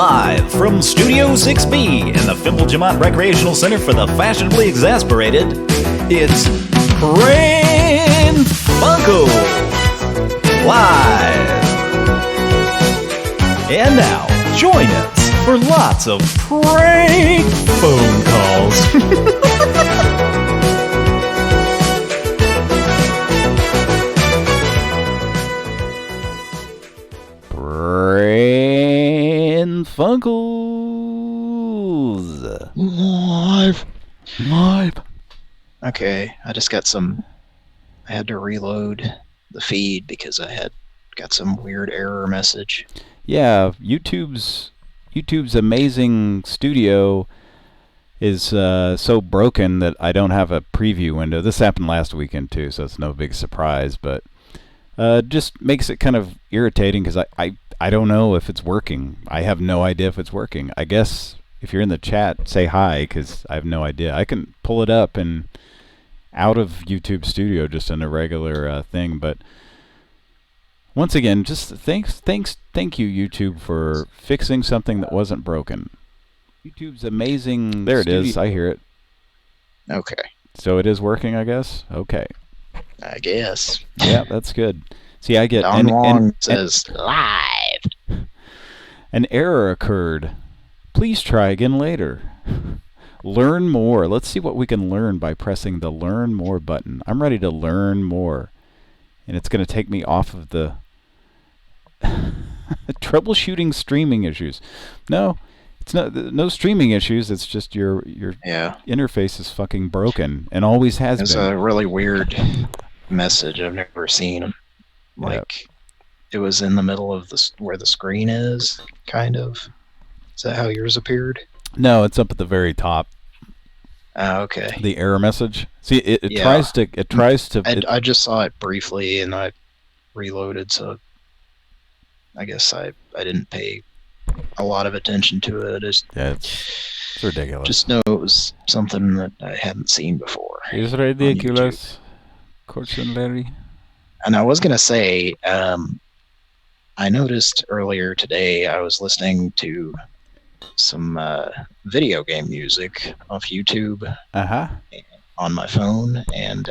Live from Studio 6B in the Fimble Recreational Center for the Fashionably Exasperated, it's Pran Funkels Live. And now, join us for lots of prank phone calls. Pran Funkels live. Okay, I just got I had to reload the feed because I had got some weird error message. Yeah, YouTube's amazing studio is so broken that I don't have a preview window. This happened last weekend too, so it's no big surprise, but just makes it kind of irritating because I don't know if it's working. I have no idea if it's working. I guess if you're in the chat, say hi because I have no idea. I can pull it up and out of YouTube Studio just in a regular thing, but once again, just thank you YouTube for fixing something that wasn't broken. YouTube's amazing. There it is. I hear it. Okay. So it is working, I guess. Okay. I guess. Yeah, that's good. See, I get Don Wong says live. An error occurred. Please try again later. Learn more. Let's see what we can learn by pressing the Learn More button. I'm ready to learn more. And it's going to take me off of the troubleshooting streaming issues. No, it's no streaming issues. It's just your interface is fucking broken and always has been. It's a really weird message. I've never seen. Like, It was in the middle of where the screen is, kind of. Is that how yours appeared? No, it's up at the very top. Okay. The error message. See, it tries to. I just saw it briefly, and I reloaded, so I guess I didn't pay a lot of attention to it. It's ridiculous. Just know it was something that I hadn't seen before. It's ridiculous. Corson Larry. And I was gonna say, I noticed earlier today I was listening to some video game music off YouTube on my phone, and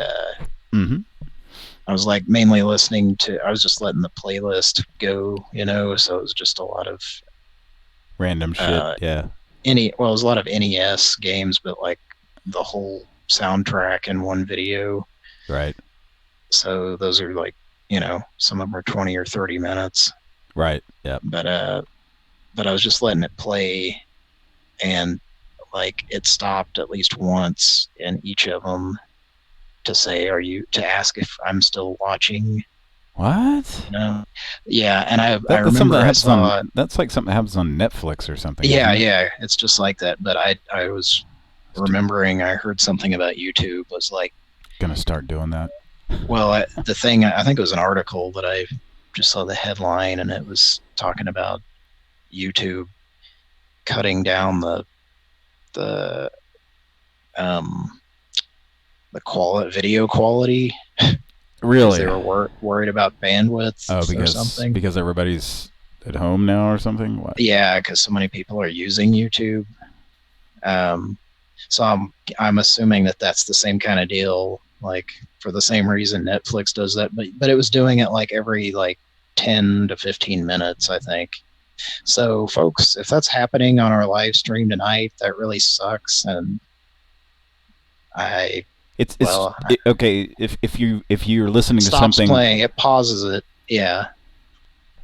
I was like mainly listening to. I was just letting the playlist go, so it was just a lot of random shit. It was a lot of NES games, but like the whole soundtrack in one video. Right. So those are like, some of them are 20 or 30 minutes. Right. Yeah. But I was just letting it play, and like it stopped at least once in each of them to ask if I'm still watching. What? Yeah, and I remember I saw that's like something that happens on Netflix or something. Yeah, it's just like that. But I was remembering I heard something about YouTube was like gonna start doing that. Well, I think it was an article that I just saw the headline, and it was talking about YouTube cutting down the video quality. Really? They were worried about bandwidth or something. Because everybody's at home now or something? What? Yeah, because so many people are using YouTube. So I'm assuming that's the same kind of deal, like for the same reason Netflix does that, but it was doing it like every 10 to 15 minutes, I think. So folks, if that's happening on our live stream tonight, that really sucks. And okay. If you're listening to something, stops playing, it pauses it. Yeah.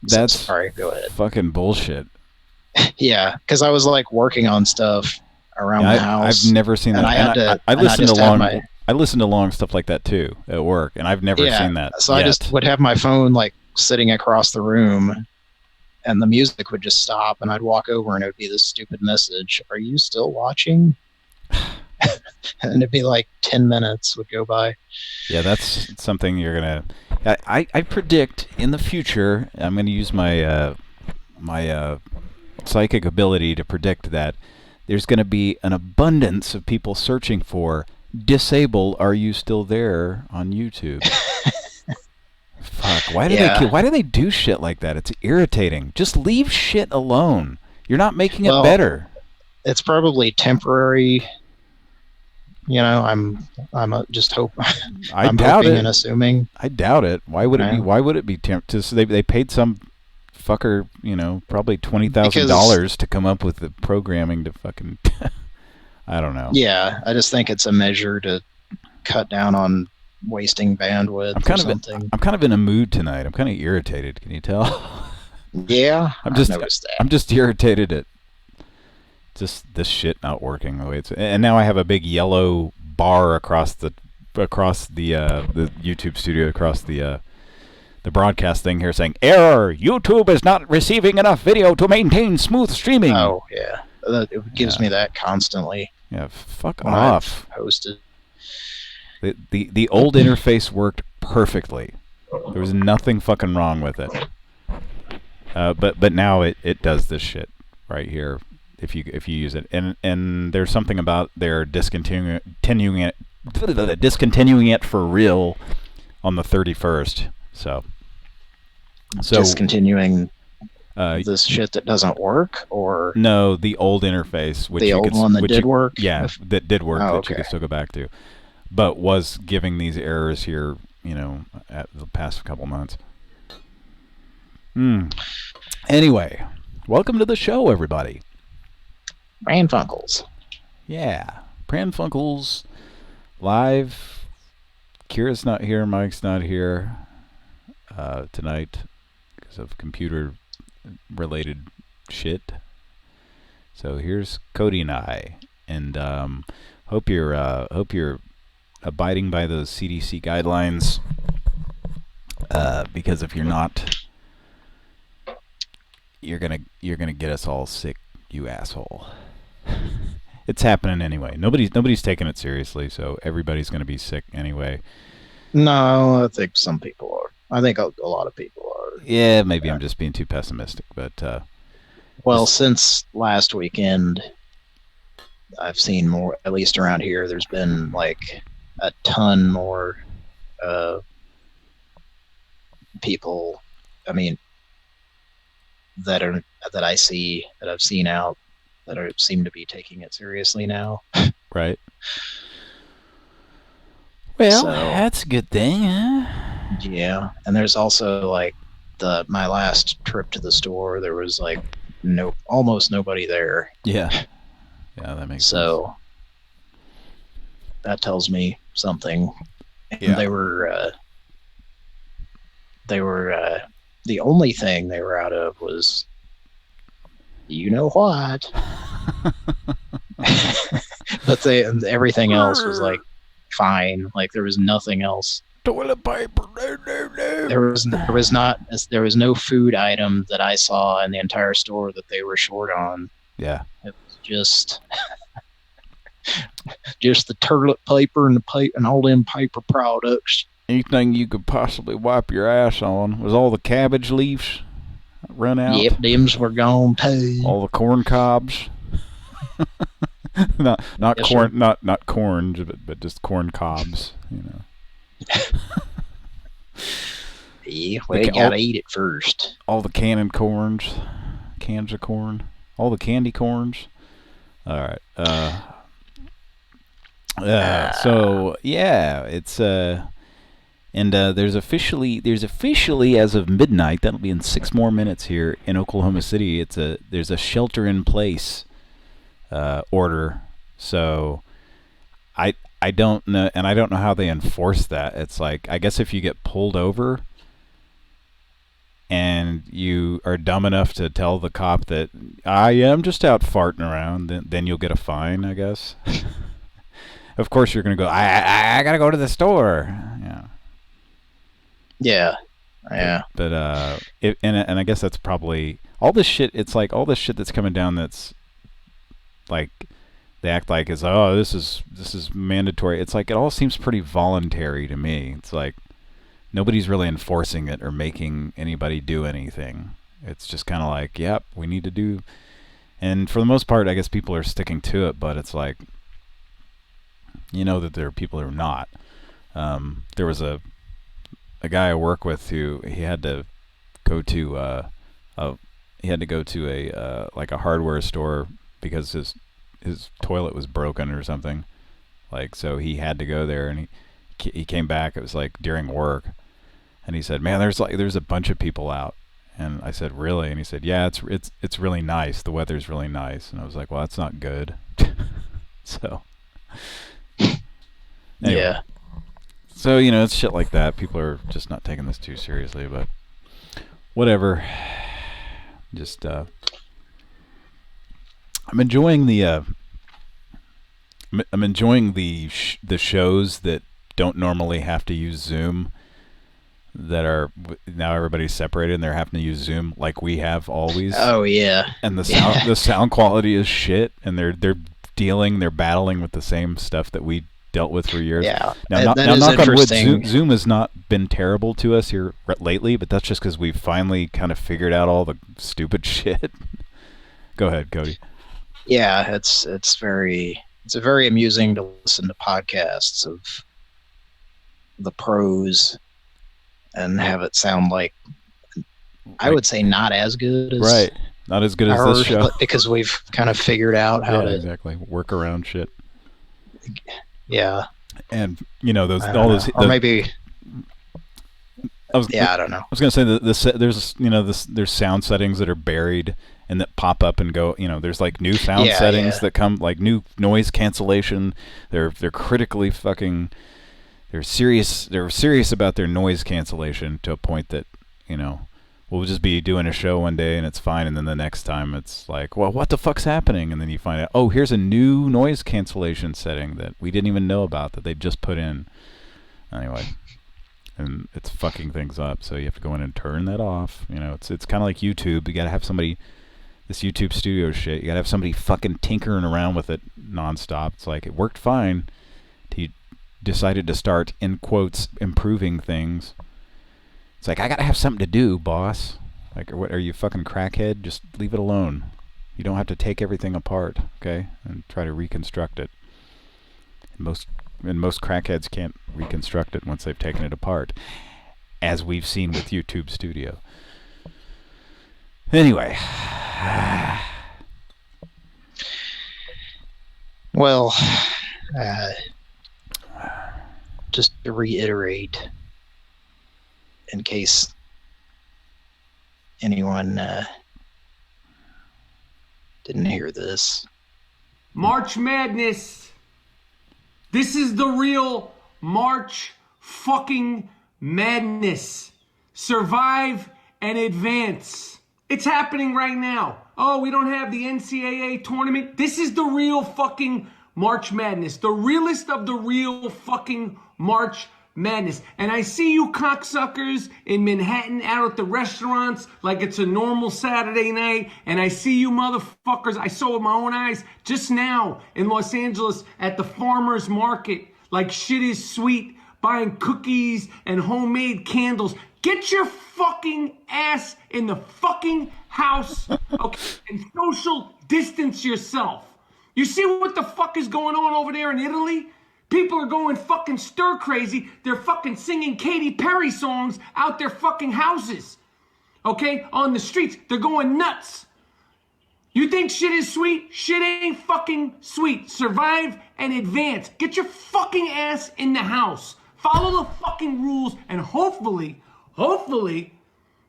That's sorry. Go ahead. Fucking bullshit. Yeah, because I was working on stuff around the house. I've never seen that. I listen to long stuff like that too at work, and I've never seen that. So I just would have my phone sitting across the room, and the music would just stop, and I'd walk over, and it would be this stupid message: "Are you still watching?" And it'd be 10 minutes would go by. Yeah, that's something you're gonna. I predict in the future. I'm gonna use my my psychic ability to predict that there's gonna be an abundance of people searching for disable "Are you still there?" on YouTube. Fuck! Why do they do shit like that? It's irritating. Just leave shit alone. You're not making it Well, better. It's probably temporary. Just hope. I I'm doubt hoping it. and assuming. I doubt it. Why would it be? Yeah. Why would it be they paid some fucker, probably Because $20,000 to come up with the programming to fucking. I don't know. yeah, I just think it's a measure to cut down on wasting bandwidth or something. I'm kind of in a mood tonight. I'm kind of irritated. Can you tell? Yeah, I've noticed that. I'm just irritated at just this shit not working the way it's. And now I have a big yellow bar across the YouTube studio, across the broadcast thing here, saying error. YouTube is not receiving enough video to maintain smooth streaming. Oh yeah, it gives me that constantly. Yeah, fuck when off. I've hosted. The old interface worked perfectly. There was nothing fucking wrong with it. But now it does this shit right here if you use it, and there's something about their discontinuing it for real on the 31st. So discontinuing this shit that doesn't work, or no, the old interface, which the old one that did work. Yeah, that did work. Oh, that you could still go back to, but was giving these errors here, at the past couple months. Anyway, welcome to the show, everybody. Pran Funkels. Yeah, Pran Funkels live. Kira's not here. Mike's not here tonight because of computer-related shit. So here's Cody and I, and hope you're abiding by those CDC guidelines. Because if you're not, you're gonna get us all sick, you asshole. It's happening anyway. Nobody's taking it seriously, so everybody's gonna be sick anyway. No, I think some people are. I think a lot of people are. Yeah, maybe I'm just being too pessimistic, but well, since last weekend, I've seen more. At least around here, there's been like a ton more people. I mean, that I've seen out that seem to be taking it seriously now. Right. Well, So, that's a good thing, huh? Yeah, and there's also like my last trip to the store. There was like almost nobody there. Yeah, that makes sense. So that tells me something. And Yeah. they were the only thing they were out of was what. But everything else was like fine. Like there was nothing else. Toilet paper. No. There was no food item that I saw in the entire store that they were short on. Yeah. It was just the toilet paper and all them paper products. Anything you could possibly wipe your ass on. Was all the cabbage leaves run out? Yep, dims were gone too. All the corn cobs. not Yes, corn, sir. not corns, but just corn cobs. Yeah, well, you gotta eat it first. All the cans of corn, all the candy corns. All right. So yeah, it's and there's officially as of midnight. That'll be in 6 more minutes here in Oklahoma City. There's a shelter in place order. So I don't know, and I don't know how they enforce that. It's like, I guess if you get pulled over and you are dumb enough to tell the cop that I'm just out farting around, then you'll get a fine, I guess. Of course you're gonna go, I gotta go to the store. Yeah. But and I guess that's probably all this shit. It's like all this shit that's coming down that's like they act like is this is mandatory. It's like it all seems pretty voluntary to me. It's like nobody's really enforcing it or making anybody do anything. It's just kind of like, yep, we need to do. And for the most part, I guess people are sticking to it. But it's like, that there are people who are not. There was a guy I work with who he had to go to to go to a like a hardware store because his toilet was broken or something. Like, so he had to go there, and he came back. It was like during work, and he said, "Man, there's a bunch of people out." And I said, "Really?" And he said, "Yeah, it's really nice. The weather's really nice." And I was like, "Well, that's not good." So anyway. Yeah. So, it's shit like that. People are just not taking this too seriously, but whatever. Just I'm enjoying the the shows that don't normally have to use Zoom, that are now everybody's separated and they're having to use Zoom like we have always. Oh yeah. And the sound quality is shit, and they're battling with the same stuff that we dealt with for years. Yeah. Now, that now is knock on wood, interesting. Zoom has not been terrible to us here lately, but that's just because we've finally kind of figured out all the stupid shit. Go ahead, Cody. Yeah, it's very amusing to listen to podcasts of the pros and have it sound like, I would say, not as good as not as good as ours, this show, but because we've kind of figured out how to exactly work around shit. Yeah. And or maybe I don't know. I was gonna say there's sound settings that are buried and that pop up and go. There's like new sound settings that come, like new noise cancellation. They're critically fucking. They're serious about their noise cancellation to a point that we'll just be doing a show one day and it's fine, and then the next time it's like, well, what the fuck's happening? And then you find out, oh, here's a new noise cancellation setting that we didn't even know about that they just put in. Anyway. And it's fucking things up, so you have to go in and turn that off. It's kind of like YouTube. You gotta have somebody, this YouTube studio shit, you gotta have somebody fucking tinkering around with it nonstop. It's like, it worked fine. He decided to start, in quotes, improving things. It's like, I gotta have something to do, boss. Like, what, are you fucking crackhead? Just leave it alone. You don't have to take everything apart, okay, and try to reconstruct it. Most crackheads can't reconstruct it once they've taken it apart, as we've seen with YouTube Studio. Anyway. Well, just to reiterate, in case anyone didn't hear this. March Madness. This is the real March fucking Madness. Survive and advance. It's happening right now. Oh, we don't have the NCAA tournament. This is the real fucking March Madness. The realest of the real fucking March Madness. And I see you cocksuckers in Manhattan out at the restaurants like it's a normal Saturday night. And I see you motherfuckers, I saw with my own eyes just now in Los Angeles at the farmer's market, like shit is sweet, buying cookies and homemade candles. Get your fucking ass in the fucking house, okay, and social distance yourself. You see what the fuck is going on over there in Italy? People are going fucking stir crazy. They're fucking singing Katy Perry songs out their fucking houses. Okay? On the streets. They're going nuts. You think shit is sweet? Shit ain't fucking sweet. Survive and advance. Get your fucking ass in the house. Follow the fucking rules, and hopefully,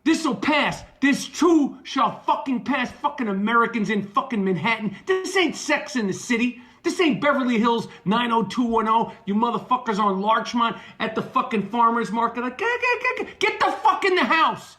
this'll pass. This too shall fucking pass. Fucking Americans in fucking Manhattan. This ain't Sex in the City. This ain't Beverly Hills 90210. You motherfuckers on Larchmont at the fucking farmer's market. Like, get the fuck in the house.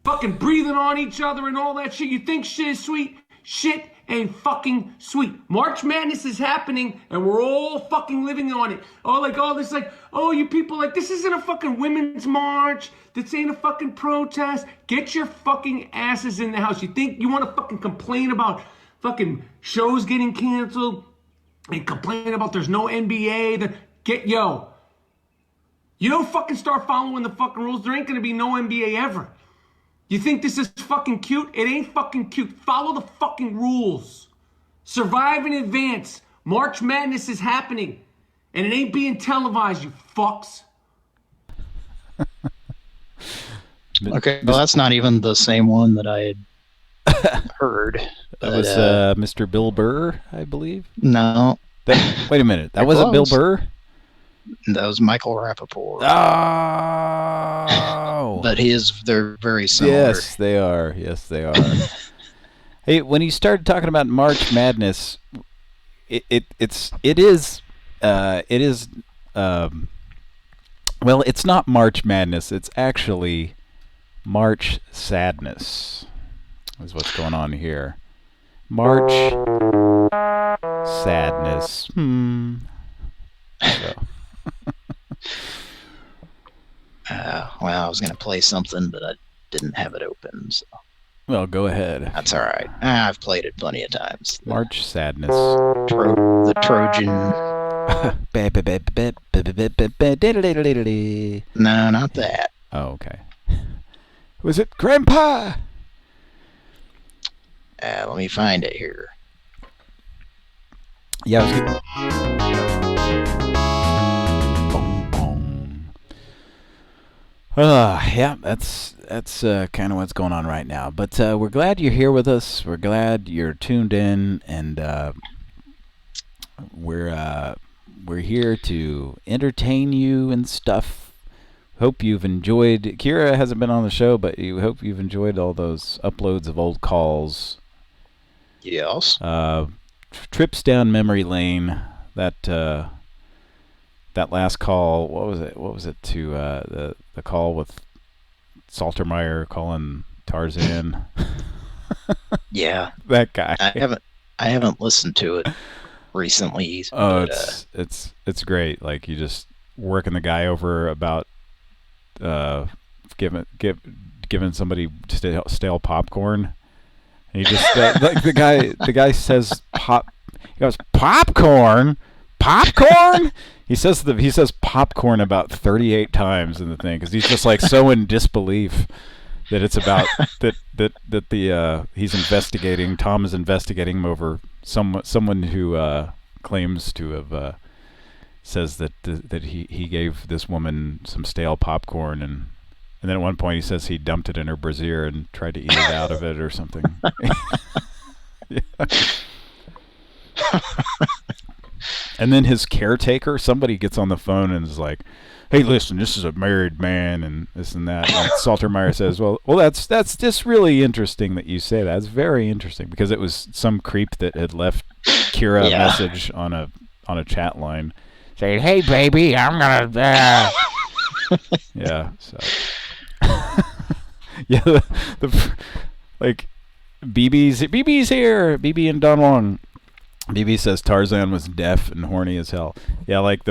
Fucking breathing on each other and all that shit. You think shit is sweet? Shit ain't fucking sweet. March Madness is happening and we're all fucking living on it. Oh, like all this, like, oh, you people, like, this isn't a fucking women's march. This ain't a fucking protest. Get your fucking asses in the house. You think you want to fucking complain about fucking shows getting canceled and complain about there's no NBA? You don't fucking start following the fucking rules, there ain't gonna be no NBA ever. You think this is fucking cute? It ain't fucking cute. Follow the fucking rules. Survive in advance. March Madness is happening. And it ain't being televised, you fucks. Okay, well, that's not even the same one that I had heard. That was Mr. Bill Burr, I believe. No. Wait a minute. That wasn't Bill Burr? That was Michael Rappaport. Oh! But they're very similar. Yes, they are. Yes, they are. Hey, when you started talking about March Madness, it is well, it's not March Madness. It's actually March Sadness. Is what's going on here. March Sadness. So. Well, I was going to play something, but I didn't have it open. So. Well, go ahead. That's all right. I've played it plenty of times. March Sadness. The Trojan. No, not that. Oh, okay. Was it Grandpa? Let me find it here. Yeah, I was yeah, that's kind of what's going on right now. But we're glad you're here with us. We're glad you're tuned in, and we're here to entertain you and stuff. Hope you've enjoyed. Kira hasn't been on the show, but hope you've enjoyed all those uploads of old calls. Yes. Trips down memory lane. That last call. What was it to the call with Saltermeyer calling Tarzan? Yeah. That guy. I haven't listened to it recently. Oh, but, it's great. Like, you just working the guy over about giving somebody stale popcorn. And he just like the guy says he goes, popcorn. He says popcorn about 38 times in the thing, because he's just like so in disbelief that it's about that he's investigating. Tom is investigating him over someone who claims to have says that he gave this woman some stale popcorn, and then at one point he says he dumped it in her brassiere and tried to eat it out of it or something. Yeah. And then his caretaker, somebody gets on the phone and is like, "Hey, listen, this is a married man," and this and that. And Saltermeyer says, "Well, that's just really interesting that you say that. It's very interesting," because it was some creep that had left Kira a message on a chat line saying, "Hey, baby, I'm gonna." Yeah. So. Yeah. Like BB's here. BB and Don Wong. BB says Tarzan was deaf and horny as hell. Yeah, like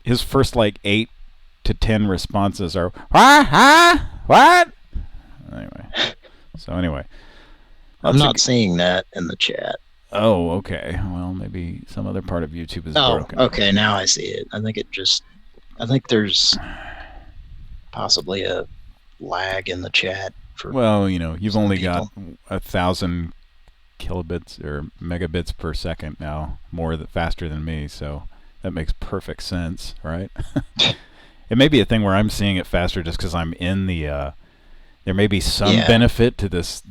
his first like 8 to 10 responses are what? Anyway. I'm not seeing that in the chat. Oh, okay. Well, maybe some other part of YouTube is broken. Okay, now I see it. I think there's possibly a lag in the chat. Well, you've only got 1,000 kilobits or megabits per second now, faster than me, so that makes perfect sense, right? It may be a thing where I'm seeing it faster just because I'm in the there may be some benefit to this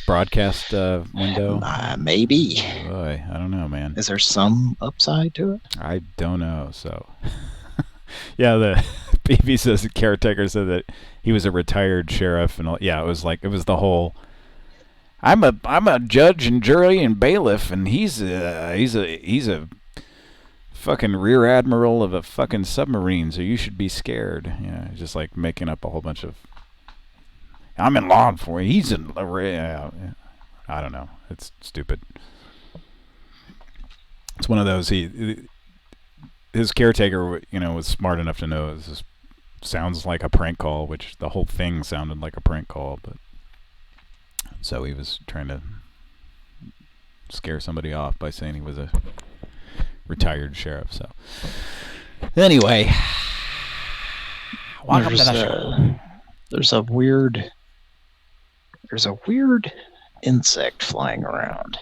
broadcast window. Maybe. Boy, I don't know, man. Is there some upside to it? I don't know. So yeah, the BB says the caretaker said that he was a retired sheriff and all. Yeah, it was the whole I'm a judge and jury and bailiff, and he's a fucking rear admiral of a fucking submarine, so you should be scared. Yeah, just like making up a whole bunch of. I'm in law enforcement. He's in. I don't know. It's stupid. It's one of those. His caretaker, was smart enough to know this sounds like a prank call, which the whole thing sounded like a prank call, but. So he was trying to scare somebody off by saying he was a retired sheriff. So anyway, welcome to the show. There's a weird insect flying around.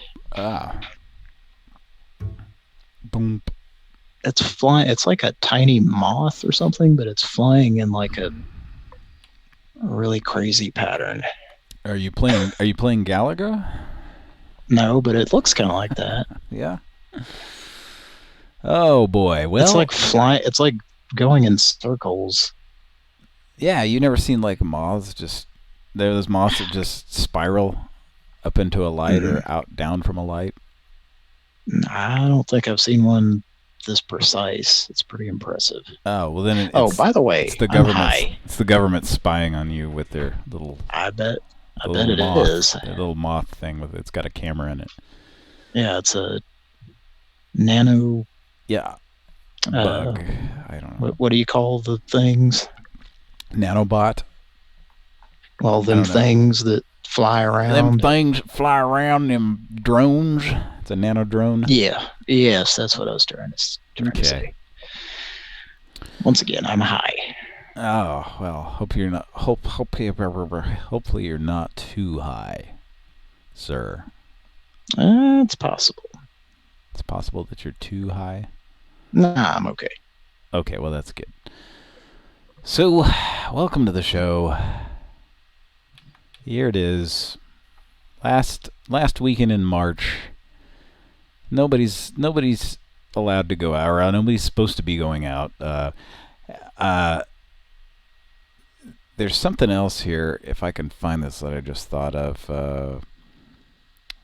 Boom. It's flying. It's like a tiny moth or something, but it's flying in like a really crazy pattern. Are you playing Galaga? No, but it looks kind of like that. Yeah. Oh boy. Well, it's like flying. It's like going in circles. Yeah, you never seen like moths those moths that just spiral up into a light or out down from a light? I don't think I've seen one this precise. It's pretty impressive. Oh, well then by the way, it's the government. It's the government spying on you with their little. I bet it moth, is. That little moth thing it's got a camera in it. Yeah, it's a nano. Yeah. Bug. I don't know. What do you call the things? Nanobot. Well, them things that fly around. Them things fly around. Them drones. It's a nano drone. Yeah. Yes, that's what I was trying to say. Once again, I'm high. Oh well. Hopefully you're not too high, sir. It's possible. It's possible that you're too high. Nah, I'm okay. Okay, well that's good. So, welcome to the show. Here it is. Last weekend in March. Nobody's allowed to go out, or nobody's supposed to be going out. There's something else here, if I can find this, that I just thought of.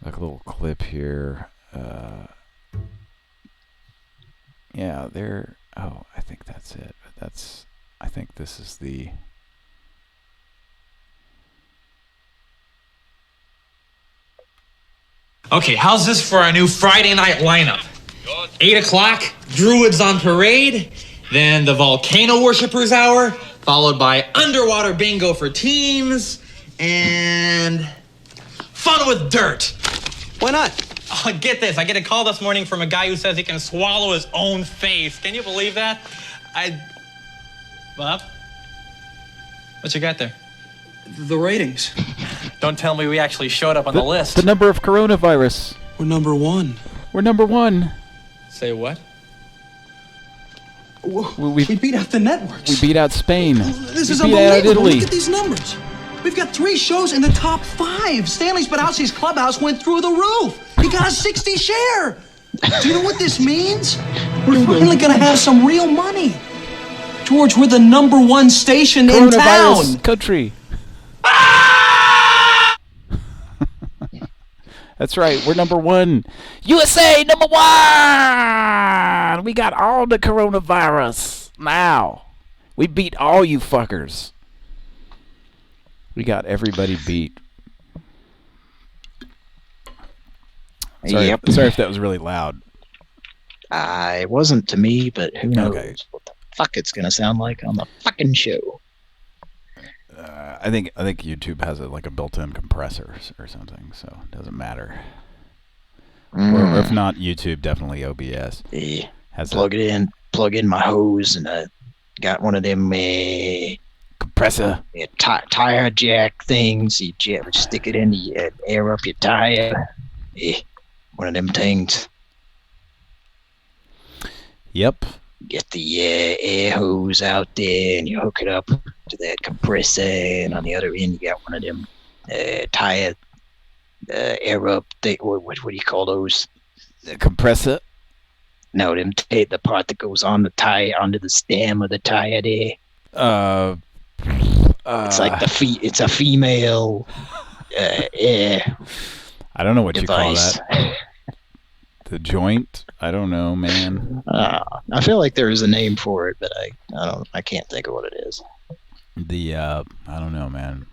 Like a little clip here. Yeah, there. Oh, I think that's it. I think this is the. Okay, how's this for our new Friday night lineup? 8 o'clock, Druids on Parade, then the Volcano Worshippers Hour, followed by Underwater Bingo for teens, and Fun with Dirt. Why not? Oh, get this, I get a call this morning from a guy who says he can swallow his own face. Can you believe that? Bob? What you got there? The ratings. Don't tell me we actually showed up on the list. The number of coronavirus. We're number one. We're number one. Say what? We beat out the networks. We beat out Spain. This is beat out unbelievable. Italy. Look at these numbers. We've got 3 shows in the top 5. Stanley Spadowski's Clubhouse went through the roof. He got a 60 share. Do you know what this means? We're finally going to have some real money. George, we're the number 1 station in town. Country. That's right. We're number 1. USA number 1. We got all the coronavirus now. We beat all you fuckers. We got everybody beat. Sorry, Yep. Sorry if that was really loud. It wasn't to me, but who knows what the fuck it's gonna sound like on the fucking show. I think YouTube has like a built-in compressor or something, so it doesn't matter. Or if not YouTube, definitely OBS. Has plug in my hose, and I got one of them compressor tire jack things. You stick it in, you air up your tire. One of them things. Yep. Get the air hose out there, and you hook it up to that compressor, and on the other end you got one of them tire air up thing. What do you call those? The compressor. No, the part that goes on the tire, onto the stem of the tire there. It's like it's a female air. I don't know what device. You call that. The joint? I don't know, man. I feel like there is a name for it, but I can't think of what it is. I don't know, man.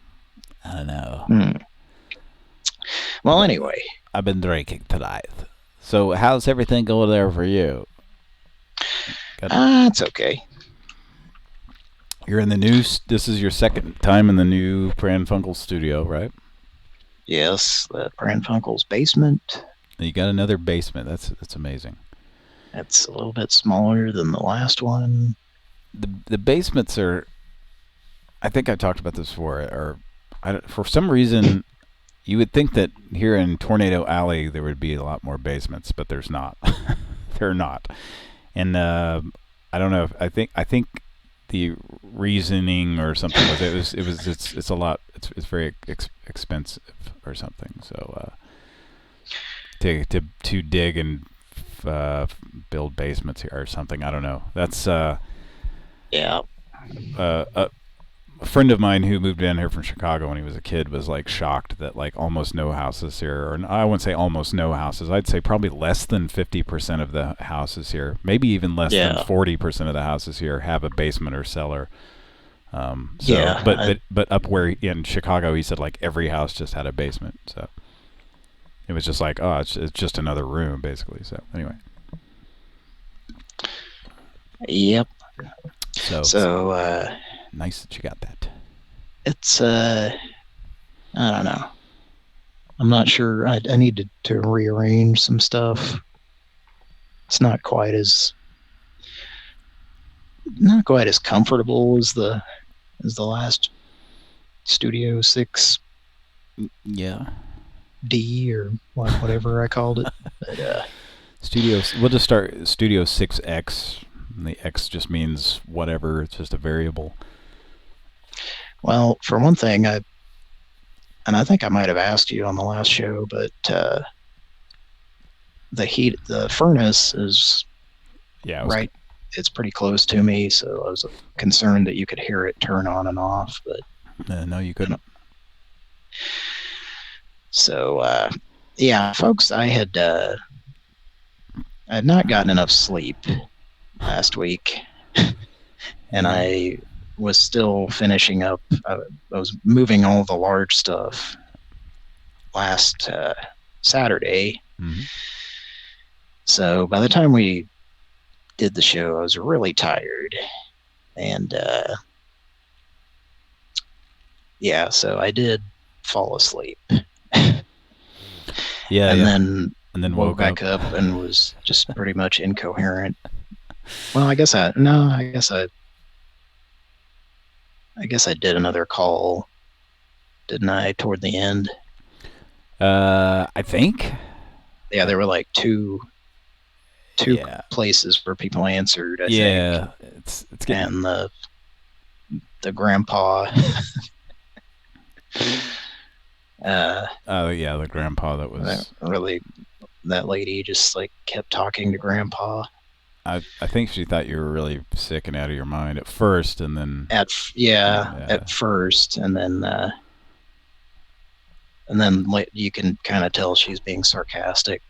I don't know. Well, anyway, I've been drinking tonight. So how's everything going there for you? It's okay. You're in the new. This is your second time in the new Pran Funkels studio, right? Yes, the Pran Funkels basement. You got another basement. That's amazing. It's a little bit smaller than the last one. The basements are. I think I talked about this before. For some reason, you would think that here in Tornado Alley there would be a lot more basements, but there's not. They're not. And I don't know. I think the reasoning or something was it's a lot. It's very expensive or something. So to dig and build basements here or something. I don't know. That's Yeah. A friend of mine who moved down here from Chicago when he was a kid was like shocked that like almost no houses here, or I wouldn't say almost no houses. I'd say probably less than 50% of the houses here, maybe even less than 40% of the houses here have a basement or cellar. But up where in Chicago, he said like every house just had a basement. So it was just like, oh, it's just another room basically. So anyway. Yep. So nice that you got that. It's I don't know. I'm not sure. I need to rearrange some stuff. It's not quite as comfortable as the last Studio 6 D or whatever I called it. But we'll just start Studio 6X. And the X just means whatever. It's just a variable. Well, for one thing, I think I might have asked you on the last show, but the furnace is right. It's pretty close to me, so I was concerned that you could hear it turn on and off, but no, you couldn't. So, yeah, folks, I had not gotten enough sleep last week, and I was still finishing up. I was moving all the large stuff last Saturday. Mm-hmm. So by the time we did the show, I was really tired, and so I did fall asleep. And then woke back up and was just pretty much incoherent. Well, I guess I did another call, didn't I, toward the end? I think. Yeah, there were like two places where people answered, I think. It's getting... And the grandpa. the grandpa that was... That lady just like kept talking to grandpa. I think she thought you were really sick and out of your mind at first, and then at first, and then you can kind of tell she's being sarcastic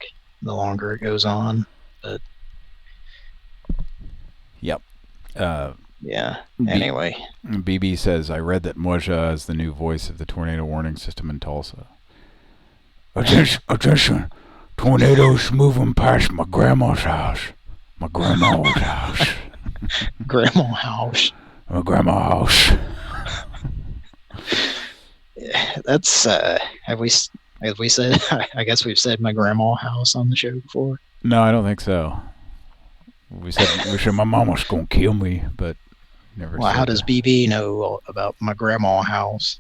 the longer it goes on. But yep. Anyway, BB says, I read that Moja is the new voice of the tornado warning system in Tulsa. Attention, tornadoes moving past my grandma's house. My grandma's house. Grandma house. My grandma's house. That's have we said? I guess we've said my grandma house on the show before. No, I don't think so. We said my mama's gonna kill me, but never. Well, how does BB know about my grandma house?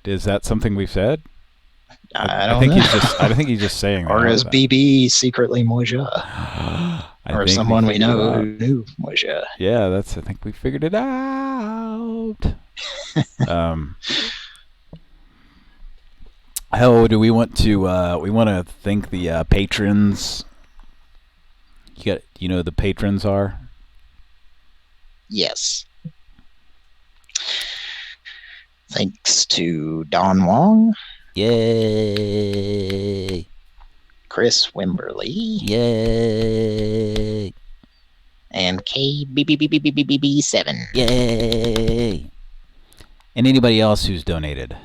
Is that something we've said? I think know. I think he's just saying that. Or is BB secretly Moja? Or someone we know who knew Moja? Yeah, I think we figured it out. How do we want to? We want to thank the patrons. You know who the patrons are? Yes. Thanks to Don Wong. Yay. Chris Wimberly. Yay. And KBBBBBB7. Yay. And anybody else who's donated. I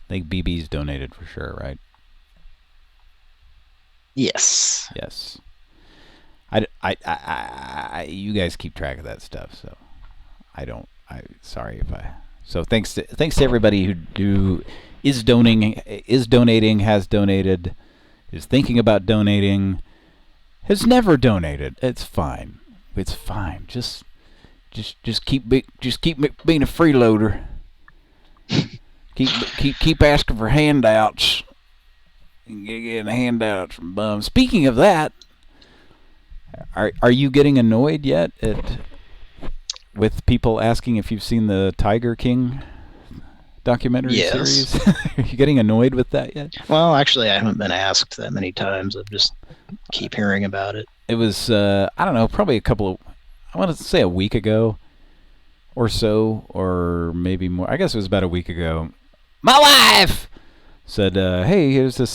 think BB's donated for sure, right? Yes. Yes. You guys keep track of that stuff, so sorry if I. So thanks to everybody who is donating, has donated, is thinking about donating, has never donated. It's fine. It's fine. Just keep being a freeloader. keep asking for handouts. Getting handouts from bums. Speaking of that, are you getting annoyed yet at with people asking if you've seen the Tiger King documentary series? Are you getting annoyed with that yet? Well, actually, I haven't been asked that many times. I just keep hearing about it. It was, I don't know, probably I want to say a week ago or so, or maybe more. I guess it was about a week ago. My wife said, hey, here's this,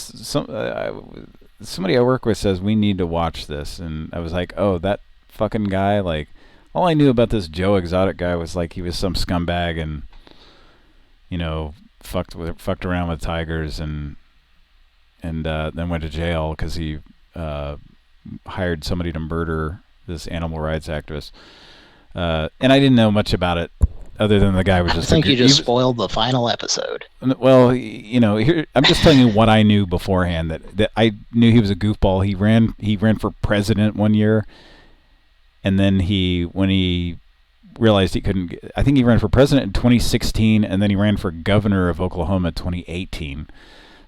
somebody I work with says we need to watch this. And I was like, oh, that fucking guy, like, all I knew about this Joe Exotic guy was like he was some scumbag and, you know, fucked around with tigers and then went to jail because he hired somebody to murder this animal rights activist. And I didn't know much about it other than the guy was just... I think you just spoiled the final episode. Well, you know, I'm just telling you what I knew beforehand, that I knew he was a goofball. He ran for president one year, and then when he realized he couldn't... I think he ran for president in 2016, and then he ran for governor of Oklahoma in 2018.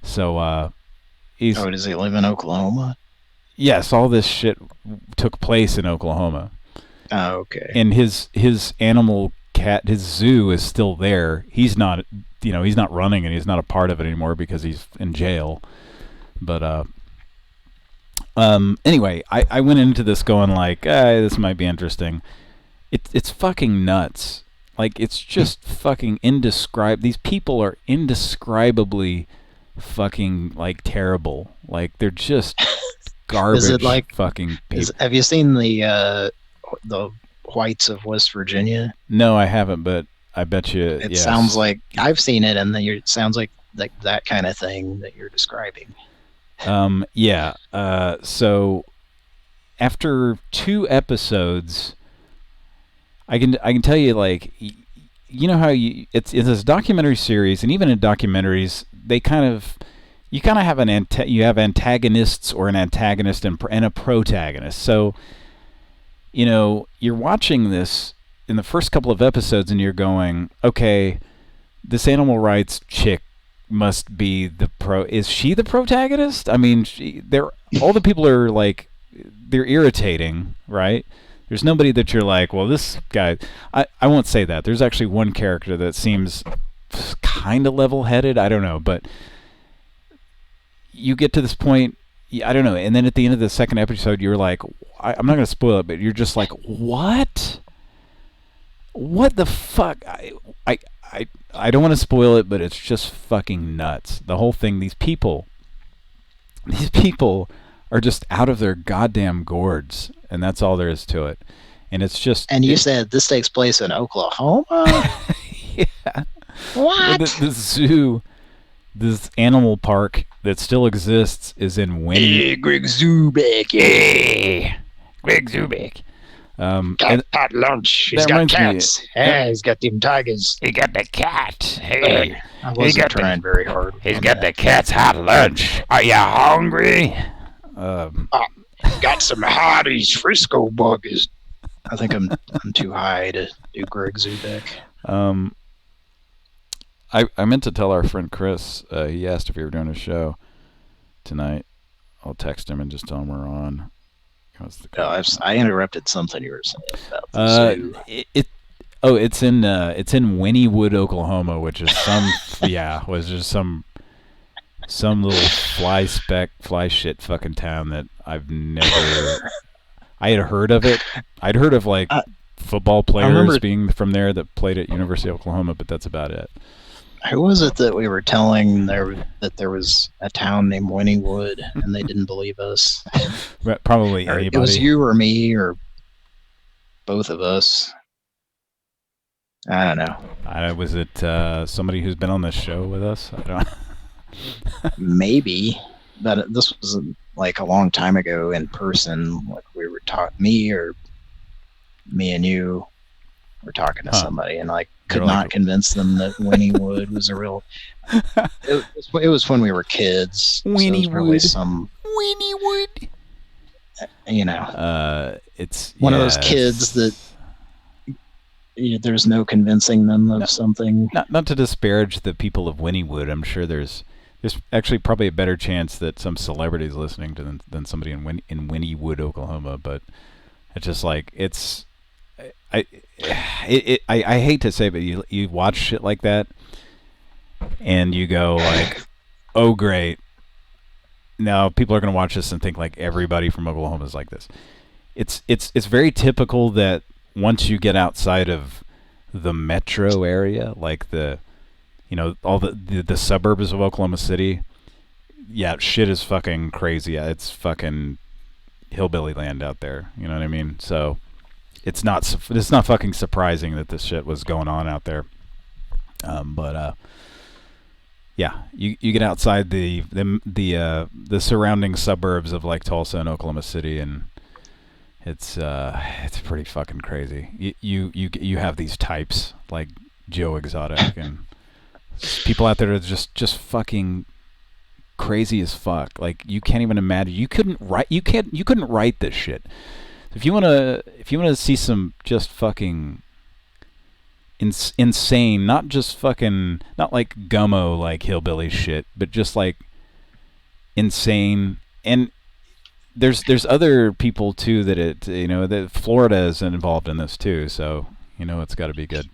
So, he's... Oh, does he live in Oklahoma? Yes, all this shit took place in Oklahoma. Oh, okay. And his animal cat, his zoo is still there. He's not, you know, he's not running and he's not a part of it anymore because he's in jail. But anyway, I went into this going like, this might be interesting. It's fucking nuts. Like, it's just fucking indescribable. These people are indescribably fucking like terrible. Like, they're just garbage. Is it like fucking people? Have you seen the whites of West Virginia? No, I haven't, but I bet you it sounds like I've seen it, and it sounds like that kind of thing that you're describing. Yeah. So after 2 episodes, I can tell you, like, you know how it's this documentary series, and even in documentaries, you kind of have you have antagonists or an antagonist and a protagonist. So, you know, you're watching this in the first couple of episodes and you're going, okay, this animal rights chick must be is she the protagonist? I mean, all the people are like, they're irritating, right? There's nobody that you're like, well, this guy, I won't say that. There's actually one character that seems kind of level-headed. I don't know, but you get to this point, I don't know, and then at the end of the second episode, you're like, I'm not going to spoil it, but you're just like, what? What the fuck? I don't want to spoil it, but it's just fucking nuts. The whole thing, these people are just out of their goddamn gourds, and that's all there is to it. And it's just... And you said this takes place in Oklahoma? Yeah. What? The zoo, this animal park that still exists is in Winnie... Hey, Greg Zubik. Hey, Greg Zubik. Got lunch. He's got cats. Yeah, he's got them tigers. He got the cat. Hey, I wasn't trying very hard. He's got the cat's hot lunch. Are you hungry? Got some Hardee's Frisco burgers. I think I'm too high to do Greg Zubik. I meant to tell our friend Chris. He asked if we were doing a show tonight. I'll text him and just tell him we're on. I interrupted something you were saying about the zoo. It's in Wynnewood, Oklahoma, which is was just some little fly shit fucking town that I've never... I had heard of it. I'd heard of like football players being from there that played at University of Oklahoma, but that's about it. Who was it that we were telling that there was a town named Wynnewood and they didn't believe us? Probably anybody. It was you or me or both of us. I don't know. Was it somebody who's been on this show with us? I don't know. Maybe, but this was like a long time ago in person. Like we were me and you were talking to somebody, and like could not convince them that Wynnewood was a real. It was when we were kids. Wynnewood. So Wynnewood. You know, it's one of those kids that there's no convincing them of something. Not to disparage the people of Wynnewood. I'm sure there's actually probably a better chance that some celebrity is listening to them than somebody in Wynnewood, Oklahoma. But it's just like I hate to say, but you watch shit like that, and you go like, oh great, now people are gonna watch this and think like everybody from Oklahoma is like this. It's very typical that once you get outside of the metro area, like all the suburbs of Oklahoma City, yeah, shit is fucking crazy. Yeah, it's fucking hillbilly land out there. You know what I mean? So it's not fucking surprising that this shit was going on out there. But yeah, you get outside the surrounding suburbs of like Tulsa and Oklahoma City, and it's pretty fucking crazy. You have these types like Joe Exotic and people out there that are just fucking crazy as fuck. Like you can't even imagine. You couldn't write this shit. If you wanna see some just fucking insane, not just fucking, not like gummo like hillbilly shit, but just like insane. And there's other people too that that Florida is involved in this too, so it's got to be good.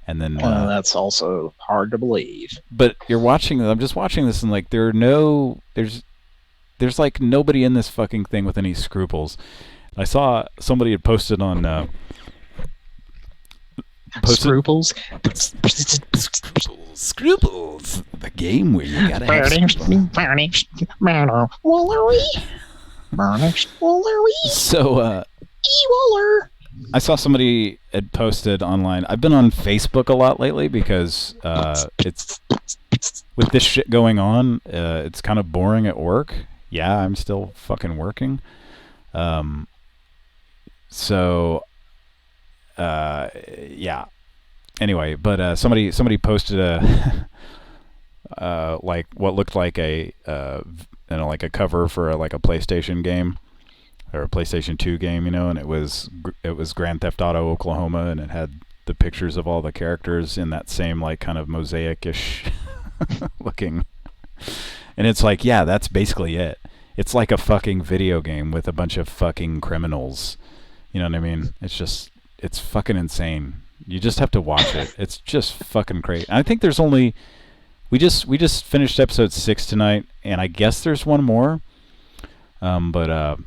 And then that's also hard to believe. But I'm just watching this, and like there's like nobody in this fucking thing with any scruples. I saw somebody had posted on Scruples. Scruples, the game where you gotta have So I saw somebody had posted online. I've been on Facebook a lot lately because it's with this shit going on. It's kind of boring at work. Yeah, I'm still fucking working. Yeah. Anyway, but somebody posted a like what looked like a like a cover for like a PlayStation game or a PlayStation 2 game, and it was Grand Theft Auto Oklahoma, and it had the pictures of all the characters in that same like kind of mosaic-ish looking. And it's like, yeah, that's basically it. It's like a fucking video game with a bunch of fucking criminals. You know what I mean? It's fucking insane. You just have to watch it. It's just fucking crazy. I think there's only we just finished episode 6 tonight, and I guess there's one more. But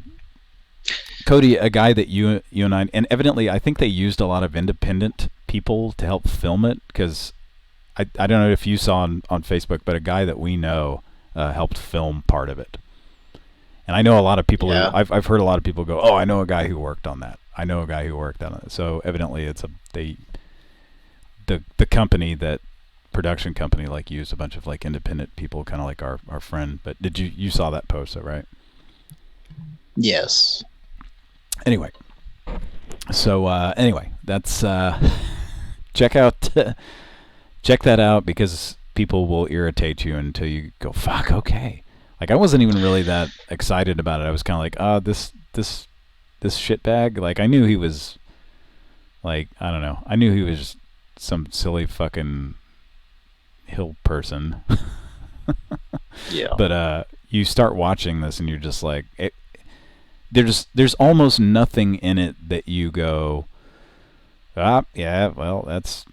Cody, a guy that you and I, and evidently I think they used a lot of independent people to help film it, because I don't know if you saw on Facebook, but a guy that we know helped film part of it. And I know a lot of people. Yeah. I've heard a lot of people go, "Oh, I know a guy who worked on that. I know a guy who worked on it." So evidently, the production company like used a bunch of like independent people, kind of like our friend. But did you saw that post, right? Yes. Anyway, so that's check that out, because people will irritate you until you go, fuck, okay. Like I wasn't even really that excited about it. I was kind of like, this shitbag. Like I knew he was, like, I don't know. I knew he was just some silly fucking hill person. Yeah. But you start watching this and you're just like, there's almost nothing in it that you go, yeah, well, that's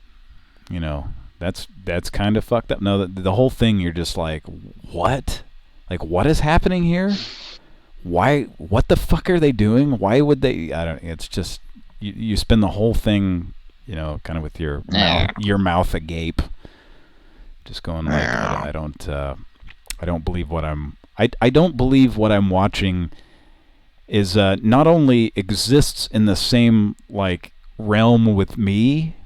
kind of fucked up. No, the whole thing, you're just like, what? Like, what is happening here? Why? What the fuck are they doing? Why would they? I don't. It's just you spend the whole thing, kind of with your mouth agape, just going like, I don't believe what I'm. I don't believe what I'm watching is not only exists in the same like realm with me,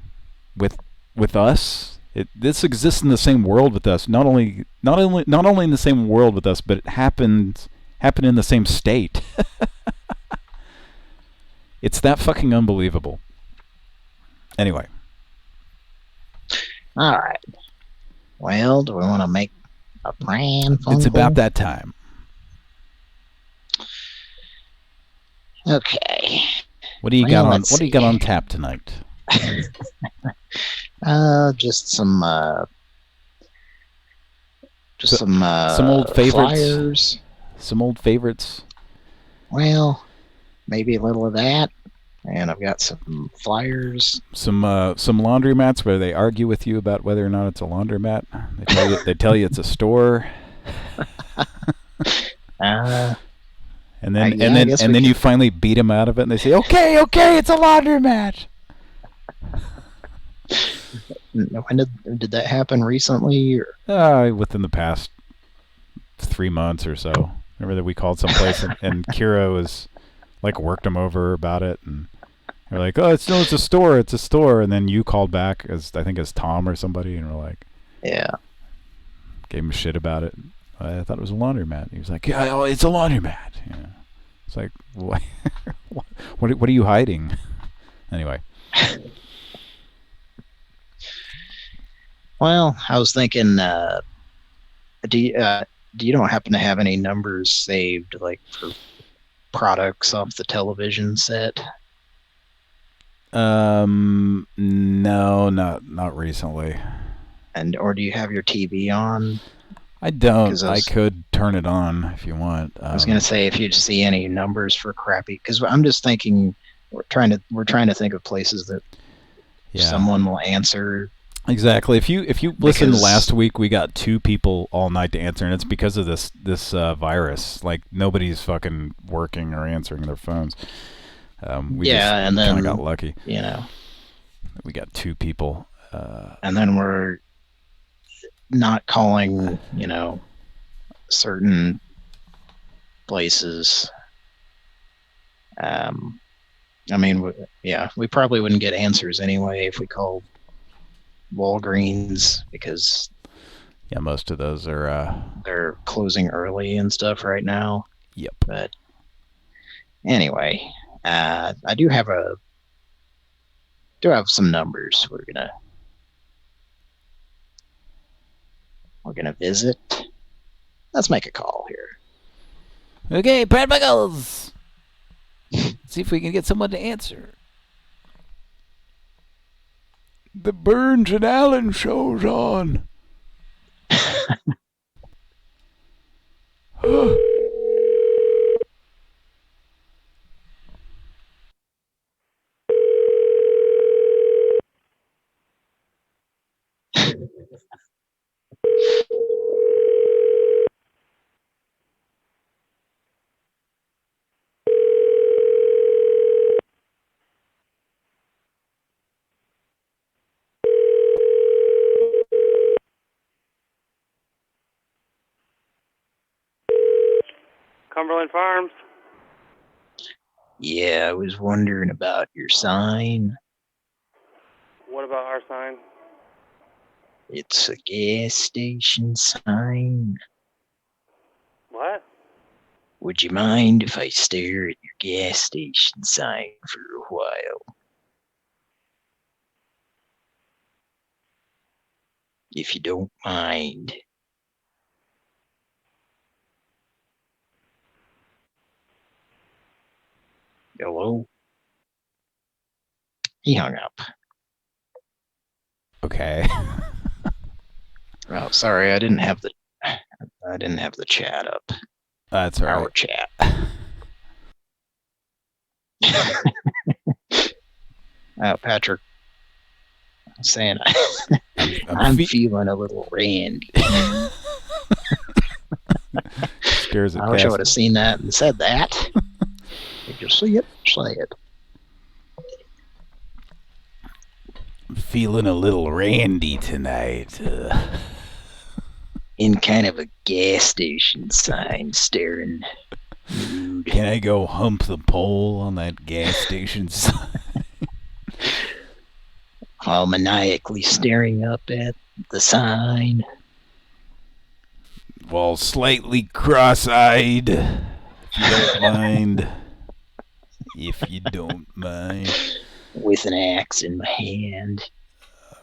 with us. This exists in the same world with us. Not only in the same world with us, but it happened in the same state. It's that fucking unbelievable. Anyway. All right. Well, do we want to make a Pran Funkels? It's about that time. Okay. What do you got on? What do you got on tap tonight? Just some old favorites. flyers. Some old favorites. Well, maybe a little of that. And I've got some flyers. Some laundromats where they argue with you about whether or not it's a laundromat. They tell you it's a store. And then you finally beat them out of it, and they say, "Okay, it's a laundromat." When did that happen recently? Or? Within the past 3 months or so. Remember that we called someplace and Kira was like worked them over about it, and they're like, "Oh, it's a store, it's a store." And then you called back as Tom or somebody, and we're like, "Yeah," gave him shit about it. I thought it was a laundromat. He was like, "Yeah, oh, it's a laundromat." Yeah. It's like, what? What are you hiding? Anyway. Well, I was thinking, do you don't happen to have any numbers saved, like for products off the television set? No, not recently. Or do you have your TV on? I don't. I could turn it on if you want. I was gonna say if you see any numbers for crappy, because I'm just thinking we're trying to think of places that someone will answer. Exactly. If you listened last week, we got 2 people all night to answer, and it's because of this virus. Like nobody's fucking working or answering their phones. We kind of got lucky. You know, we got 2 people. And then we're not calling, certain places. We probably wouldn't get answers anyway if we called Walgreens, because most of those are they're closing early and stuff right now. Yep. But anyway, I do have some numbers we're gonna visit. Let's make a call here. Okay, Pran Funkels. See if we can get someone to answer. The Burns and Allen show's on. Cumberland Farms. Yeah, I was wondering about your sign. What about our sign? It's a gas station sign. What? Would you mind if I stare at your gas station sign for a while? If you don't mind. Hello? He hung up. Okay. Oh, sorry, I didn't have the chat up. That's all right. Our chat. Patrick saying I'm feeling a little randy. Scares it. I wish I would have seen that and said that. Did you see it? Say it. I'm feeling a little randy tonight. In kind of a gas station sign staring. Can I go hump the pole on that gas station sign? While maniacally staring up at the sign. While slightly cross-eyed, if you don't mind. If you don't mind. With an axe in my hand.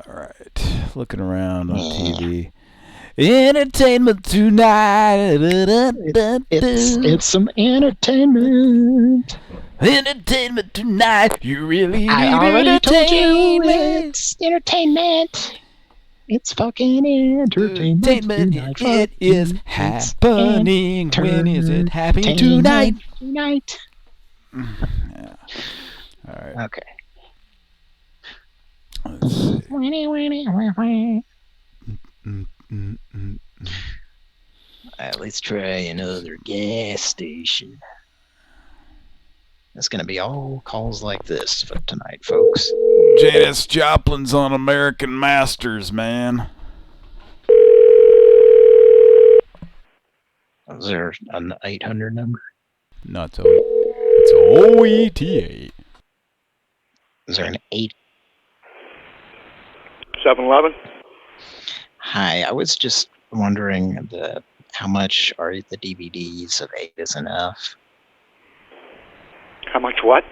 All right. Looking around on TV. Entertainment tonight. It's some entertainment. Entertainment tonight. You really need I already told you entertainment. it's entertainment. It's fucking entertainment. Entertainment. It is happening. When is it happening tonight? Tonight. Yeah. All right. Okay. Let's see. Let's try another gas station. It's going to be all calls like this for tonight, folks. Janis Joplin's on American Masters, man. Is there an 800 number? No, it's OETA. Is there an 8? 7-Eleven? Hi, I was just wondering how much are the DVDs of 8 is Enough? How much what?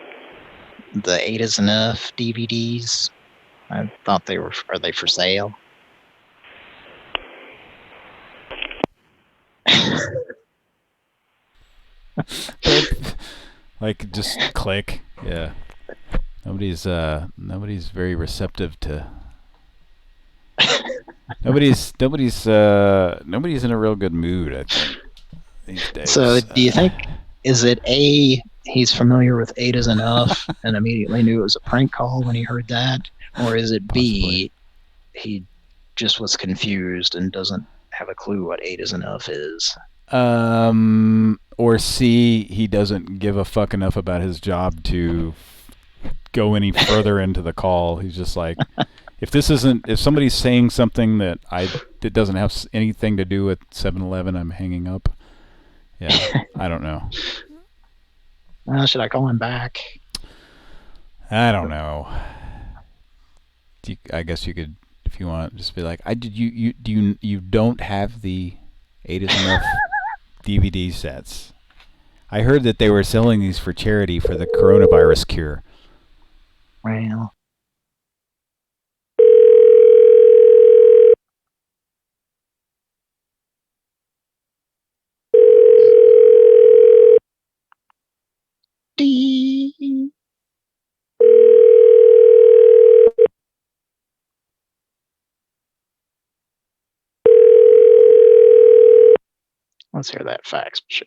The 8 is Enough DVDs. I thought are they for sale? Like, just click. Yeah. Nobody's very receptive to. Nobody's in a real good mood, I think, these days. So, do you think, is it A, he's familiar with 8 is Enough and immediately knew it was a prank call when he heard that? Or is it B, he just was confused and doesn't have a clue what 8 is Enough is? Or C, he doesn't give a fuck enough about his job to go any further into the call. He's just like, if somebody's saying something that doesn't have anything to do with 7-Eleven, I'm hanging up. Yeah, I don't know. Should I call him back? I don't know. I guess you could, if you want, just be like, you don't have the 8 is Enough DVD sets. I heard that they were selling these for charity for the coronavirus cure. Well, let's hear that fax machine.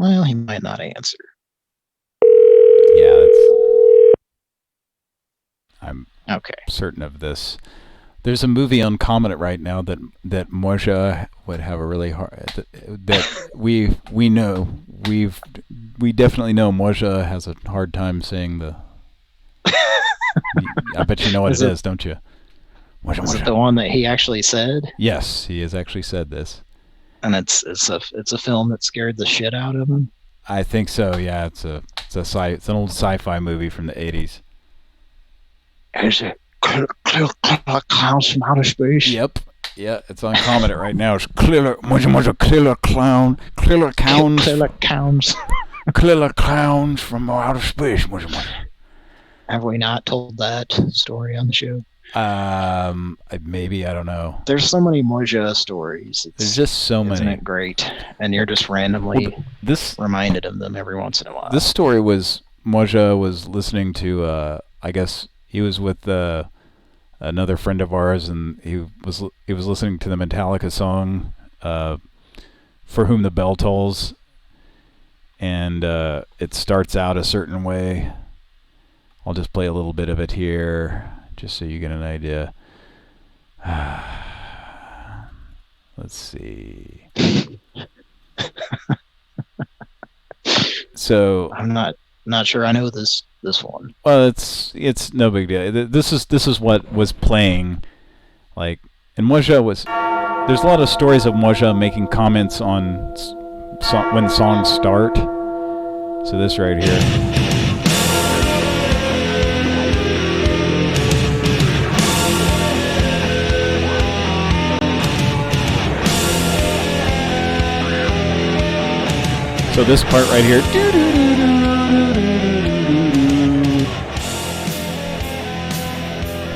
Well, he might not answer. Yeah, I'm okay. Certain of this. There's a movie on Comet right now that Moja would have a really hard. That we definitely know Moja has a hard time saying the. I bet you know what it is, don't you? Moja, is it the one that he actually said? Yes, he has actually said this. And it's a film that scared the shit out of him. I think so. Yeah, it's an old sci-fi movie from the 80s. Is it clowns from outer space? Yep. Yeah, it's on Comet right now. It's clear clowns from outer space. Have we not told that story on the show? Maybe, I don't know. There's so many Moja stories. There's just so many. Isn't it great? And you're just randomly reminded of them every once in a while. This story was Moja was listening to. I guess he was with another friend of ours, and he was listening to the Metallica song, "For Whom the Bell Tolls," and it starts out a certain way. I'll just play a little bit of it here, just so you get an idea. Let's see. So I'm not sure I know this one. Well, it's no big deal. This is what was playing, like, and Moja was. There's a lot of stories of Moja making comments on when songs start. So this right here. So this part right here.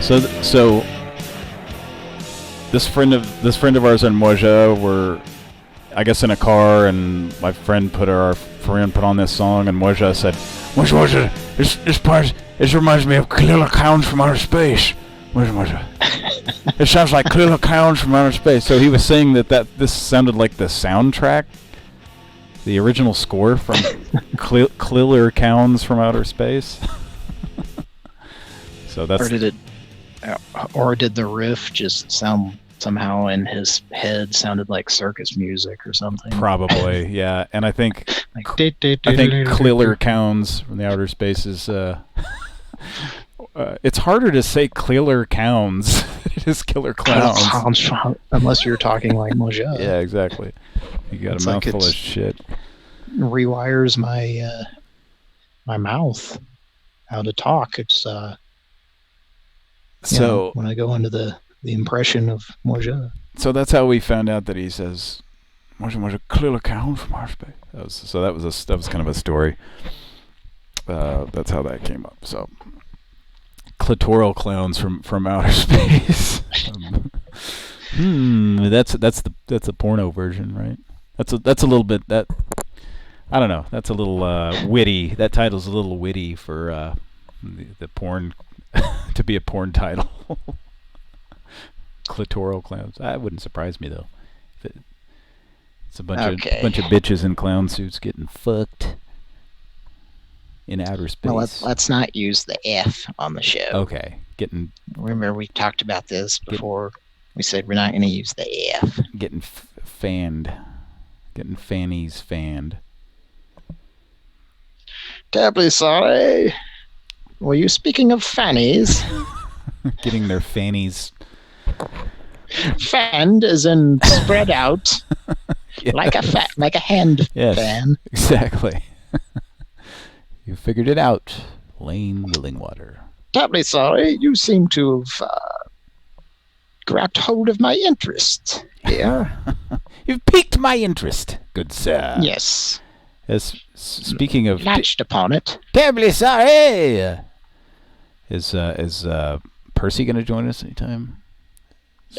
So this friend of ours and Moja were, I guess, in a car, and my friend put on this song, and Moja said, Moja, this part reminds me of Killer Clowns from Outer Space. Moja. It sounds like Clear Clowns from Outer Space. So he was saying that this sounded like the soundtrack, the original score from Clear Clowns from Outer Space. So that's. Or did the riff just sound somehow in his head sounded like circus music or something? Probably, yeah. And I think Like, Clear Clowns from the Outer Space is. It's harder to say Clear Clowns. It is Killer Clowns. Unless you're talking like Moja. Yeah, exactly. You got It's a like mouthful of shit. Rewires my my mouth how to talk. It's So when I go into the impression of Moja. So that's how we found out that he says, "Was a Clear Clown from Outer Space." That was kind of a story. That's how that came up. So. Clitoral clowns from outer space. That's the porno version, right? That's a little bit that I don't know. That's a little witty. That title's a little witty for the porn to be a porn title. Clitoral clowns. That wouldn't surprise me though. It's a bunch of bitches in clown suits getting fucked. In outer space. Well, let's not use the F on the show. Okay. Remember we talked about this before. We said we're not going to use the F. Getting fanned. Getting fannies fanned. Terribly sorry. Were you speaking of fannies? Getting their fannies. Fanned as in spread out. Yes. like a hand fan. Exactly. You figured it out, Lane Willingwater. Terribly sorry. You seem to have grabbed hold of my interest here. You've piqued my interest, good sir. Yes. Speaking of... Latched upon it. Terribly sorry! Is Percy going to join us anytime?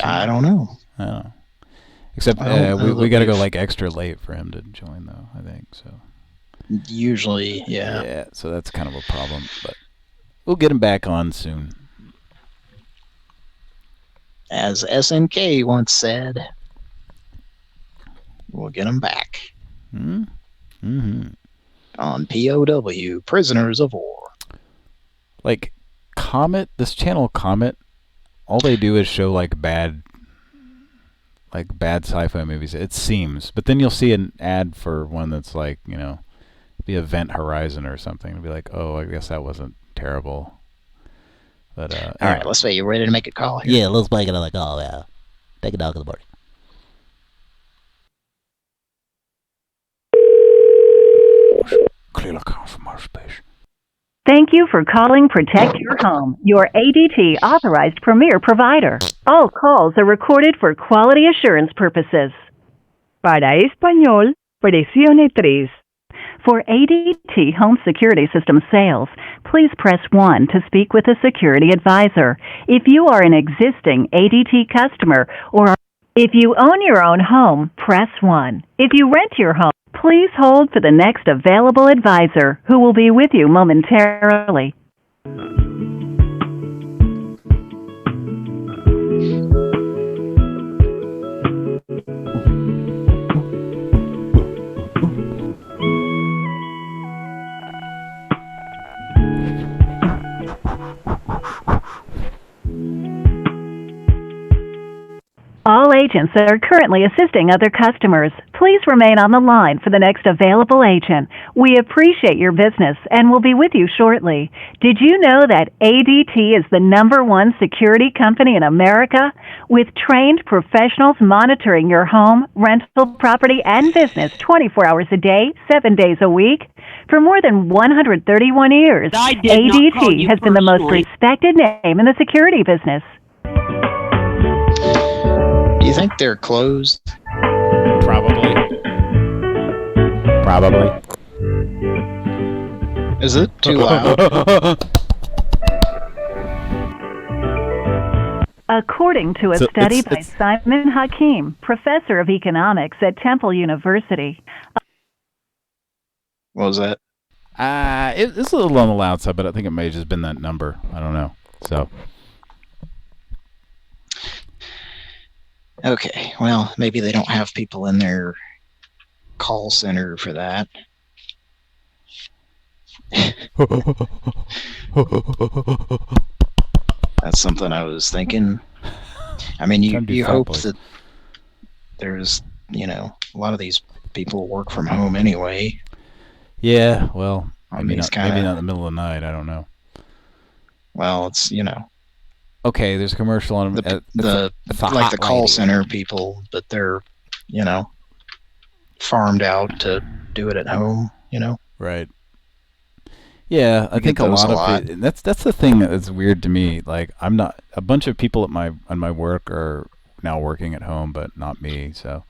I don't know. I don't know. Except we got to go like extra late for him to join, though, I think, so... Usually, yeah. Yeah, so that's kind of a problem, but we'll get him back on soon. As SNK once said, we'll get him back. Mm-hmm. On POW, Prisoners of War. Like, Comet, this channel Comet, all they do is show like bad sci-fi movies, it seems. But then you'll see an ad for one that's like, you know, the Event Horizon or something. It'll be like, oh, I guess that wasn't terrible. But all right, let's see. You ready to make a call here? Yeah, let's make another call. Yeah, take it out to the party. Clear account from our space. Thank you for calling Protect Your Home, your ADT authorized premier provider. All calls are recorded for quality assurance purposes. Para español, presione 3. For ADT Home Security System sales, please press 1 to speak with a security advisor. If you are an existing ADT customer or if you own your own home, press 1. If you rent your home, please hold for the next available advisor who will be with you momentarily. All agents are currently assisting other customers. Please remain on the line for the next available agent. We appreciate your business and will be with you shortly. Did you know that ADT is the #1 security company in America? With trained professionals monitoring your home, rental property, and business 24 hours a day, 7 days a week? For more than 131 years, ADT has been the most respected name in the security business. Do you think they're closed? Probably. Is it too loud? According to a study by Simon Hakim, professor of economics at Temple University. What was that? It's a little on the loud side, but I think it may have just been that number. I don't know. So. Okay, well, maybe they don't have people in their call center for that. That's something I was thinking. I mean, you hope that there's, a lot of these people work from home anyway. Yeah, well, maybe not kinda, in the middle of the night. I don't know. Well, it's, Okay, there's a commercial on the call center people, but they're, farmed out to do it at home, Right. Yeah, I think a lot. That's the thing that's weird to me. Like, I'm not a bunch of people on my work are now working at home, but not me. So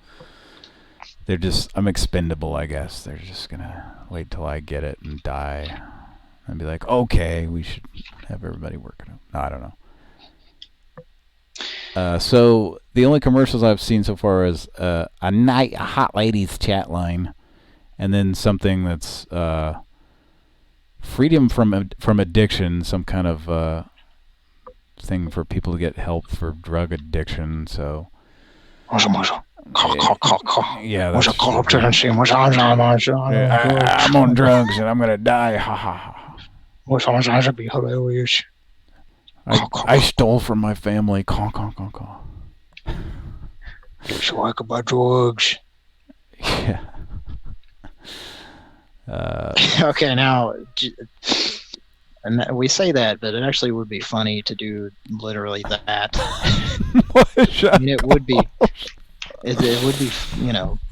I'm expendable, I guess. They're just gonna wait till I get it and die, and be like, okay, we should have everybody work at home. No, I don't know. So the only commercials I've seen so far is a hot ladies chat line, and then something that's freedom from addiction, some kind of thing for people to get help for drug addiction. So yeah, I'm on drugs and I'm gonna die. Ha ha ha. I stole from my family. Caw, caw, caw, caw. Talk about drugs. Yeah. Okay, now, and we say that, but it actually would be funny to do literally that. I mean, it would be,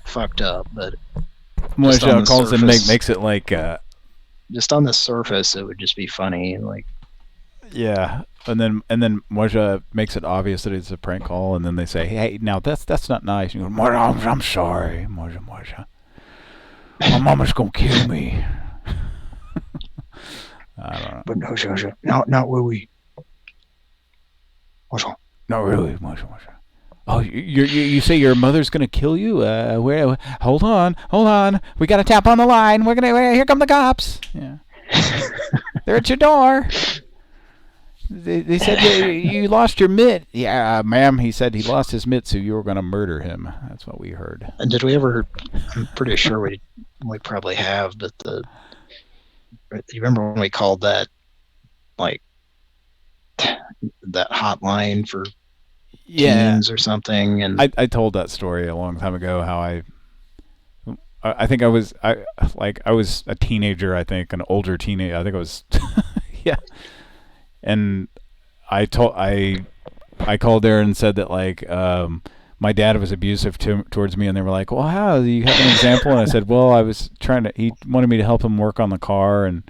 fucked up, but Moisha calls and makes it like. Just on the surface, it would just be funny, like. Yeah, and then Moisha makes it obvious that it's a prank call, and then they say, "Hey, now that's not nice." You go, I'm sorry, Moisha. My mama's gonna kill me. I don't know. But no, not really. What's wrong? Not really, Moisha. Oh, you say your mother's gonna kill you? Where? Hold on. We gotta tap on the line. Here come the cops. Yeah. They're at your door. They said you lost your mitt. Yeah, ma'am. He said he lost his mitt, so you were gonna murder him. That's what we heard. And did we ever? I'm pretty sure we probably have, but you remember when we called that, like, that hotline for teens or something? And I told that story a long time ago. How I think I was a teenager. I think an older teenager. I think I was yeah. And I called there and said that, like, my dad was abusive towards me, and they were like, "Well, how? Do you have an example?" And I said, "Well, I was he wanted me to help him work on the car, and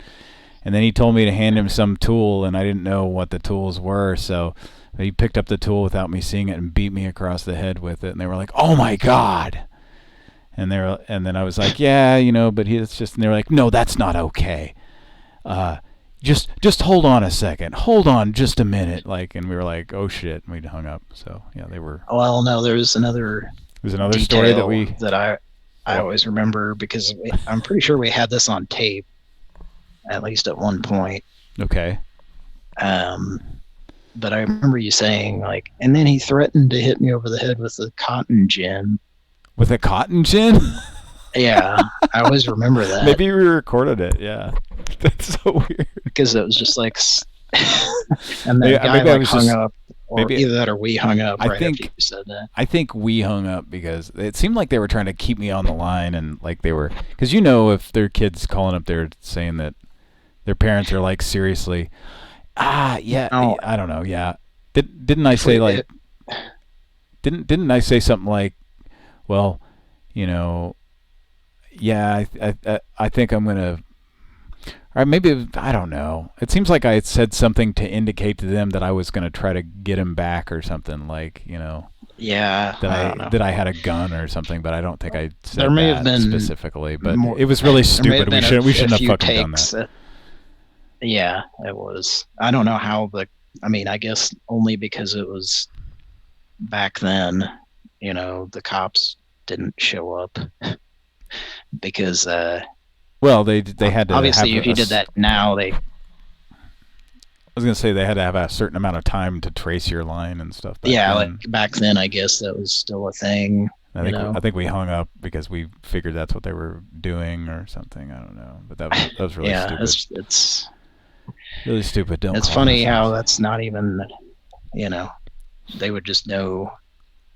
then he told me to hand him some tool, and I didn't know what the tools were, so he picked up the tool without me seeing it and beat me across the head with it." And they were like, "Oh my God!" And then I was like, "Yeah, but it's just," and they were like, "No, that's not okay. Just hold on a second. Hold on just a minute." Like, and we were like, "Oh shit," and we hung up. So yeah, they were. Well, no, there's another story that I always remember, because I'm pretty sure we had this on tape, at least at one point. Okay. But I remember you saying, like, and then he threatened to hit me over the head with a cotton gin. With a cotton gin? Yeah, I always remember that. Maybe we recorded it. Yeah, that's so weird. Because it was just like, and that guy hung up, or either that or we hung up. After you said that. I think we hung up because it seemed like they were trying to keep me on the line, and like they were, because if their kids calling up there saying that their parents are like, seriously, yeah, no. I don't know, yeah. Didn't I say like? Didn't I say something like, well, yeah, I think I'm gonna, or maybe, I don't know. It seems like I had said something to indicate to them that I was gonna try to get him back or something, like, Yeah. That I had a gun or something, but I don't think I said there may that have been specifically. But it was really stupid. We shouldn't have fucking done that. Yeah, it was. I don't know how, but I mean, I guess only because it was back then. The cops didn't show up. Because well, they had to, obviously if you did that now, was gonna say they had to have a certain amount of time to trace your line and stuff. Yeah, then. like back then, I guess that was still a thing. I think we hung up because we figured that's what they were doing or something. I don't know, but that was really stupid. It's really stupid. It's funny how that's not even, they would just know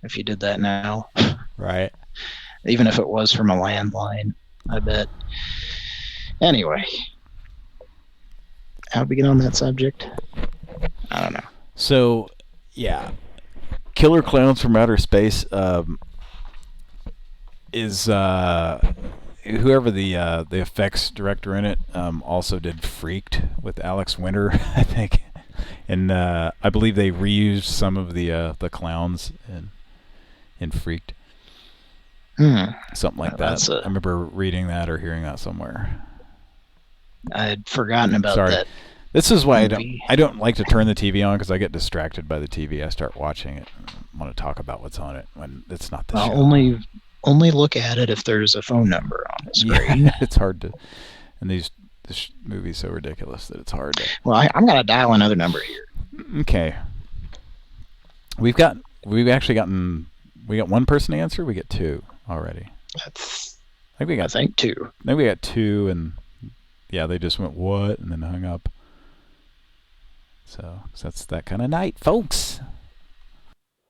if you did that now. Right. Even if it was from a landline, I bet. Anyway, how'd we get on that subject? I don't know. So, yeah, Killer Clowns from Outer Space is whoever the effects director in it also did Freaked with Alex Winter, I think, and I believe they reused some of the clowns in Freaked. Something like that. I remember reading that or hearing that somewhere. I'd forgotten about that. This is why I don't like to turn the TV on because I get distracted by the TV. I start watching it and want to talk about what's on it when it's not the show. Only look at it if there's a phone number on the screen. Yeah, it's hard to. And this movie's so ridiculous that it's hard to. Well, I'm gonna dial another number here. Okay. We got one person to answer. We get two already. I think two. I think we got two, and yeah, they just went what and then hung up. So that's that kind of night, folks.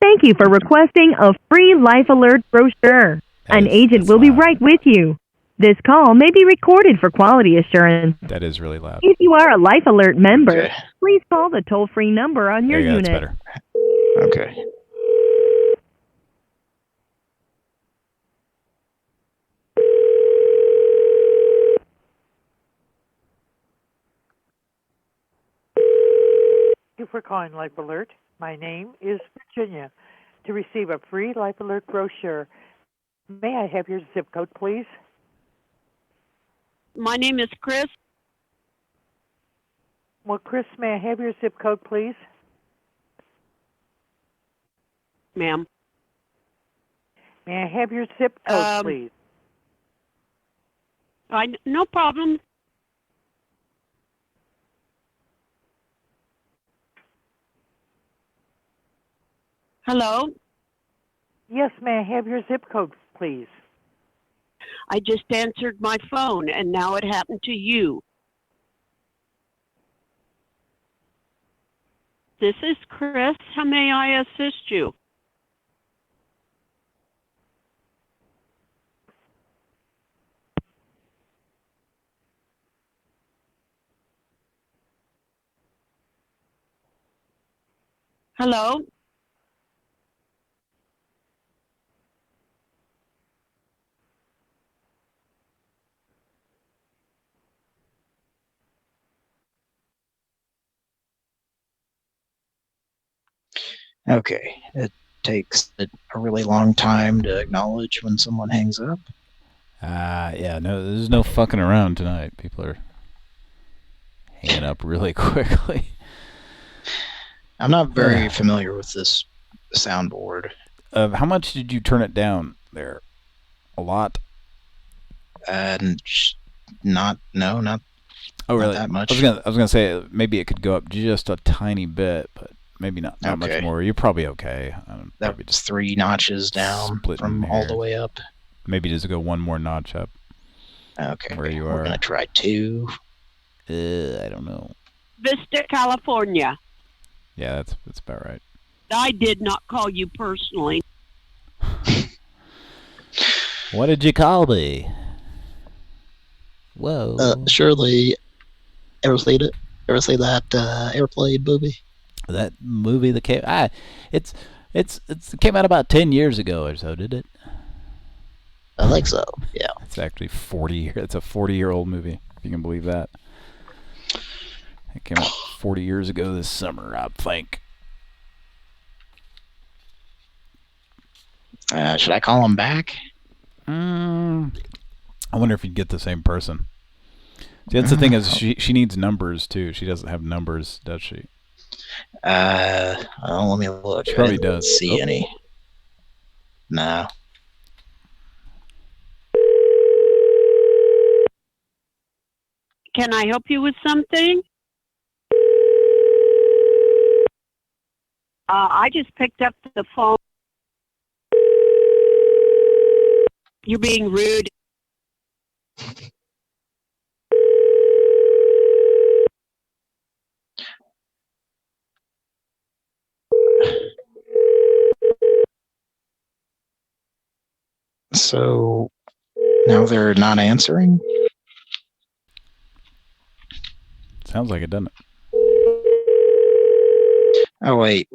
Thank you for requesting a free Life Alert brochure. An agent will be right with you. This call may be recorded for quality assurance. That is really loud. If you are a Life Alert member, please call the toll-free number on your unit. That's better. Okay. Thank you for calling Life Alert. My name is Virginia. To receive a free Life Alert brochure, may I have your zip code, please? My name is Chris. Well, Chris, may I have your zip code, please? Ma'am. May I have your zip code, please? No problem. Hello? Yes, may I have your zip code, please? I just answered my phone, and now it happened to you. This is Chris. How may I assist you? Hello? Okay. It takes a really long time to acknowledge when someone hangs up. Yeah, no, there's no fucking around tonight. People are hanging up really quickly. I'm not very familiar with this soundboard. How much did you turn it down there? A lot? Not Oh, really? that much. I was gonna say maybe it could go up just a tiny bit, but maybe not much more. You're probably okay. That was 3 notches down from all the way up. Maybe just go one more notch up. Okay. Where you are. We're gonna try 2. I don't know. Vista, California. Yeah, that's about right. I did not call you personally. What did you call me? Whoa. Shirley, ever see that Airplane movie? That movie that came it came out about 10 years ago or so, did it? I think so. Yeah. It's actually 40. It's a 40-year-old movie, if you can believe that. It came out 40 years ago this summer, I think. Should I call him back? I wonder if you'd get the same person. See, that's the thing is she needs numbers too. She doesn't have numbers, does she? Let me look. She probably does. See any? No. Can I help you with something? I just picked up the phone. You're being rude. So now they're not answering? Sounds like it, doesn't it? Oh, wait,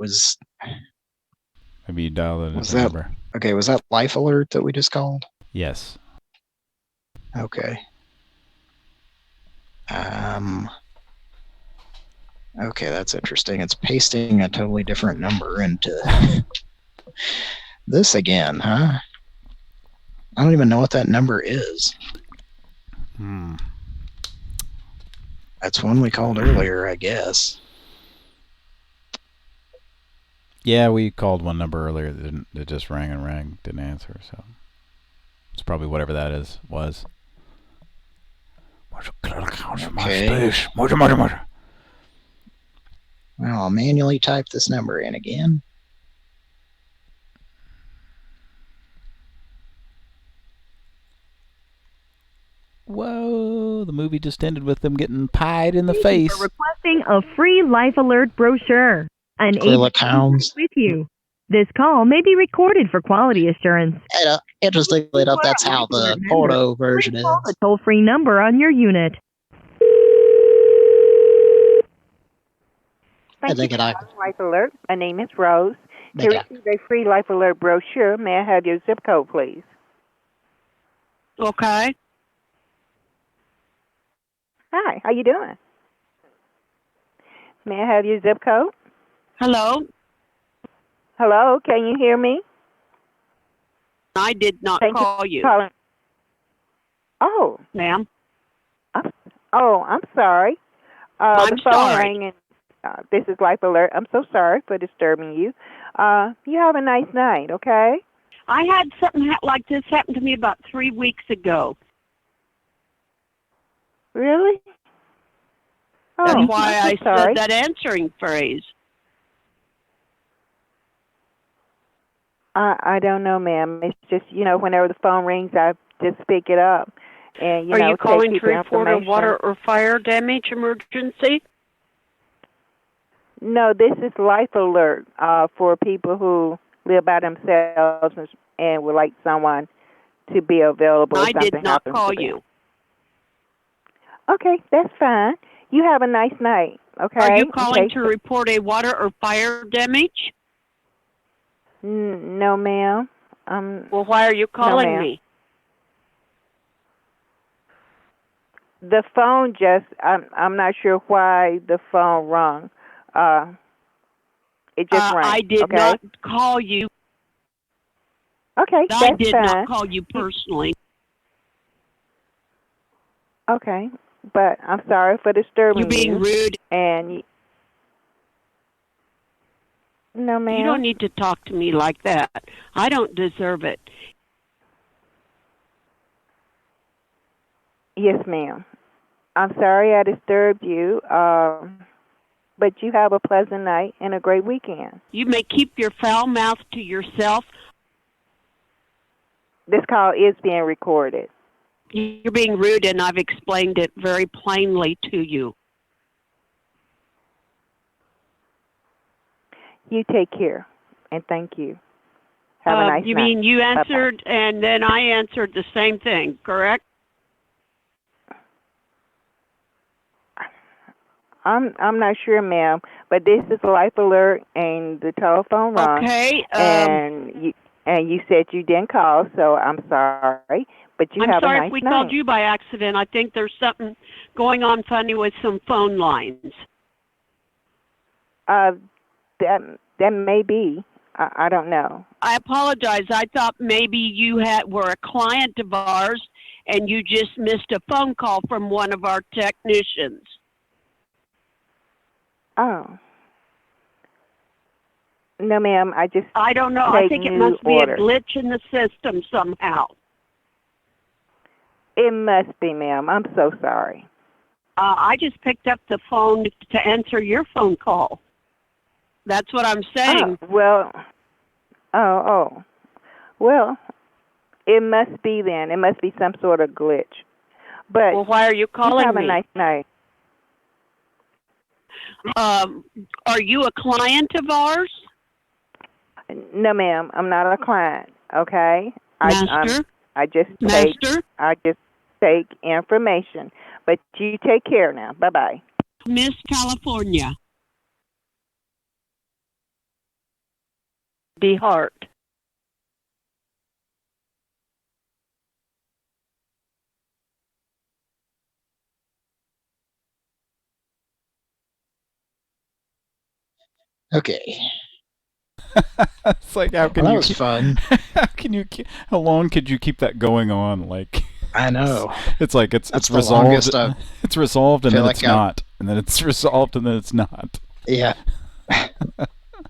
Maybe you dialed a was different that number. okay? Was that Life Alert that we just called? Yes. Okay. Okay, that's interesting. It's pasting a totally different number into this again, huh? I don't even know what that number is. That's one we called earlier, I guess. Yeah, we called one number earlier that just rang and rang, didn't answer, so it's probably whatever that was. Okay. Well, I'll manually type this number in again. Whoa, the movie just ended with them getting pied in the Thank face. you for requesting a free Life Alert brochure. An Squirrelic agent hounds. with you. This call may be recorded for quality assurance. Interestingly enough, that's how the photo version is. Call the toll-free number on your unit. I think it. Life Alert. My name is Rose. To Make it. receive a free Life Alert brochure, may I have your zip code, please? Okay. Hi, how you doing? May I have your zip code? Hello? Hello, can you hear me? I did not Thank call for you. calling. Oh. Ma'am? Oh, I'm sorry. I'm the phone sorry. rang and this is Life Alert. I'm so sorry for disturbing you. You have a nice night, okay? I had something like this happen to me about 3 weeks ago. Really? Oh, That's why I'm I so sorry. said that answering phrase. I don't know, ma'am. It's just, whenever the phone rings, I just pick it up. And, Are you take calling to people's report a information. water or fire damage emergency? No, this is Life Alert for people who live by themselves and would like someone to be available if I something did not happens call to them. you. Okay, that's fine. You have a nice night, okay? Are you calling Okay. to report a water or fire damage? No, ma'am. Well, why are you calling ma'am. me? The phone I'm not sure why the phone rung. It just rang. I did okay? not call you. Okay, I that's did fine. not call you personally. Okay, but I'm sorry for disturbing You're being rude. And no, ma'am. You don't need to talk to me like that. I don't deserve it. Yes, ma'am. I'm sorry I disturbed you, but you have a pleasant night and a great weekend. You may keep your foul mouth to yourself. This call is being recorded. You're being rude, and I've explained it very plainly to you. You take care, and thank you. Have a nice You night. mean you answered, Bye-bye. and then I answered the same thing, correct? I'm not sure, ma'am, but this is Life Alert, and the telephone rung. Okay. And you said you didn't call, so I'm sorry. But you I'm have sorry a nice if we night. called you by accident. I think there's something going on funny with some phone lines. That may be. I don't know. I apologize. I thought maybe you were a client of ours, and you just missed a phone call from one of our technicians. Oh. No, ma'am. I don't know. I think it must be orders. a glitch in the system somehow. It must be, ma'am. I'm so sorry. I just picked up the phone to answer your phone call. That's what I'm saying. Well, it must be then. It must be some sort of glitch. But Well, why are you you calling have a me? nice night. Are you a client of ours? No, ma'am, I'm not a client. Okay, Master? I just take information. But you take care now. Bye bye. Miss California. D. Hart. Okay. It's like, how can Well, that you was fun. how long could you keep that going on? Like, I know. It's like That's it's the resolved. longest I've It's resolved and feel then like it's not, and then it's resolved and then it's not. Yeah.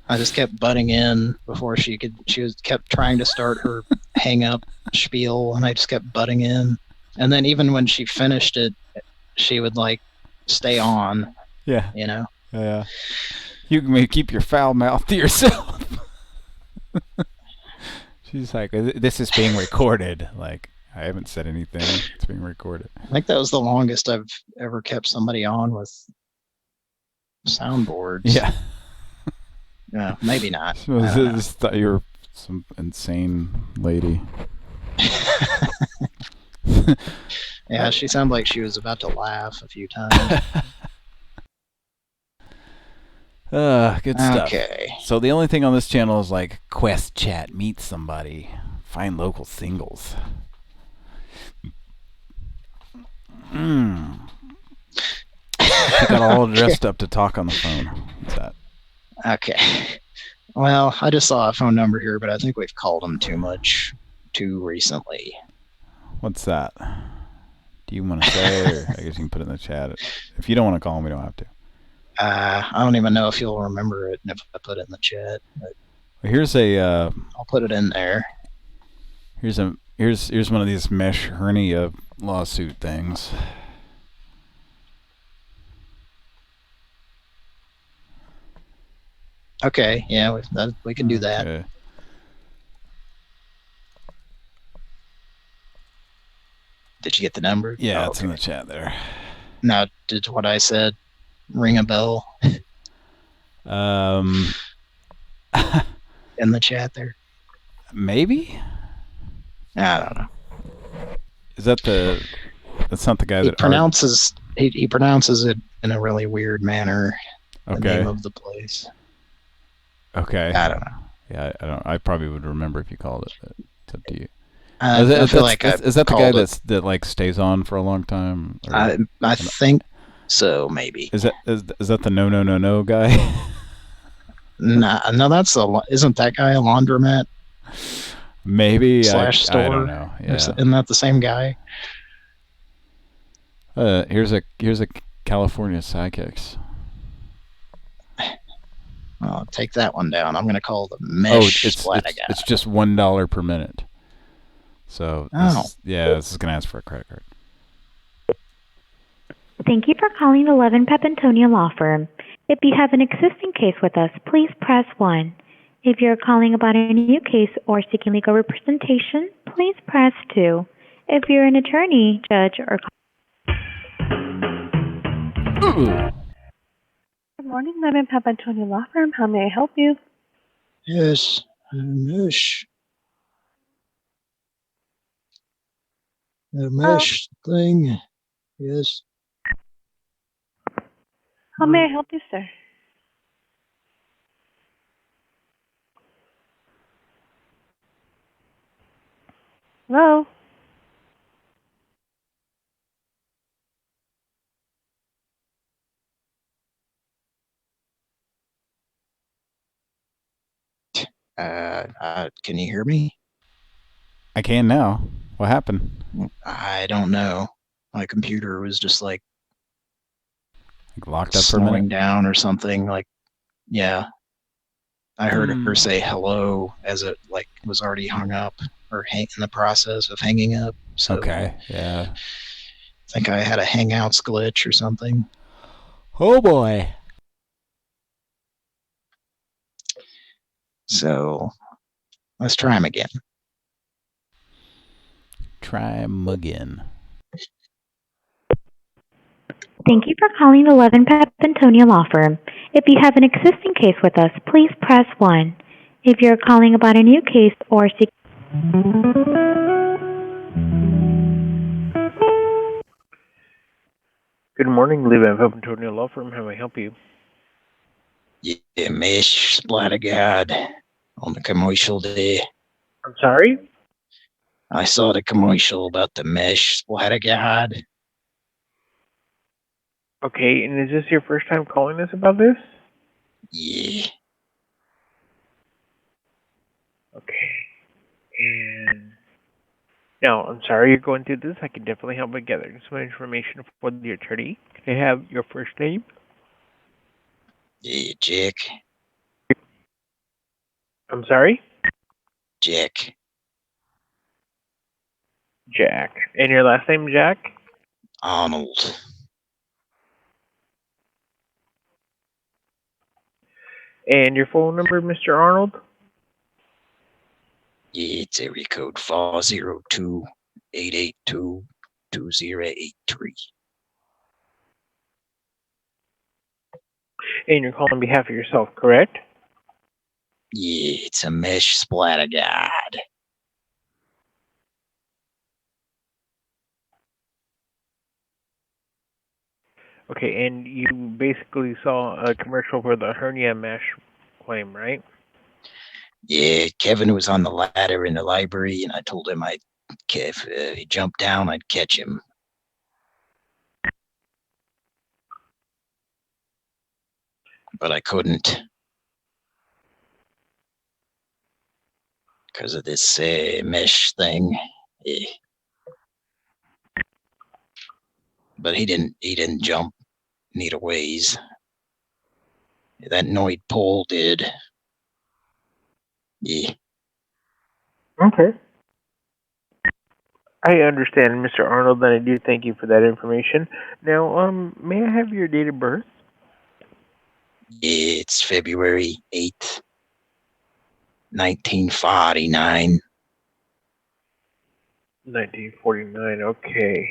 I just kept butting in before she kept trying to start her hang up spiel, and I just kept butting in. And then even when she finished it, she would like stay on. Yeah. You know? Yeah. You may keep your foul mouth to yourself. She's like, this is being recorded. Like, I haven't said anything. It's being recorded. I think that was the longest I've ever kept somebody on with soundboards. Yeah. No, maybe not. I just thought you were some insane lady. Yeah, she sounded like she was about to laugh a few times. Good stuff. Okay. So the only thing on this channel is like Quest Chat, meet somebody, find local singles. She got all dressed up to talk on the phone. What's that? Okay. Well, I just saw a phone number here, but I think we've called them too recently. What's that? Do you want to say, or I guess you can put it in the chat. If you don't want to call them, we don't have to. I don't even know if you'll remember it if I put it in the chat. But well, here's a. I'll put it in there. Here's one of these mesh hernia lawsuit things. Okay, yeah, we can do that. Okay. Did you get the number? Yeah, it's in the chat there. Now, did what I said ring a bell? In the chat there? Maybe? I don't know. Is that that's not the guy that pronounces he pronounces it in a really weird manner. Okay. The name of the place. Okay. I don't know. Yeah, I probably would remember if you called it, but it's up to you. I feel like is that the guy that like stays on for a long time? I think so, maybe. Is that the no guy? No, isn't that guy a laundromat? Maybe slash store. I don't know. Yeah. Isn't that the same guy? Here's a California Sidekicks. I'll take that one down. I'm gonna call the mesh. It's just $1 per minute. So this is gonna ask for a credit card. Thank you for calling 11 Pepintonia Law Firm. If you have an existing case with us, please press 1. If you're calling about a new case or seeking legal representation, please press 2. If you're an attorney, judge, or... Good morning, 11 Pepintonia Law Firm. How may I help you? Yes, mesh. The mesh thing. Yes. How may I help you, sir? Hello? Can you hear me? I can now. What happened? I don't know. My computer was just like locked up for a minute, down or something. Like, yeah. I heard her say hello as it like was already hung up or in the process of hanging up. So okay, yeah. I think I had a Hangouts glitch or something. Oh boy. So let's try him again. Try him again. Thank you for calling the Levin Papantonia Law Firm. If you have an existing case with us, please press 1. If you're calling about a new case or seek... Good morning, Levin Papantonia Law Firm. How may I help you? Yeah, mesh splatter guard on the commercial there. I'm sorry? I saw the commercial about the mesh splatter guard. Okay, and is this your first time calling us about this? Yeah. Okay. And now, I'm sorry you're going through this. I can definitely help by gathering some information for the attorney. Can I have your first name? Yeah, Jack. I'm sorry? Jack. Jack. And your last name, Jack? Arnold. And your phone number, Mr. Arnold? Yeah, it's area code 402-882-2083. And you're calling on behalf of yourself, correct? Yeah, it's a mesh splatter guard. Okay, and you basically saw a commercial for the hernia mesh claim, right? Yeah, Kevin was on the ladder in the library, and I told him if he jumped down, I'd catch him. But I couldn't. Because of this mesh thing. Yeah. But he didn't jump neither ways. That Noid pole did. Yeah. Okay. I understand, Mr. Arnold, and I do thank you for that information. Now, may I have your date of birth? Yeah, it's February 8th, 1949. 1949, okay.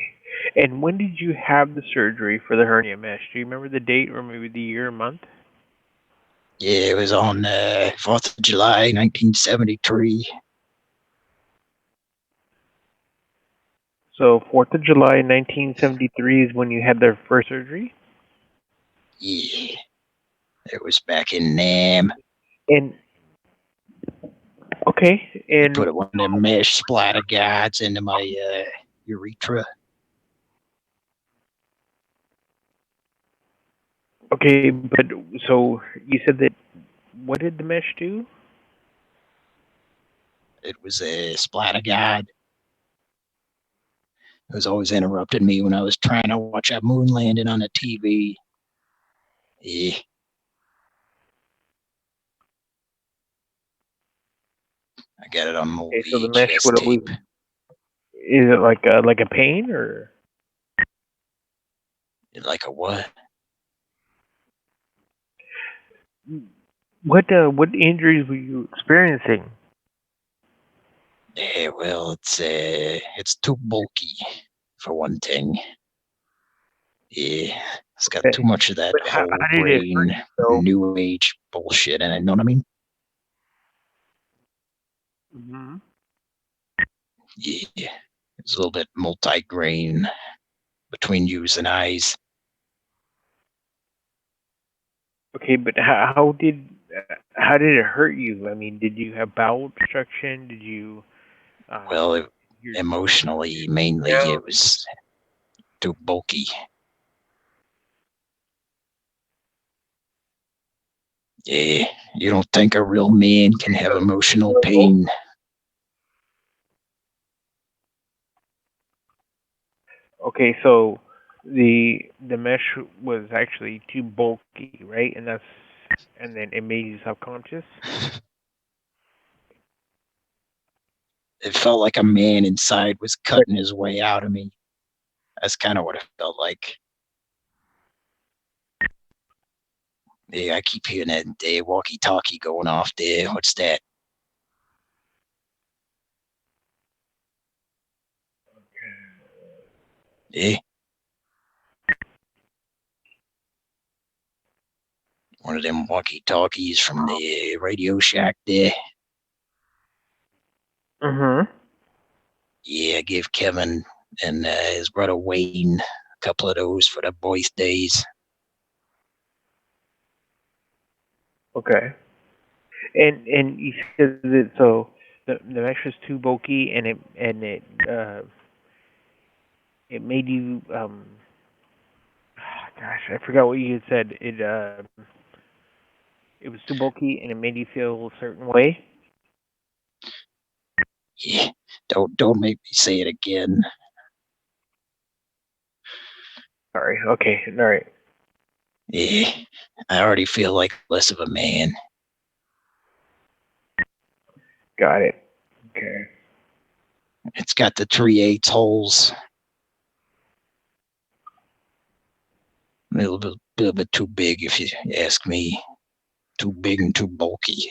And when did you have the surgery for the hernia mesh? Do you remember the date or maybe the year or month? Yeah, it was on 4th of July, 1973. So, 4th of July, 1973 is when you had the first surgery? Yeah. It was back in Nam. And, okay, and... Put one of them mesh splatter guards into my urethra. Okay, but, so, you said that, what did the mesh do? It was a splatter guard. It was always interrupting me when I was trying to watch a moon landing on the TV. Yeah. I got it on Okay, so the VHS mesh would always... tape. Is it like a pain, or...? Like a what? What injuries were you experiencing? Yeah, well, it's too bulky, for one thing. Yeah, it's got too much of that How whole did it hurt brain, you, though? new age bullshit in it, know what I mean? Mm-hmm. Yeah, it's a little bit multi-grain between U's and I's. Okay, but how did it hurt you? I mean, did you have bowel obstruction? Did you? Well, emotionally, mainly, it was too bulky. Yeah, you don't think a real man can have emotional pain? Okay, so the mesh was actually too bulky, right? And then it made you subconscious. It felt like a man inside was cutting his way out of me. That's kind of what it felt like. Yeah, I keep hearing that walkie-talkie going off there. What's that? Eh? One of them walkie-talkies from the Radio Shack there. Mm-hmm. Yeah, I gave Kevin and his brother Wayne a couple of those for their birthdays. Okay. And you said that so the mattress too bulky and it made you gosh, I forgot what you had said. It was too bulky and it made you feel a certain way. Yeah, don't make me say it again. Sorry. Okay. All right. Yeah, I already feel like less of a man. Got it. Okay. It's got the 3/8 holes. A little bit too big, if you ask me. Too big and too bulky.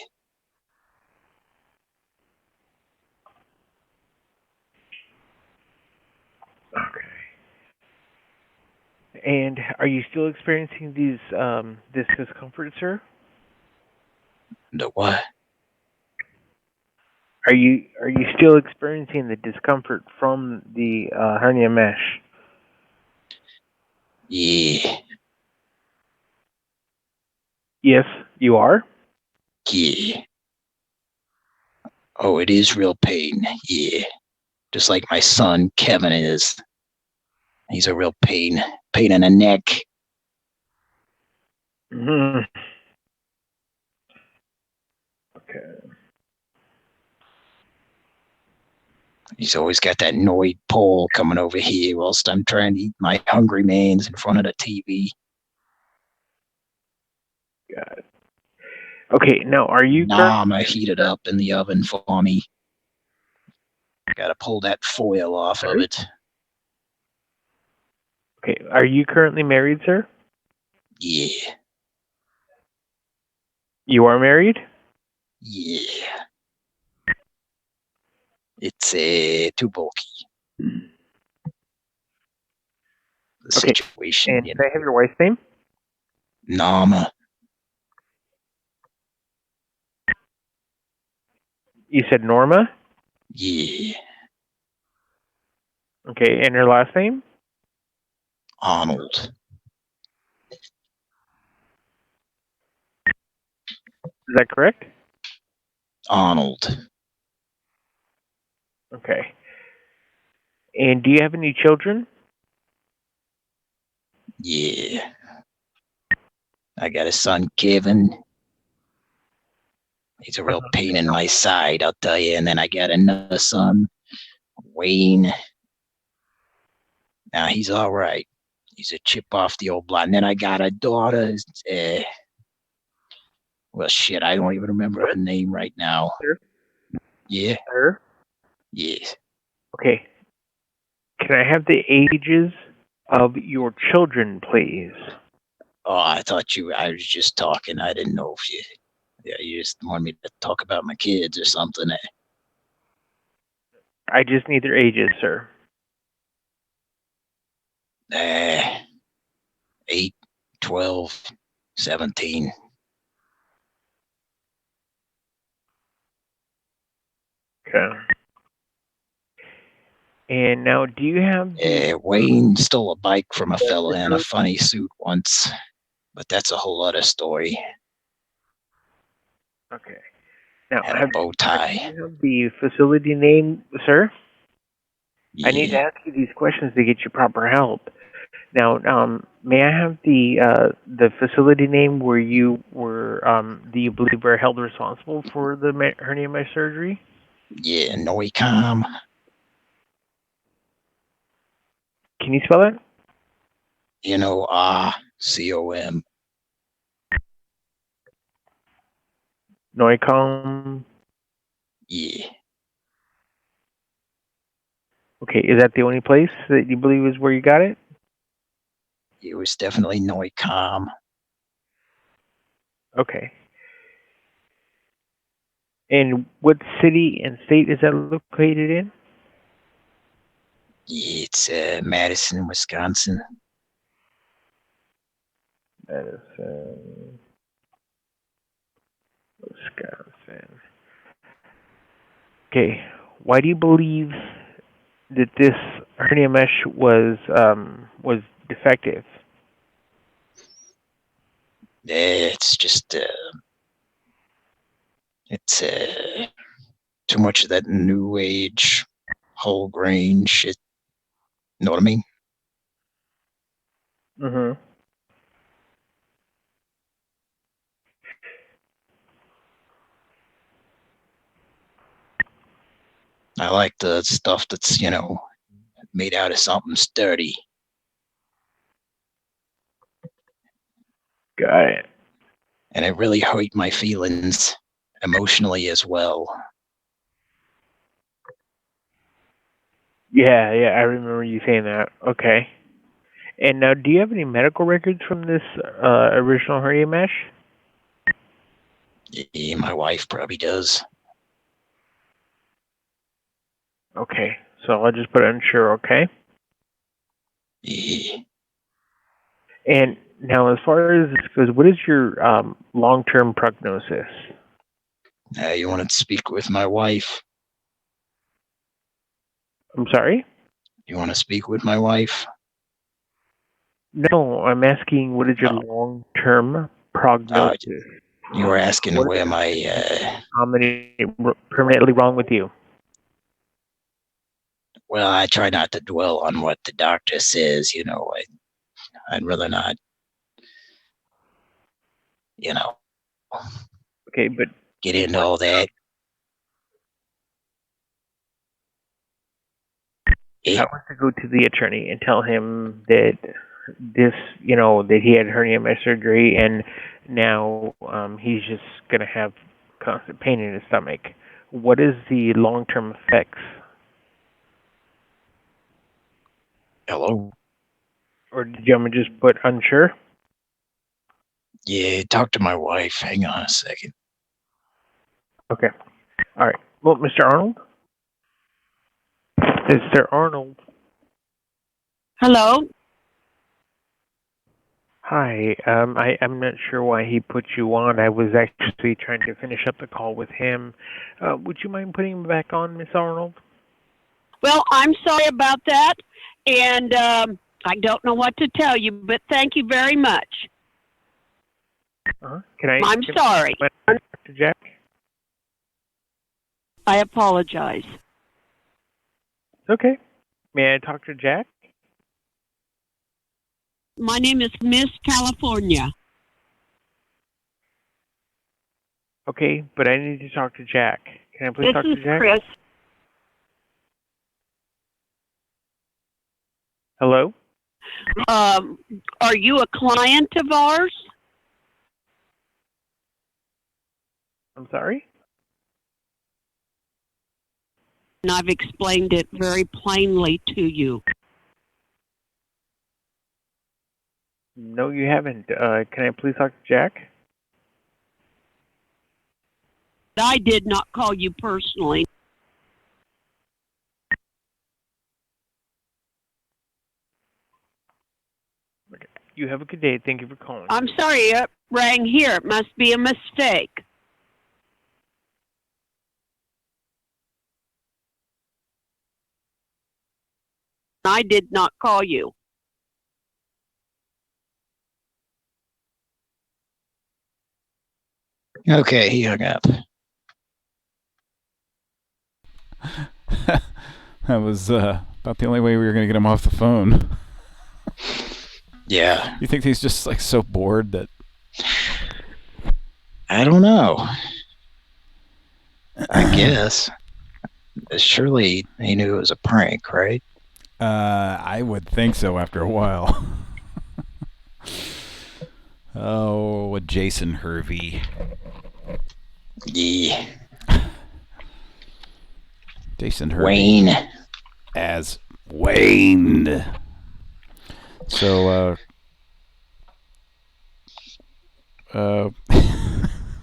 Okay. And are you still experiencing this discomfort, sir? The what? Are you still experiencing the discomfort from the hernia mesh? Yeah. Yes, you are. Yeah. Oh, it is real pain. Yeah. Just like my son Kevin is. He's a real pain in the neck. Mm-hmm. Okay. He's always got that annoyed pole coming over here whilst I'm trying to eat my Hungry Man's in front of the TV. Got it. Okay, now are you Nah, I'm gonna heat it up in the oven for me. Gotta pull that foil off of it. Okay, are you currently married, sir? Yeah. You are married? Yeah. It's too bulky. The Okay. situation. And can I have your wife's name? Nama. You said Norma? Yeah. Okay, and her last name? Arnold. Is that correct? Arnold. Okay. And do you have any children? Yeah. I got a son, Kevin. He's a real pain in my side, I'll tell you. And then I got another son, Wayne. Now he's all right. He's a chip off the old block. And then I got a daughter. Well, shit, I don't even remember her name right now. Sir? Yeah. Sir? Yes. Okay. Can I have the ages of your children, please? Oh, I was just talking. I didn't know if you just wanted me to talk about my kids or something. I just need their ages, sir. 8, 12, 17. Okay. And now, do you have Wayne stole a bike from a fella in a funny suit once, but that's a whole other story. Okay. Now, Had a bow tie. do you have the facility name, sir? Yeah. I need to ask you these questions to get you proper help. Now, may I have the facility name where you were, do you believe were held responsible for the hernia mesh surgery? Yeah, Noicom. Can you spell that? NORCOM. Noicom. Yeah. Okay, is that the only place that you believe is where you got it? It was definitely Noicom. Okay. And what city and state is that located in? It's Madison, Wisconsin. Madison, Wisconsin. Okay. Why do you believe that this hernia mesh was defective? It's just it's too much of that new age whole grain shit. Know what I mean? Mm-hmm. I like the stuff that's, made out of something sturdy. Got it. And it really hurt my feelings emotionally as well. Yeah, I remember you saying that. Okay. And now, do you have any medical records from this original hernia mesh? Yeah, my wife probably does. Okay, so I'll just put unsure, okay? Yeah. And now, as far as this goes, what is your long-term prognosis? You want to speak with my wife? I'm sorry? You want to speak with my wife? No, I'm asking what is your long-term prognosis? You were asking where my... permanently wrong with you? Well, I try not to dwell on what the doctor says, I'd rather not, Okay, but get into all that. I want to go to the attorney and tell him that this, that he had hernia mesh surgery and now he's just going to have constant pain in his stomach. What is the long-term effects? Hello? Or did you want me to just put unsure? Yeah, talk to my wife. Hang on a second. Okay. All right. Well, Mr. Arnold? Mr. Arnold? Hello? Hi. I'm not sure why he put you on. I was actually trying to finish up the call with him. Would you mind putting him back on, Miss Arnold? Well, I'm sorry about that, and I don't know what to tell you, but thank you very much. I'm sorry. Can I talk to Jack? I apologize. Okay. May I talk to Jack? My name is Miss California. Okay, but I need to talk to Jack. Can I please talk to Jack? This is Chris. Hello? Are you a client of ours? I'm sorry? And I've explained it very plainly to you. No, you haven't. Can I please talk to Jack? I did not call you personally. Okay. You have a good day. Thank you for calling. I'm sorry, it rang here. It must be a mistake. I did not call you. Okay, he hung up. That was about the only way we were going to get him off the phone. Yeah. You think he's just like so bored that... I don't know. I guess. Surely he knew it was a prank, right? I would think so after a while. Oh, Jason Hervey. Yeah. Jason Hervey. Wayne. As Wayne. So,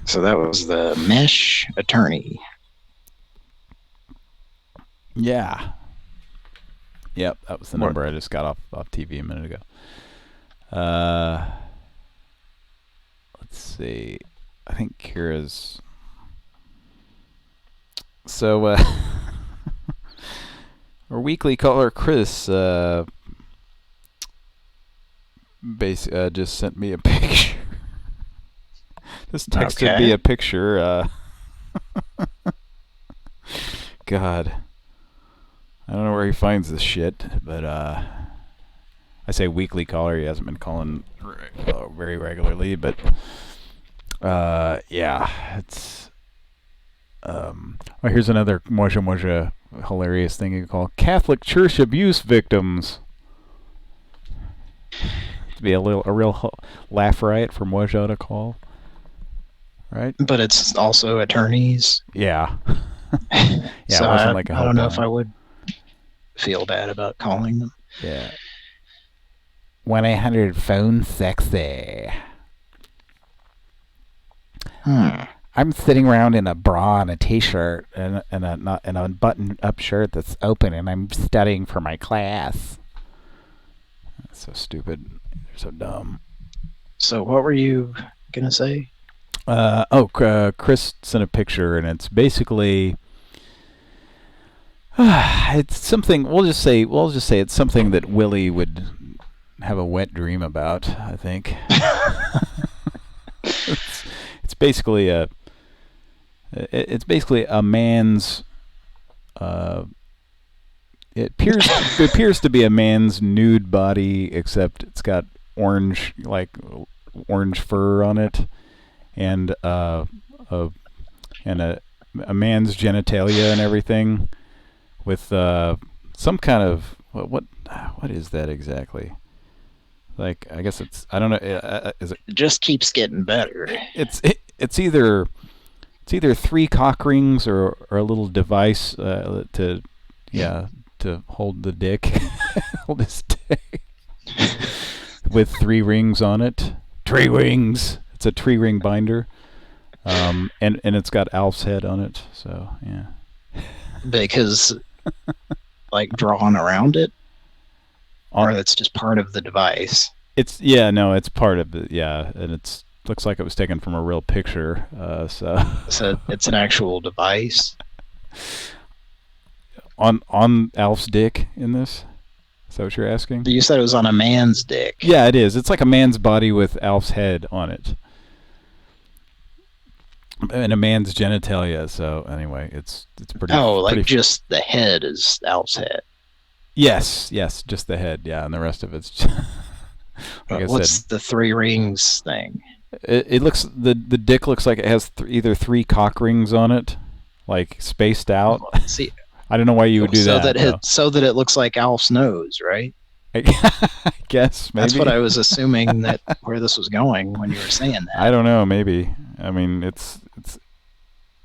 So that was the Mesh Attorney. Yeah. Yep, that was the number I just got off TV a minute ago. Let's see. I think Kira's... So, our weekly caller, Chris, just sent me a picture. Just texted me a picture. God. I don't know where he finds this shit, but I say weekly caller. He hasn't been calling very regularly, but yeah, it's. Here's another Moja hilarious thing you call Catholic Church abuse victims. To be a real laugh riot for Moja to call, right? But it's also attorneys. Yeah. Yeah, so it wasn't like a I don't know if I would feel bad about calling them. Yeah. 1-800-PHONE-SEXY. I'm sitting around in a bra and a t-shirt and a button-up shirt that's open, and I'm studying for my class. That's so stupid. They're so dumb. So what were you gonna say? Chris sent a picture, and it's basically it's something. We'll just say it's something that Willie would have a wet dream about. I think it's basically a man's. It appears to be a man's nude body, except it's got orange fur on it, and a man's genitalia and everything, with some kind of what is that exactly? Like, I guess it's, I don't know. Is it just keeps getting better? It's either 3 cock rings or a little device to hold the dick, hold his dick, with 3 rings on it. 3 rings. It's a 3-ring binder, and it's got Alf's head on it. So yeah. Because, like, drawn around it, or that's just part of the device. It's part of it. Yeah, and it's looks like it was taken from a real picture. So it's an actual device. On Alf's dick in this? Is that what you're asking? You said it was on a man's dick. Yeah, it is. It's like a man's body with Alf's head on it. And a man's genitalia. So anyway, it's pretty... Oh, like just the head is Alf's head. Yes, just the head. Yeah, and the rest of it's... Just like what's the 3 rings thing? It looks... The dick looks like it has either 3 cock rings on it, like spaced out. See... I don't know why you would do that. So that it looks like Alf's nose, right? I guess, maybe. That's what I was assuming that where this was going when you were saying that. I don't know, maybe. I mean, it's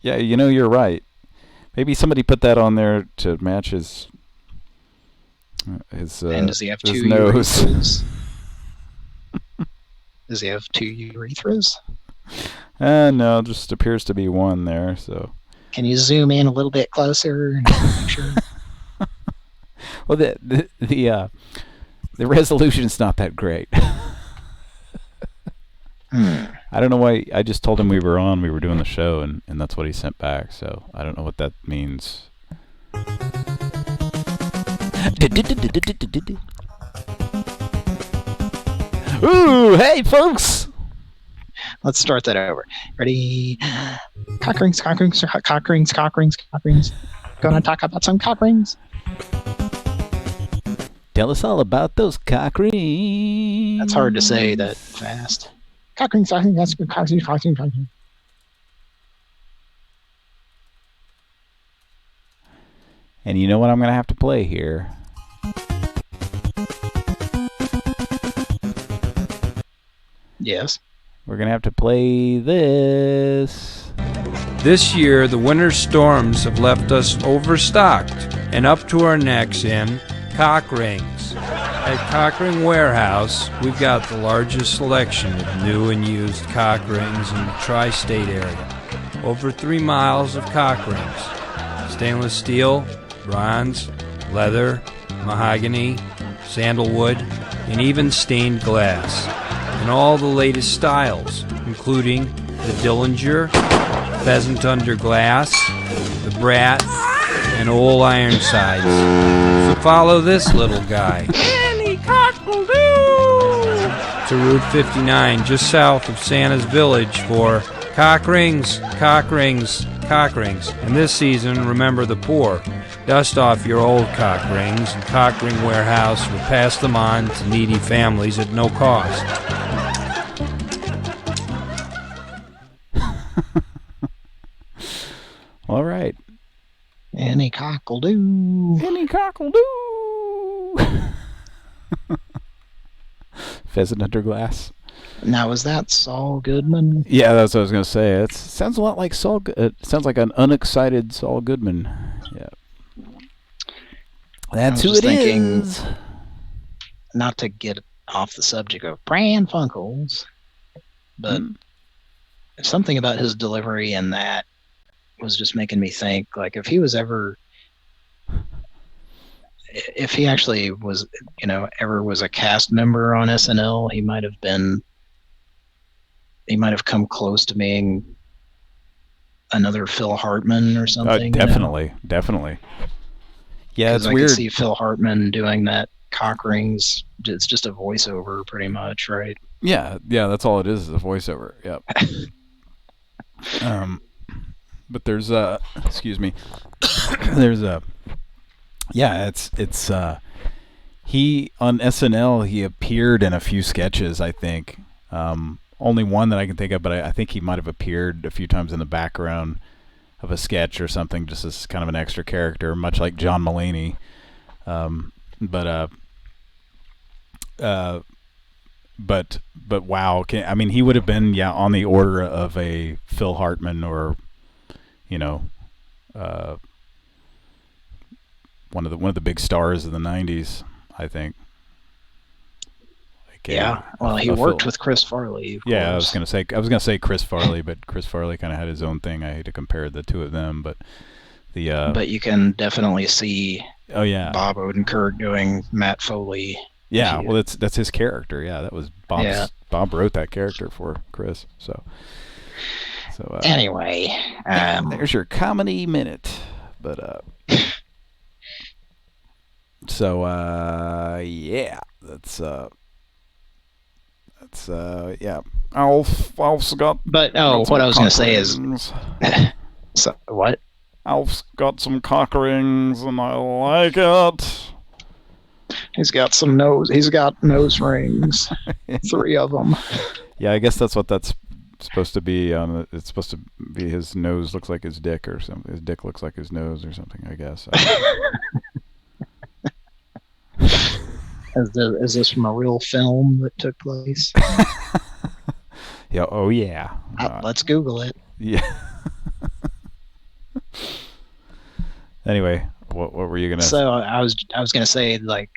yeah, you're right. Maybe somebody put that on there to match his and does he have 2 nose? urethras? Does he have 2 urethras? No, just appears to be 1 there, so... Can you zoom in a little bit closer and make sure? Well, the resolution's not that great. I don't know why. I just told him we were doing the show, and that's what he sent back. So I don't know what that means. Ooh, hey folks! Let's start that over. Ready? Cock rings, cock rings, cock rings, cock rings, cock rings. Gonna talk about some cock rings. Tell us all about those cock rings. That's hard to say that fast. Cock rings, cock rings, cock rings, cock rings, cock rings. And you know what I'm going to have to play here? Yes. We're going to have to play this. This year, the winter storms have left us overstocked and up to our necks in cock rings. At Cockring Warehouse, we've got the largest selection of new and used cock rings in the tri-state area. Over 3 miles of cock rings. Stainless steel, bronze, leather, mahogany, sandalwood, and even stained glass. And all the latest styles, including the Dillinger, Pheasant Under Glass, the Brat, and Old Ironsides. So follow this little guy to Route 59, just south of Santa's Village, for cock rings, cock rings, cock rings. And this season, remember the poor. Dust off your old cock rings, and Cock Ring Warehouse will pass them on to needy families at no cost. All right. Any cock'll do. Any cock'll do. Pheasant Under Glass. Now, is that Saul Goodman? Yeah, that's what I was going to say. It sounds a lot like Saul. It sounds like an unexcited Saul Goodman. Yeah. That's who it is. Not to get off the subject of Pran Funkels, but something about his delivery in that was just making me think, like, if he actually was, ever was a cast member on SNL, he might have come close to being another Phil Hartman or something. Definitely. Yeah, it's weird. I can see Phil Hartman doing that cock rings. It's just a voiceover, pretty much, right? Yeah, that's all it is a voiceover. Yep. But there's excuse me. There's he on SNL, he appeared in a few sketches, I think. Only one that I can think of, but I think he might have appeared a few times in the background of a sketch or something, just as kind of an extra character, much like John Mulaney. But wow, he would have been on the order of a Phil Hartman or one of the big stars of the '90s, I think. Well, he worked with Chris Farley. Of yeah, course. I was gonna say Chris Farley, but Chris Farley kind of had his own thing. I hate to compare the two of them, but but you can definitely see. Oh yeah, Bob Odenkirk doing Matt Foley. Yeah, well, that's his character. Yeah, that was Bob's. Yeah. Bob wrote that character for Chris. So anyway, there's your comedy minute. But yeah, that's yeah. Alf's got. But what I was going to say is, so what? Alf's got some cock rings, and I like it. He's got nose rings, 3 of them. Yeah, I guess that's what that's supposed to be. It's supposed to be his nose looks like his dick or something. His dick looks like his nose or something, I guess. Is this from a real film that took place? Yeah. Oh yeah. Let's Google it. Yeah. Anyway, what were you gonna? So I was gonna say, like,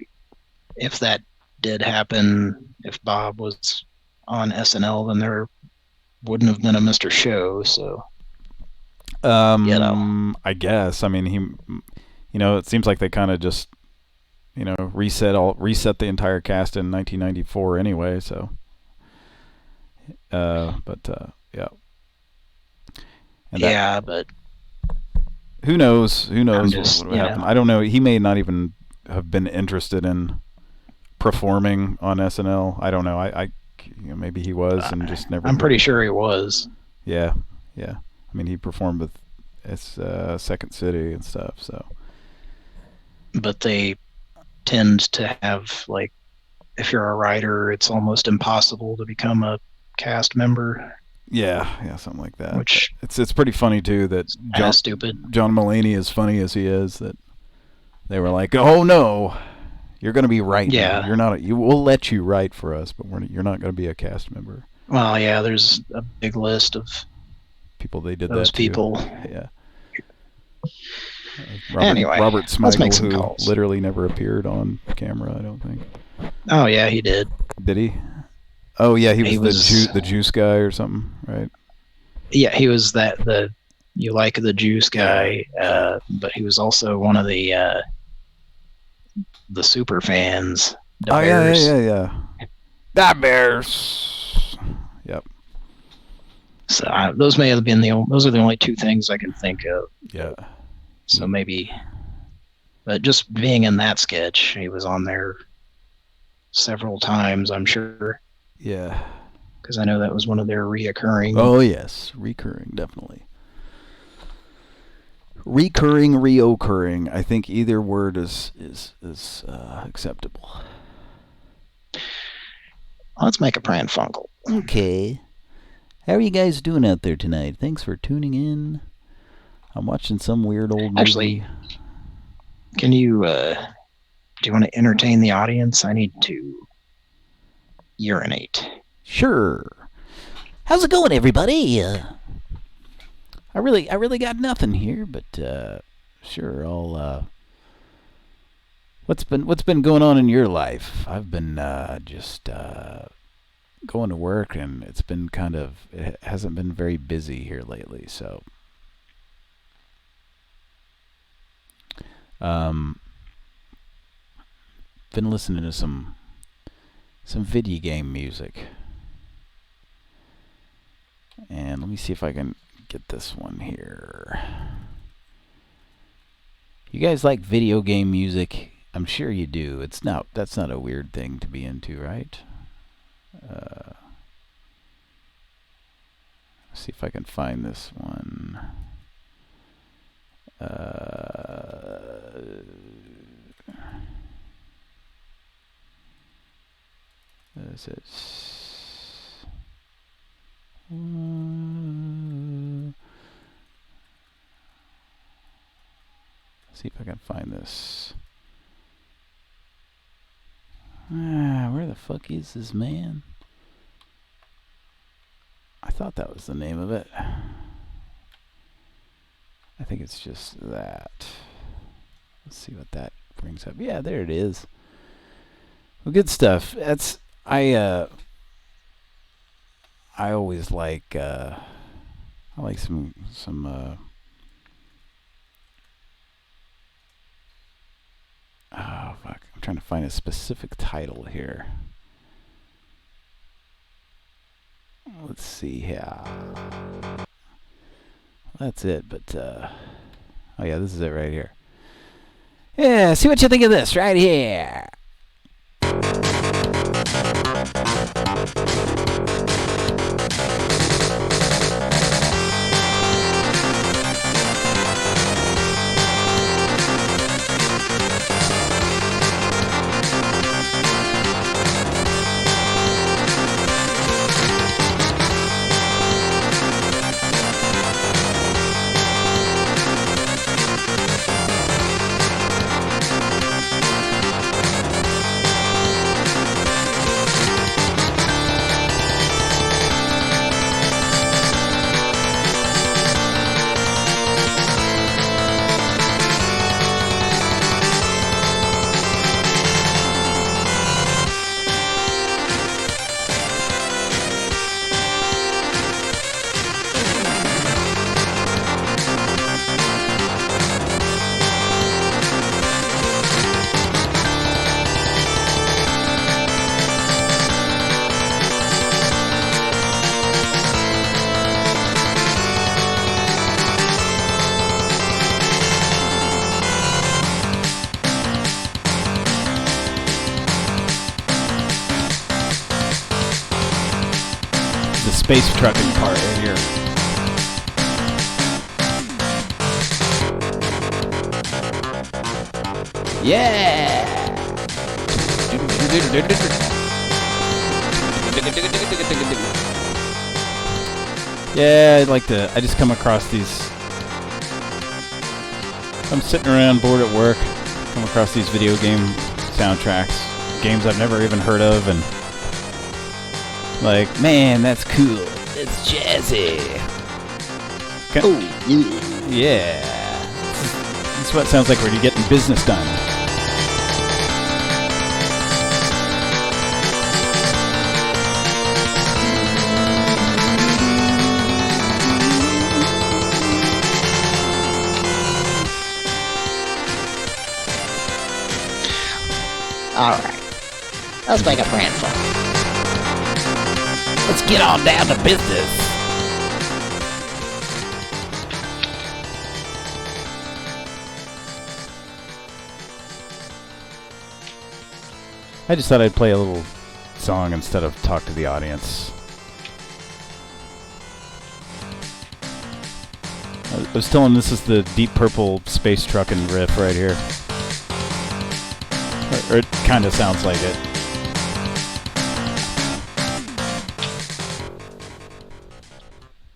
if that did happen, if Bob was on SNL, then there wouldn't have been a Mr. Show. So, I guess. I mean, he, it seems like they kind of just, reset the entire cast in 1994 anyway. So, yeah. And but who knows? Who knows what would happen? I don't know. He may not even have been interested in performing on SNL. I don't know. Maybe he was and just never. I'm pretty sure he was. Yeah. I mean, he performed with Second City and stuff. So. But they tend to have, like, if you're a writer, it's almost impossible to become a cast member. Yeah, something like that. Which it's pretty funny too that stupid. John Mulaney, as funny as he is, that they were like, "Oh no, you're going to be writing. Yeah, you're not. We'll let you write for us, but you're not going to be a cast member." Well, yeah, there's a big list of people they did those that people. To. Yeah. Anyway, Robert Smigel, who calls. literally never appeared on camera, I don't think. Oh yeah, he did. Did he? Oh yeah, he was the juice guy or something, right? Yeah, he was the you like the juice guy, but he was also one of the super fans. The Bears. Yeah. The Bears. Yep. So those may have been those are the only two things I can think of. Yeah. So maybe, but just being in that sketch, he was on there several times, I'm sure. Yeah. Because I know that was one of their reoccurring. Oh yes, recurring, definitely. Recurring, reoccurring. I think either word is acceptable. Let's make a Pran Funkel. Okay. How are you guys doing out there tonight? Thanks for tuning in. I'm watching some weird old movie. Actually, can you, do you want to entertain the audience? I need to urinate. Sure. How's it going, everybody? I really got nothing here, but sure, I'll. What's been going on in your life? I've been just going to work, and it hasn't been very busy here lately, so. Been listening to some video game music. And let me see if I can get this one here. You guys like video game music? I'm sure you do. That's not a weird thing to be into, right? Let's see if I can find this one. Is it? See if I can find this. Where the fuck is this, man? I thought that was the name of it. I think it's just that. Let's see what that brings up. Yeah, there it is. Well, good stuff. I always like I like some oh fuck, I'm trying to find a specific title here. Let's see here. That's it, but oh yeah, this is it right here. Yeah, see what you think of this right here. Space trucking part right here. Yeah. Yeah, I just come across these. I'm sitting around bored at work, come across these video game soundtracks, games I've never even heard of, and like, man, that's cool. It's jazzy. Oh, yeah. This is what it sounds like when you're getting business done. Let's make a Pran Funk. Let's get on down to business. I just thought I'd play a little song instead of talk to the audience. I was telling him this is the Deep Purple Space Truckin' riff right here. Or it kind of sounds like it.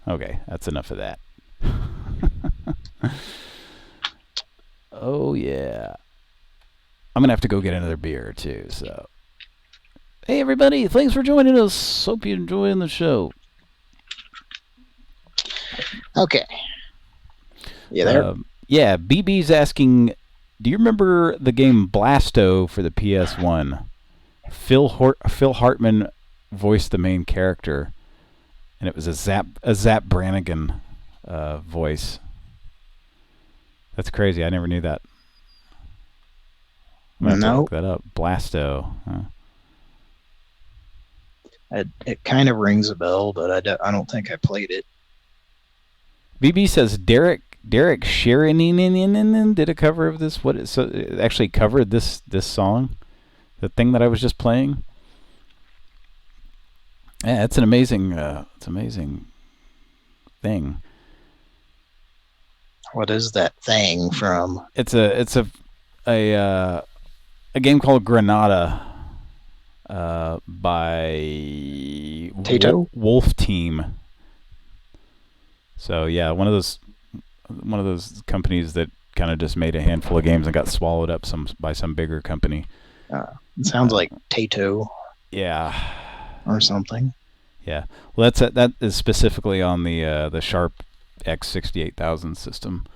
Okay, that's enough of that. Oh, yeah. I'm going to have to go get another beer, too, so. Hey, everybody, thanks for joining us. Hope you're enjoying the show. Okay. You there? Yeah, BB's asking, do you remember the game Blasto for the PS1? Phil Hartman voiced the main character, and it was a Zap Brannigan voice. That's crazy. I never knew that. I'm going to have to look that up. Blasto. Huh? It kind of rings a bell, but I don't think I played it. BB says Derek Sheridan did a cover of this. So it actually covered this song, the thing that I was just playing. Yeah, it's an amazing thing. What is that thing from? It's a game called Granada by Taito? Wolf Team. So yeah, one of those companies that kind of just made a handful of games and got swallowed up by some bigger company. It sounds like Taito. Yeah. Or something. Yeah. Well, that is specifically on the Sharp X68000 system.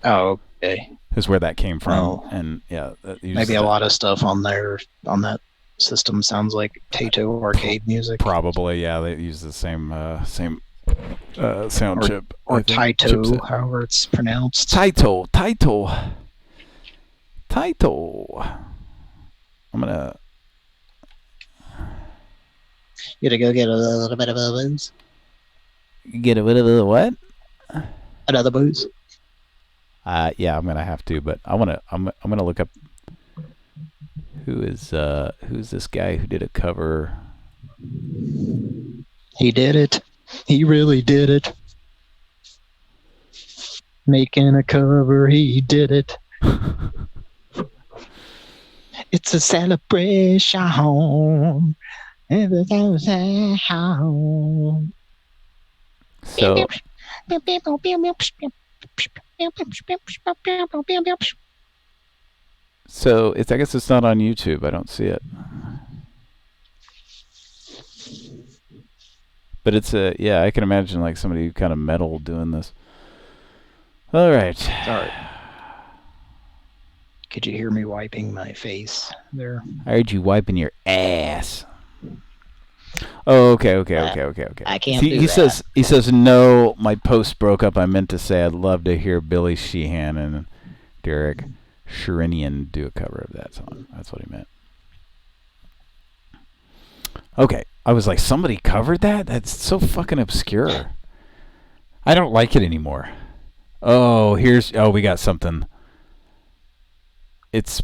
Oh, okay. Is where that came from. Oh. And yeah, maybe a lot of stuff on that system sounds like Taito arcade music. Probably, yeah. They use the same sound chip. Or Taito, however it's pronounced. Taito. I'm gonna. You gotta go get a little bit of booze. Get a bit of the what? Another booze. Yeah, I'm gonna have to, but I'm gonna look up who's this guy who did a cover. He did it. He really did it. Making a cover, he did it. It's a celebration. So I guess it's not on YouTube. I don't see it. But it's yeah, I can imagine like somebody kind of metal doing this. All right. Sorry. Could you hear me wiping my face there? I heard you wiping your ass. Oh, okay. I can't do he that. He says, no, my post broke up. I meant to say I'd love to hear Billy Sheehan and Derek Sherinian do a cover of that song. That's what he meant. Okay. I was like, somebody covered that? That's so fucking obscure. I don't like it anymore. Oh, we got something. It's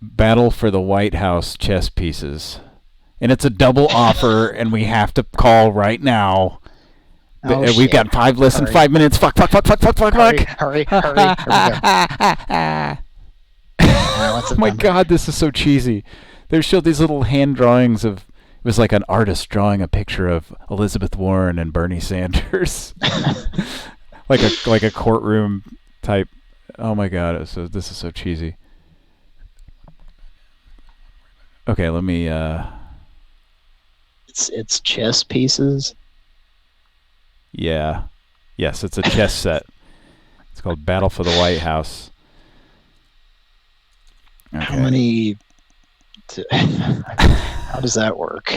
Battle for the White House chess pieces. And it's a double offer, and we have to call right now. We've got 5 less than 5 minutes. Fuck. Hurry. Oh my God, this is so cheesy. They showed these little hand drawings of, it was like an artist drawing a picture of Elizabeth Warren and Bernie Sanders. like a courtroom type. Oh my God, this is so cheesy. Okay, let me It's chess pieces. Yeah. Yes, it's a chess set. It's called Battle for the White House. Okay. How many... How does that work?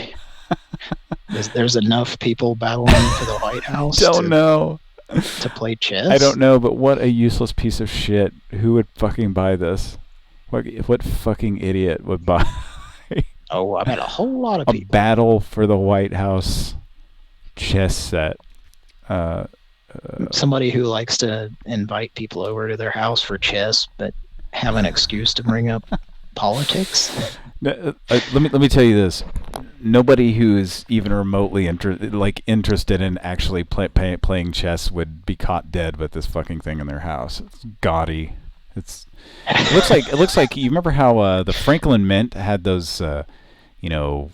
There's enough people battling for the White House Don't know. To play chess? I don't know, but what a useless piece of shit. Who would fucking buy this? What fucking idiot would buy Oh, I met a whole lot of A people. battle for the White House chess set. Somebody who likes to invite people over to their house for chess, but have an excuse to bring up politics. Let me tell you this: nobody who is even remotely interested in actually playing chess would be caught dead with this fucking thing in their house. It's gaudy. It looks like you remember how the Franklin Mint had those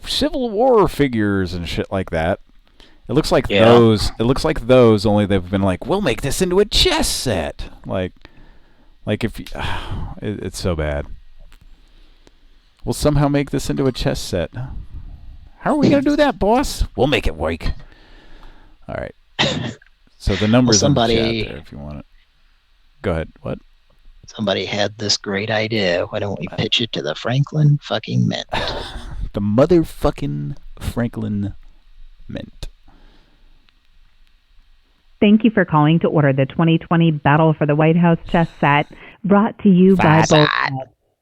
Civil War figures and shit like that. It looks like those. It looks like those. Only they've been like, we'll make this into a chess set. Like if it's so bad. We'll somehow make this into a chess set. How are we gonna do that, boss? We'll make it work. All right. So the numbers in the chat there if you want it. Go ahead. What? Somebody had this great idea. Why don't we pitch it to the Franklin fucking Mint? The motherfucking Franklin Mint. Thank you for calling to order the 2020 Battle for the White House chess set, brought to you by Bullshit,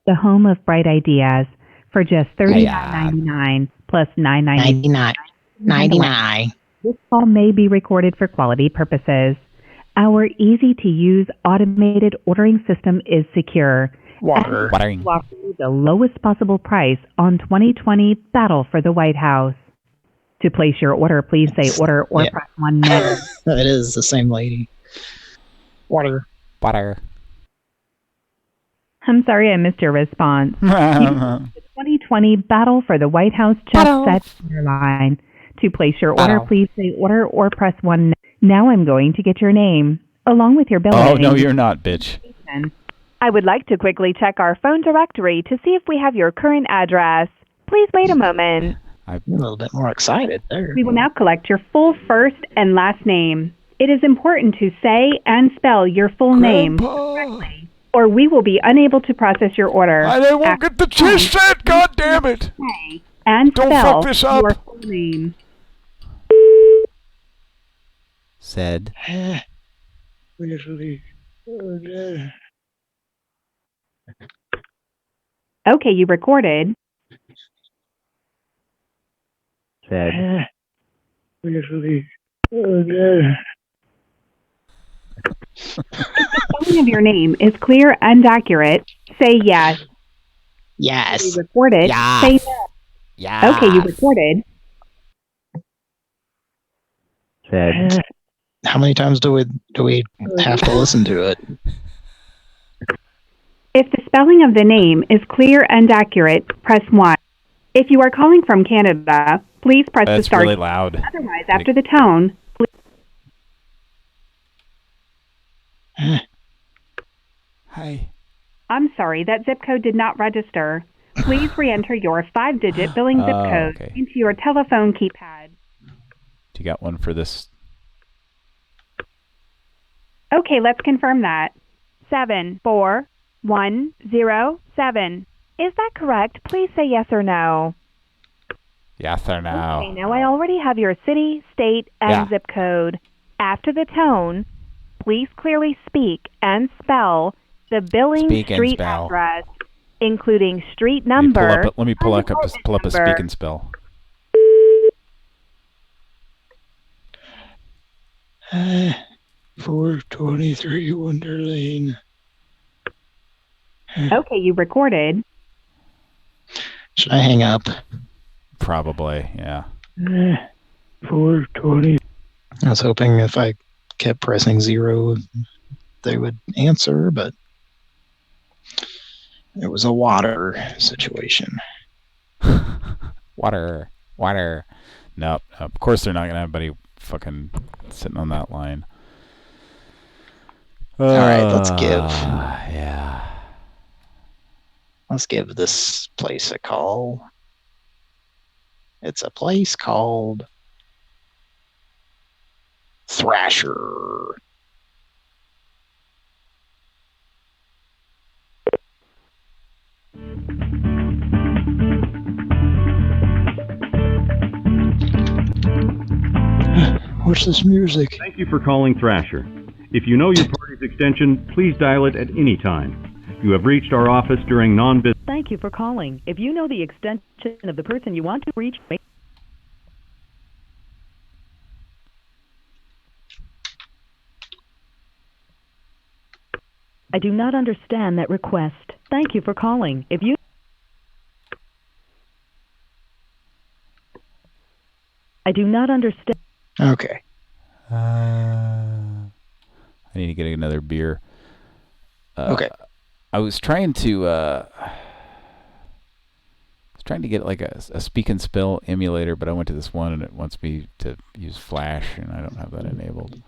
the home of bright ideas, for just $39.99 plus $9.99. This call may be recorded for quality purposes. Our easy-to-use automated ordering system is secure. Watering. To offer you the lowest possible price on 2020 Battle for the White House. To place your order, please say order or press 1 now. It is the same lady. Water. I'm sorry I missed your response. The 2020 Battle for the White House chess set on your line. To place your order, please say order or press 1 now. Now I'm going to get your name, along with your billing. Oh, no, you're not, bitch. I would like to quickly check our phone directory to see if we have your current address. Please wait a moment. I'm a little bit more excited there. We will now collect your full first and last name. It is important to say and spell your full name correctly, or we will be unable to process your order. I won't get the chess set, God damn it! And don't spell fuck this up. your full name. Said. Okay, you recorded. Said. The spelling of your name is clear and accurate. Say yes. Yes. You recorded. Yes. Say no. Yes. Okay, you recorded. Said. How many times do we have to listen to it? If the spelling of the name is clear and accurate, press 1. If you are calling from Canada, please press the That's star. really loud. Otherwise, after the tone, Hi. I'm sorry, that zip code did not register. Please re-enter your 5-digit billing zip code okay. into your telephone keypad. Do you got one for this? Okay, let's confirm that. 74107. Is that correct? Please say yes or no. Yes or no? Okay, now I already have your city, state, and zip code. After the tone, please clearly speak and spell the billing street address, including street number. Let me pull up a speak and spell. 423 Wonder Lane. Okay, you recorded. Should I hang up? Probably, yeah. 420. I was hoping if I kept pressing 0, they would answer, but it was a water situation. Water. Nope. Of course they're not going to have anybody fucking sitting on that line. All right, let's give. Yeah. Let's give this place a call. It's a place called Thrasher. What's this music? Thank you for calling Thrasher. If you know your party's extension, please dial it at any time. You have reached our office during non-business. Thank you for calling. If you know the extension of the person you want to reach, I do not understand that request. Thank you for calling. If you I do not understand. Okay. I need to get another beer. Okay. I was trying to get like a speak and spell emulator, but I went to this one and it wants me to use Flash, and I don't have that enabled.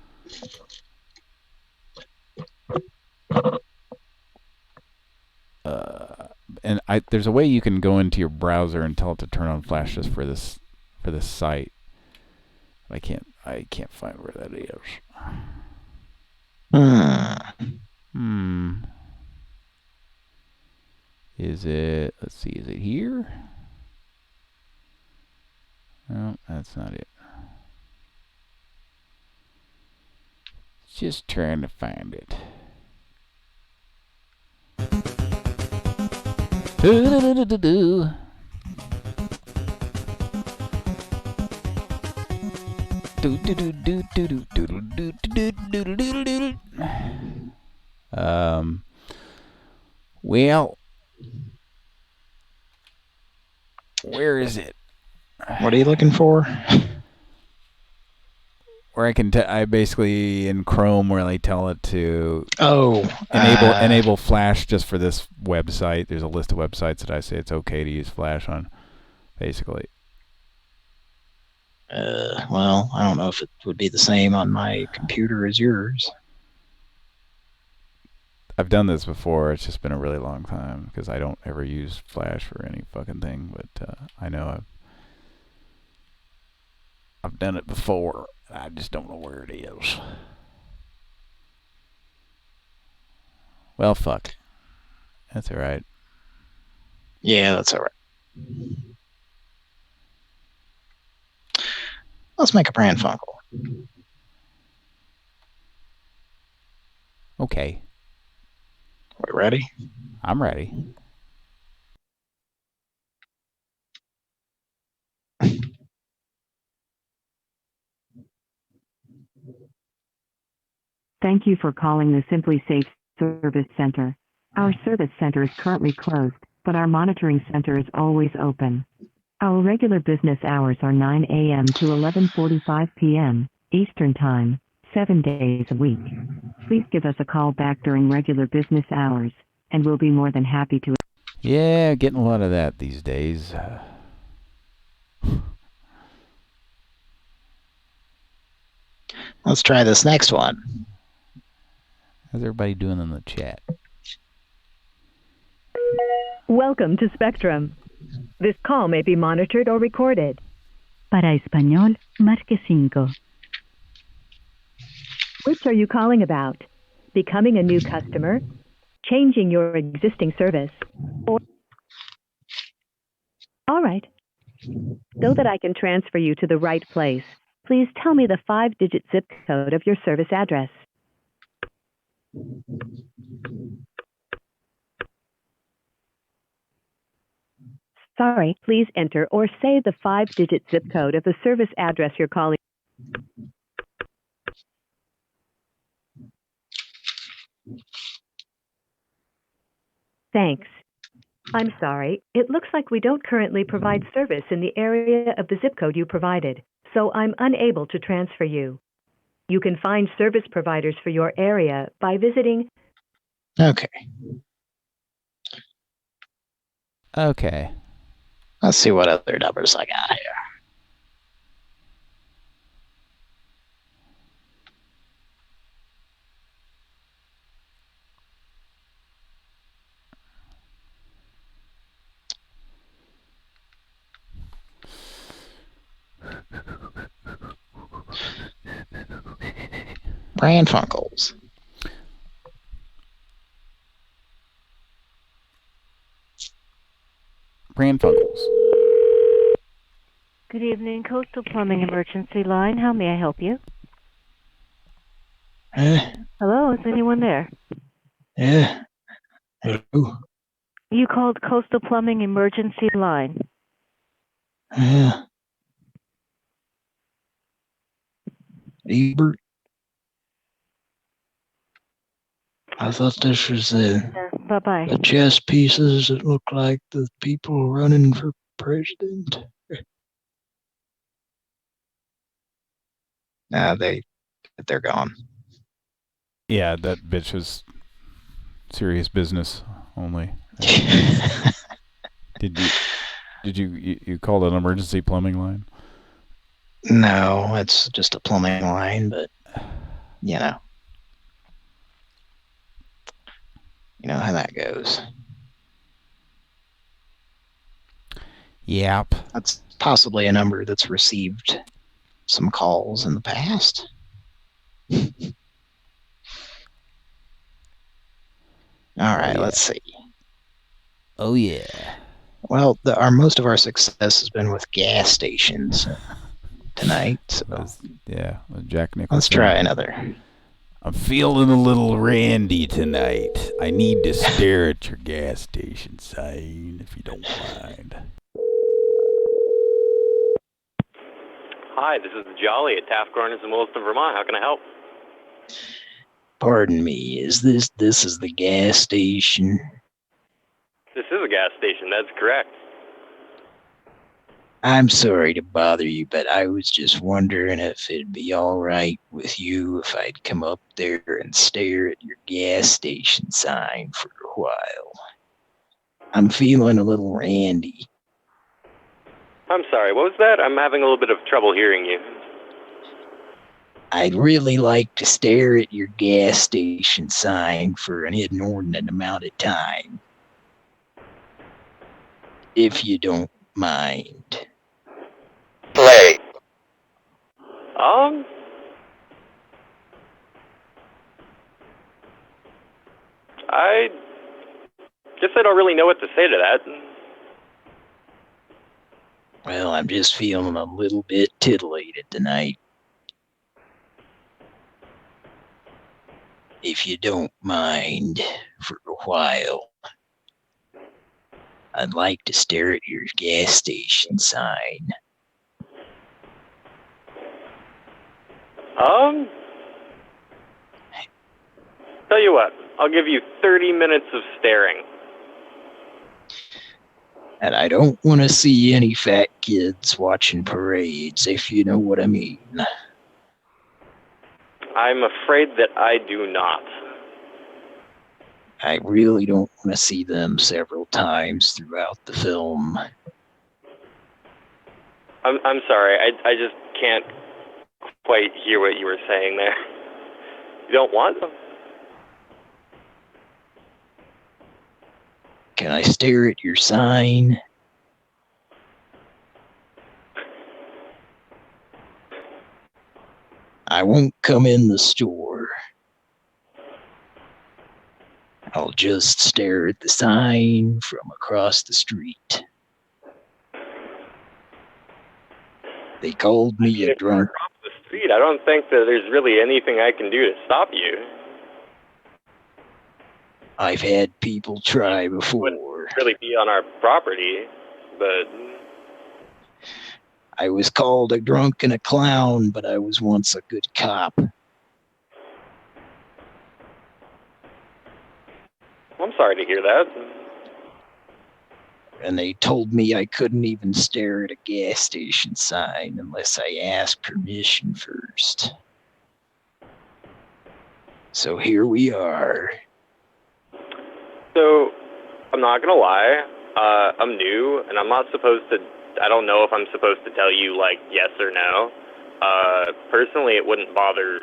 And there's a way you can go into your browser and tell it to turn on Flash just for this site. I can't find where that is. Is it? Let's see. Is it here? No, that's not it. Just trying to find it. Well, where is it? What are you looking for? Where I basically in Chrome where I tell it to enable Flash just for this website. There's a list of websites that I say it's okay to use Flash on, basically. Well, I don't know if it would be the same on my computer as yours. I've done this before. It's just been a really long time because I don't ever use Flash for any fucking thing. But I know I've done it before. I just don't know where it is. Well, fuck. That's all right. Yeah, that's all right. Let's make a Pran Funkel. Okay. We ready? I'm ready. Thank you for calling the Simply Safe Service Center. Our service center is currently closed, but our monitoring center is always open. Our regular business hours are 9 a.m. to 11:45 p.m. Eastern Time, 7 days a week. Please give us a call back during regular business hours, and we'll be more than happy to. Yeah, getting a lot of that these days. Let's try this next one. How's everybody doing in the chat? Welcome to Spectrum. This call may be monitored or recorded. Para español, marque 5. Which are you calling about? Becoming a new customer? Changing your existing service? Or... All right. So that I can transfer you to the right place, please tell me the 5-digit zip code of your service address. Sorry, please enter or say the 5-digit zip code of the service address you're calling. Thanks. I'm sorry. It looks like we don't currently provide service in the area of the zip code you provided, so I'm unable to transfer you. You can find service providers for your area by visiting. Okay. Okay. Let's see what other numbers I got here. Pran Funkels. Pran Funkels. Good evening, Coastal Plumbing Emergency Line. How may I help you? Yeah. Hello, is anyone there? Yeah. Hello? You called Coastal Plumbing Emergency Line. Yeah. Ebert? I thought this was Bye-bye. the chess pieces that look like the people running for president. Nah, they're gone. Yeah, that bitch was serious business only. Did you call it an emergency plumbing line? No, it's just a plumbing line, but you know how that goes. Yep. That's possibly a number that's received some calls in the past. All right, let's see. Oh yeah. Well, most of our success has been with gas stations tonight. So yeah, Jack Nicholson. Let's try another. I'm feeling a little randy tonight. I need to stare at your gas station sign, if you don't mind. Hi, this is Jolly at Taft Gardens in Williston, Vermont. How can I help? Pardon me, this is the gas station? This is a gas station, that's correct. I'm sorry to bother you, but I was just wondering if it'd be all right with you if I'd come up there and stare at your gas station sign for a while. I'm feeling a little randy. I'm sorry, what was that? I'm having a little bit of trouble hearing you. I'd really like to stare at your gas station sign for an inordinate amount of time. If you don't mind. Play. I guess I don't really know what to say to that. Well, I'm just feeling a little bit titillated tonight. If you don't mind, for a while, I'd like to stare at your gas station sign. Tell you what, I'll give you 30 minutes of staring. And I don't want to see any fat kids watching parades, if you know what I mean. I'm afraid that I do not. I really don't want to see them several times throughout the film. I'm sorry, I just can't quite hear what you were saying there. You don't want them? Can I stare at your sign? I won't come in the store. I'll just stare at the sign from across the street. They called me a drunk. Across the street, I don't think that there's really anything I can do to stop you. I've had people try before. Wouldn't really be on our property, but I was called a drunk and a clown, but I was once a good cop. I'm sorry to hear that. And they told me I couldn't even stare at a gas station sign unless I asked permission first. So here we are. So, I'm not gonna lie, I'm new, and I'm not supposed to, I don't know if I'm supposed to tell you, like, yes or no. Personally, it wouldn't bother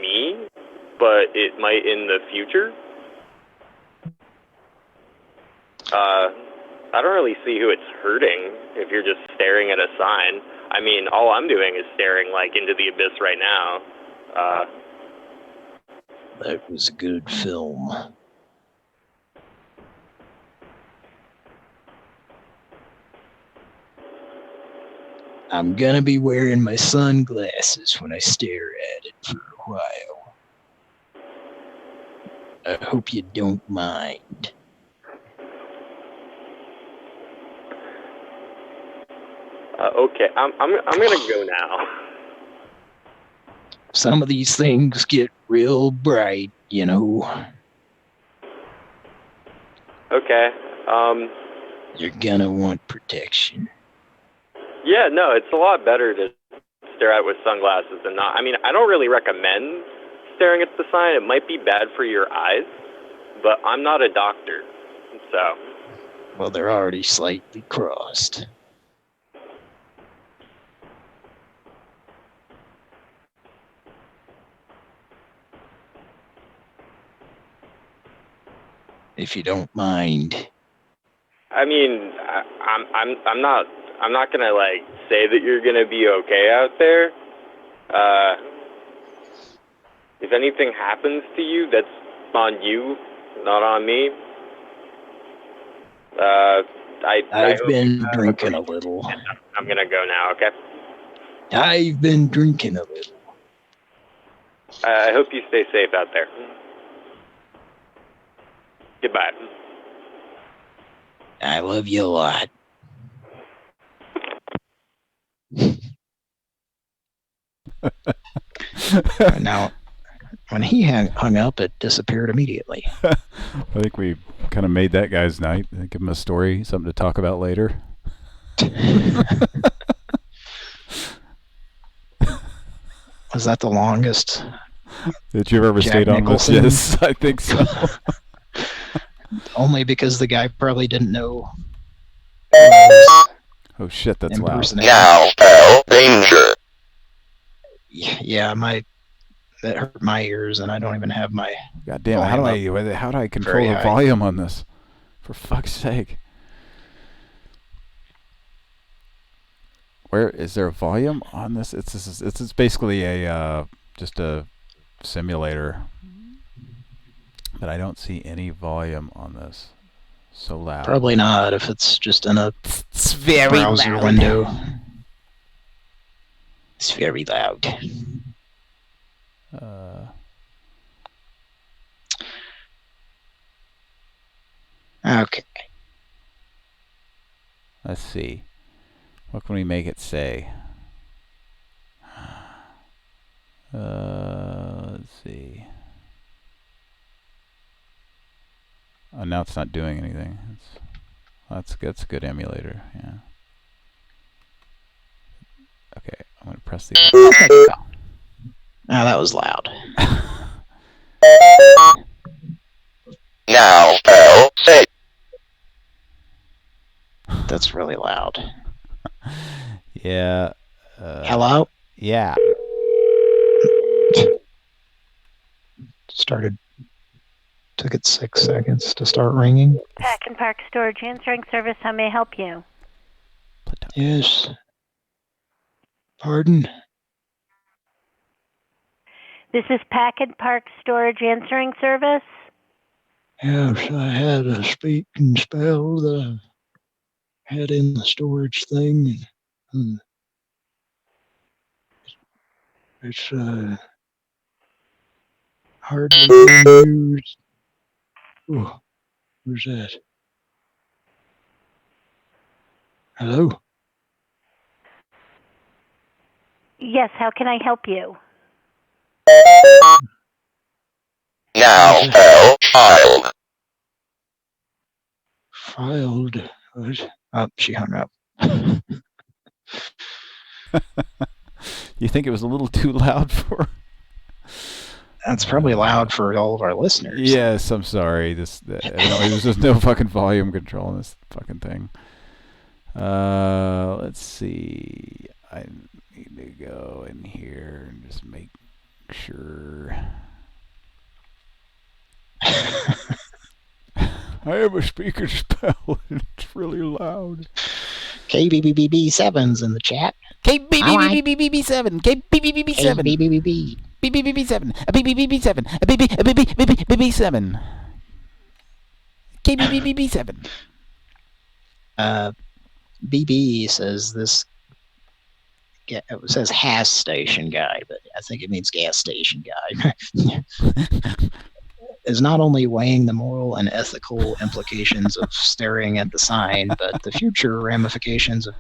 me, but it might in the future. I don't really see who it's hurting if you're just staring at a sign. I mean, all I'm doing is staring, like, into the abyss right now. That was a good film. I'm gonna be wearing my sunglasses when I stare at it for a while. I hope you don't mind. Okay, I'm gonna go now. Some of these things get real bright, you know. Okay. You're gonna want protection. Yeah, no, it's a lot better to stare at with sunglasses than not. I mean, I don't really recommend staring at the sign. It might be bad for your eyes, but I'm not a doctor, so. Well, they're already slightly crossed. If you don't mind. I mean, I'm not gonna like say that you're gonna be okay out there. If anything happens to you, that's on you, not on me. I've been drinking a little. I'm gonna go now, okay? I've been drinking a little. I hope you stay safe out there. Goodbye. I love you a lot. Now, when he hung up, it disappeared immediately. I think we kind of made that guy's night. Give him a story, something to talk about later. Was that the longest? That you've ever stayed on this? Yes, I think so. Only because the guy probably didn't know. Oh shit, that's loud. Now, danger. Yeah, that hurt my ears, and I don't even have my. God damn! How do I control the volume on this? For fuck's sake! Where is there a volume on this? It's basically a just a simulator, but I don't see any volume on this. So loud. Probably not if it's just in a very browser loud. window. It's very loud. Okay. Let's see. What can we make it say? Let's see. Oh, now it's not doing anything. That's a good emulator. Yeah. Okay, I'm gonna press the. Ah, that was loud. Now, say. That's really loud. Yeah. Hello? Yeah. Took it 6 seconds to start ringing. Pack and Park Storage Answering Service, how may I help you? Yes. Pardon? This is Pack and Park Storage Answering Service. Yes, I had a speaking spell that I had in the storage thing. And, it's hardly being used. Oh, where's that? Hello? Yes, how can I help you? Now, filed. Filed? What? Oh, she hung up. You think it was a little too loud for? That's probably loud for all of our listeners. Yes, I'm sorry. There's just no fucking volume control in this fucking thing. Let's see. I need to go in here and just make sure. I have a speaker spell and it's really loud. KBBB7's in the chat. KBBBBB7. KBBBB7. KBBBB. BBBB7. A BBBB7. A BBBB7. KBBBB7. BB says this. It says has station guy, but I think it means gas station guy. Is not only weighing the moral and ethical implications of staring at the sign, but the future ramifications of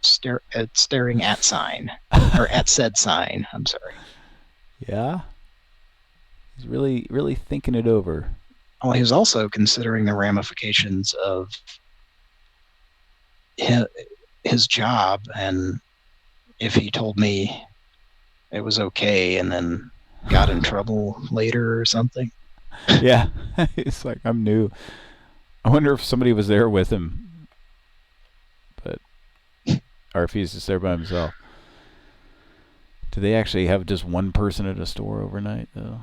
staring at sign, or at said sign. I'm sorry. Yeah. He's really, really thinking it over. Well, he was also considering the ramifications of his job, and if he told me it was okay and then got in trouble later or something. Yeah. It's like, I'm new. I wonder if somebody was there with him. But, or if he's just there by himself. Do they actually have just one person at a store overnight, though?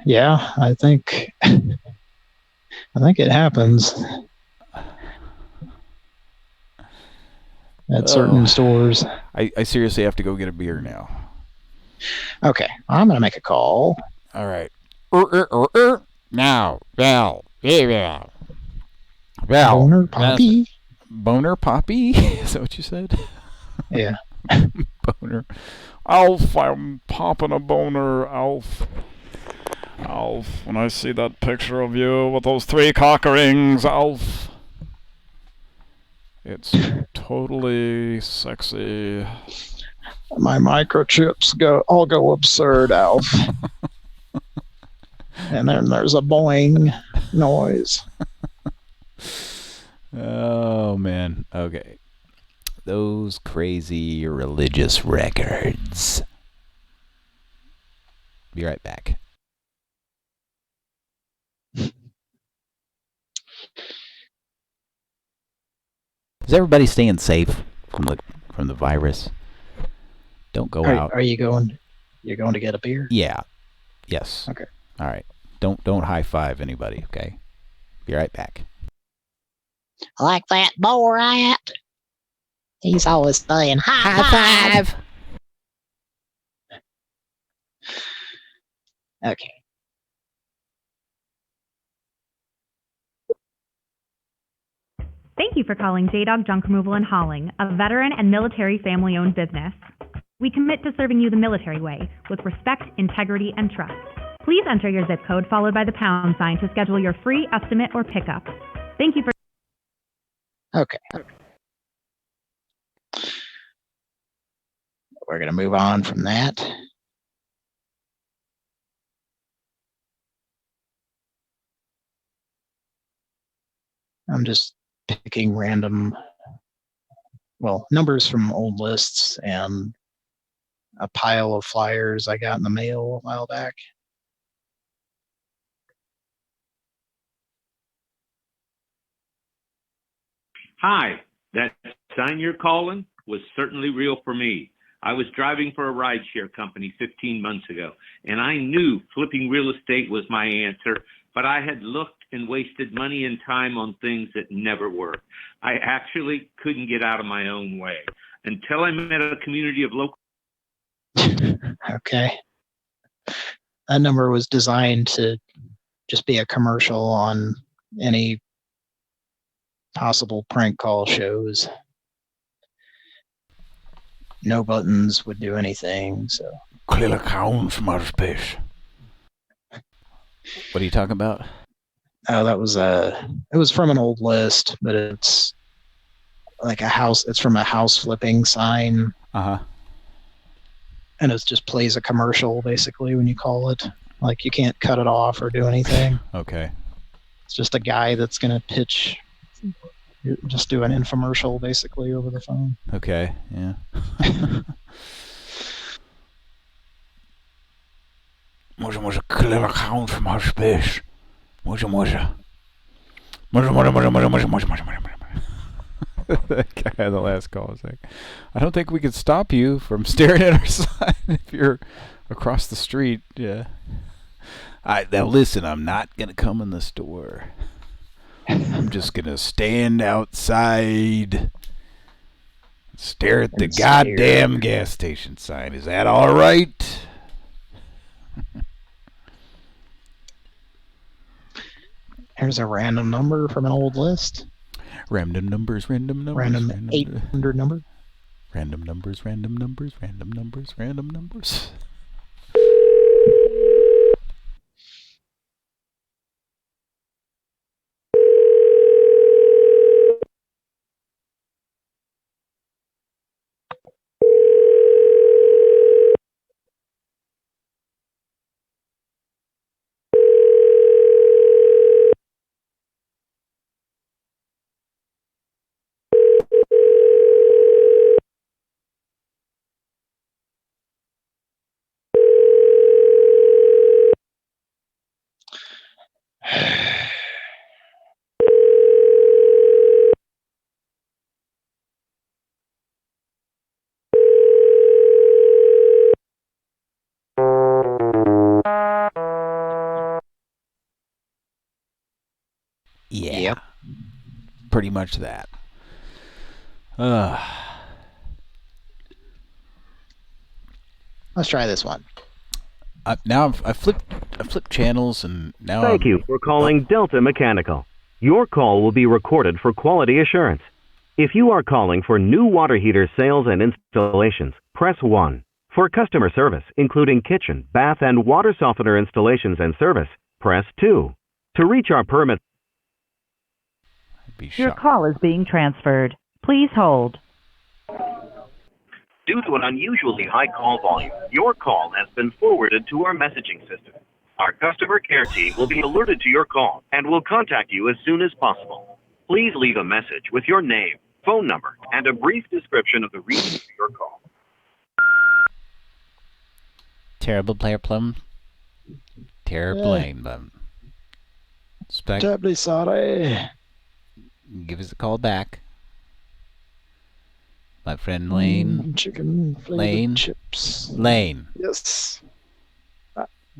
Yeah, I think it happens at certain stores. I seriously have to go get a beer now. Okay, I'm gonna make a call. All right. Now, Val. Boner Poppy. Boner Poppy? Is that what you said? Yeah. Boner. Alf, I'm popping a boner, Alf. Alf, when I see that picture of you with those 3 cock rings, Alf. It's totally sexy. My microchips all go absurd, Alf. And then there's a boing noise. Oh, man. Okay. Those crazy religious records. Be right back. Is everybody staying safe from the virus? Don't go out. Are you going? You're going to get a beer? Yeah. Yes. Okay. All right. Don't high five anybody. Okay. Be right back. Like that Borat. He's always saying high five. Okay. Thank you for calling J-Dog Junk Removal and Hauling, a veteran and military family-owned business. We commit to serving you the military way, with respect, integrity, and trust. Please enter your zip code followed by the pound sign to schedule your free estimate or pickup. Thank you for... Okay. We're going to move on from that. I'm just picking random, numbers from old lists and a pile of flyers I got in the mail a while back. Hi, that sign you're calling was certainly real for me. I was driving for a rideshare company 15 months ago, and I knew flipping real estate was my answer, but I had looked and wasted money and time on things that never worked. I actually couldn't get out of my own way until I met a community of local. Okay. That number was designed to just be a commercial on any possible prank call shows. No buttons would do anything, so. Clear account from outer space. What are you talking about? Oh, that was it was from an old list, but it's like it's from a house flipping sign. Uh-huh. And it just plays a commercial basically when you call it. Like you can't cut it off or do anything. Okay. It's just a guy that's going to pitch, just do an infomercial basically over the phone. Okay, yeah. Może clear account from outer space. Może. That guy on the last call was like, I don't think we could stop you from staring at our sign if you're across the street. Yeah. Now listen, I'm not going to come in the store. I'm just going to stand outside, stare at the goddamn gas station sign. Is that all right? Here's a random number from an old list. Random numbers. Random 800 number. Random numbers. pretty much that. Let's try this one. Now I flipped channels, and now Thank you for calling Delta Mechanical. Your call will be recorded for quality assurance. If you are calling for new water heater sales and installations, press 1. For customer service, including kitchen, bath, and water softener installations and service, press 2. To reach our permit... Your call is being transferred. Please hold. Due to an unusually high call volume, your call has been forwarded to our messaging system. Our customer care team will be alerted to your call and will contact you as soon as possible. Please leave a message with your name, phone number, and a brief description of the reason for your call. Terrible player plum. Terrible aim. Terribly sorry. Give us a call back. My friend Lane. Chicken Lane. chips. Lane. Yes.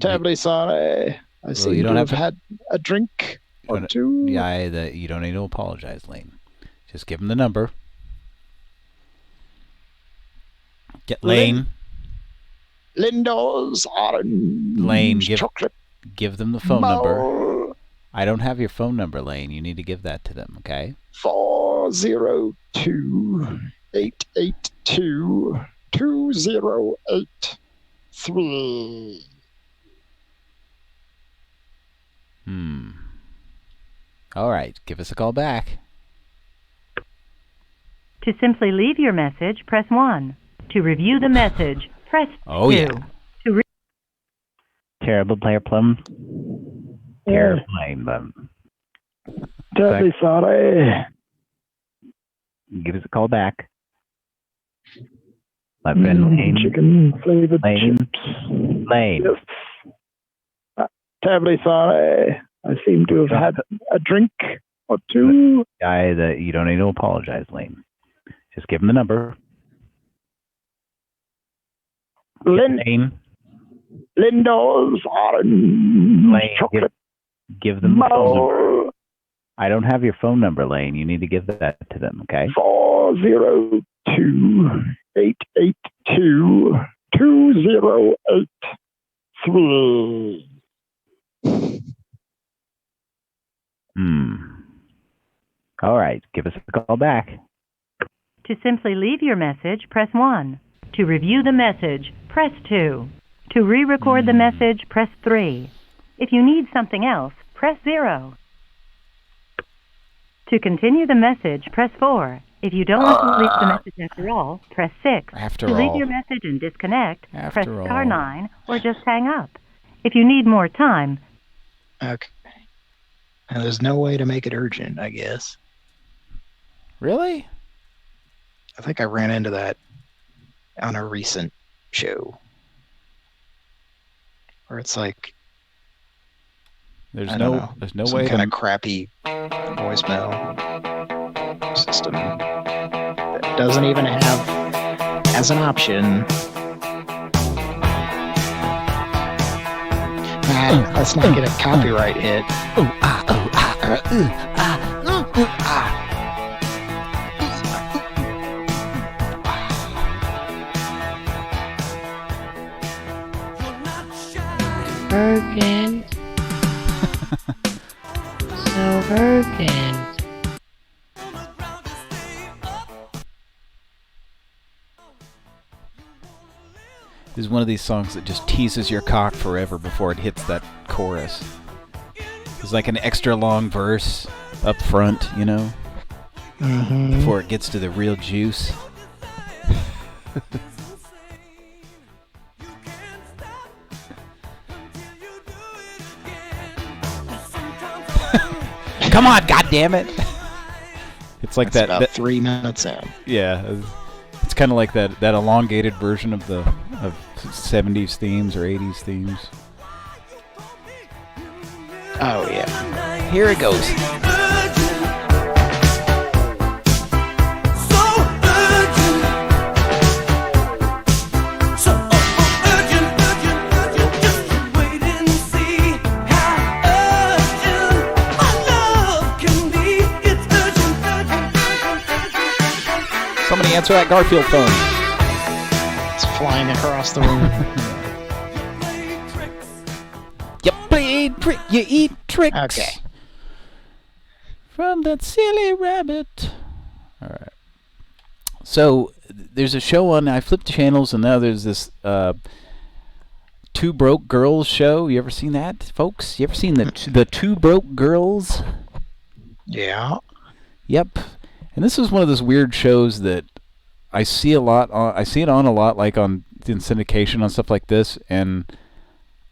Terribly sorry. I seem you don't to have have had a drink or two. Yeah, you don't need to apologize, Lane. Just give him the number. Get Lane. Lindo's orange Lane, chocolate. Give them the phone number. I don't have your phone number, Lane. You need to give that to them, okay? 402-882-2083. All right, give us a call back. To simply leave your message, press 1. To review the message, press 2. Oh, yeah. Terrible player plum. Terrible aim. Terribly sorry. Give us a call back. My friend Lane. Chicken flavored Lane. chips. Lane. Yes. Terribly sorry. I seem to have had a drink or two. Guy that you don't need to apologize, Lane. Just give him the number. Lane. Lindo's orange Lane. chocolate. Give them the phone number. I don't have your phone number, Lane. You need to give that to them, okay? 402-882-2083. All right. Give us a call back. To simply leave your message, press 1. To review the message, press 2. To re-record the message, press 3. If you need something else, press 0. To continue the message, press 4. If you don't want to leave the message after all, press 6. After to leave all. your message and disconnect, press After star all. 9 or just hang up. If you need more time... Okay. And there's no way to make it urgent, I guess. Really? I think I ran into that on a recent show. Where it's like... There's no way some kind to... of crappy voicemail system that doesn't even have as an option. Let's not get a copyright hit. Virgin. So virgin. This is one of these songs that just teases your cock forever before it hits that chorus. It's like an extra long verse up front, you know? Mm-hmm. Before it gets to the real juice. Come on, goddammit! It's like That's that. about 3 minutes in. Yeah, it's kind of like that elongated version of 70s themes or 80s themes. Oh yeah. Here it goes. answer that Garfield phone. It's flying across the room. You play trick, you eat tricks. Okay. From that silly rabbit. All right. So there's a show on. I flipped channels, and now there's this Two Broke Girls show. You ever seen that, folks? You ever seen the Two Broke Girls? Yeah. Yep. And this is one of those weird shows that I see a lot on. I see it on a lot, like in syndication on stuff like this, and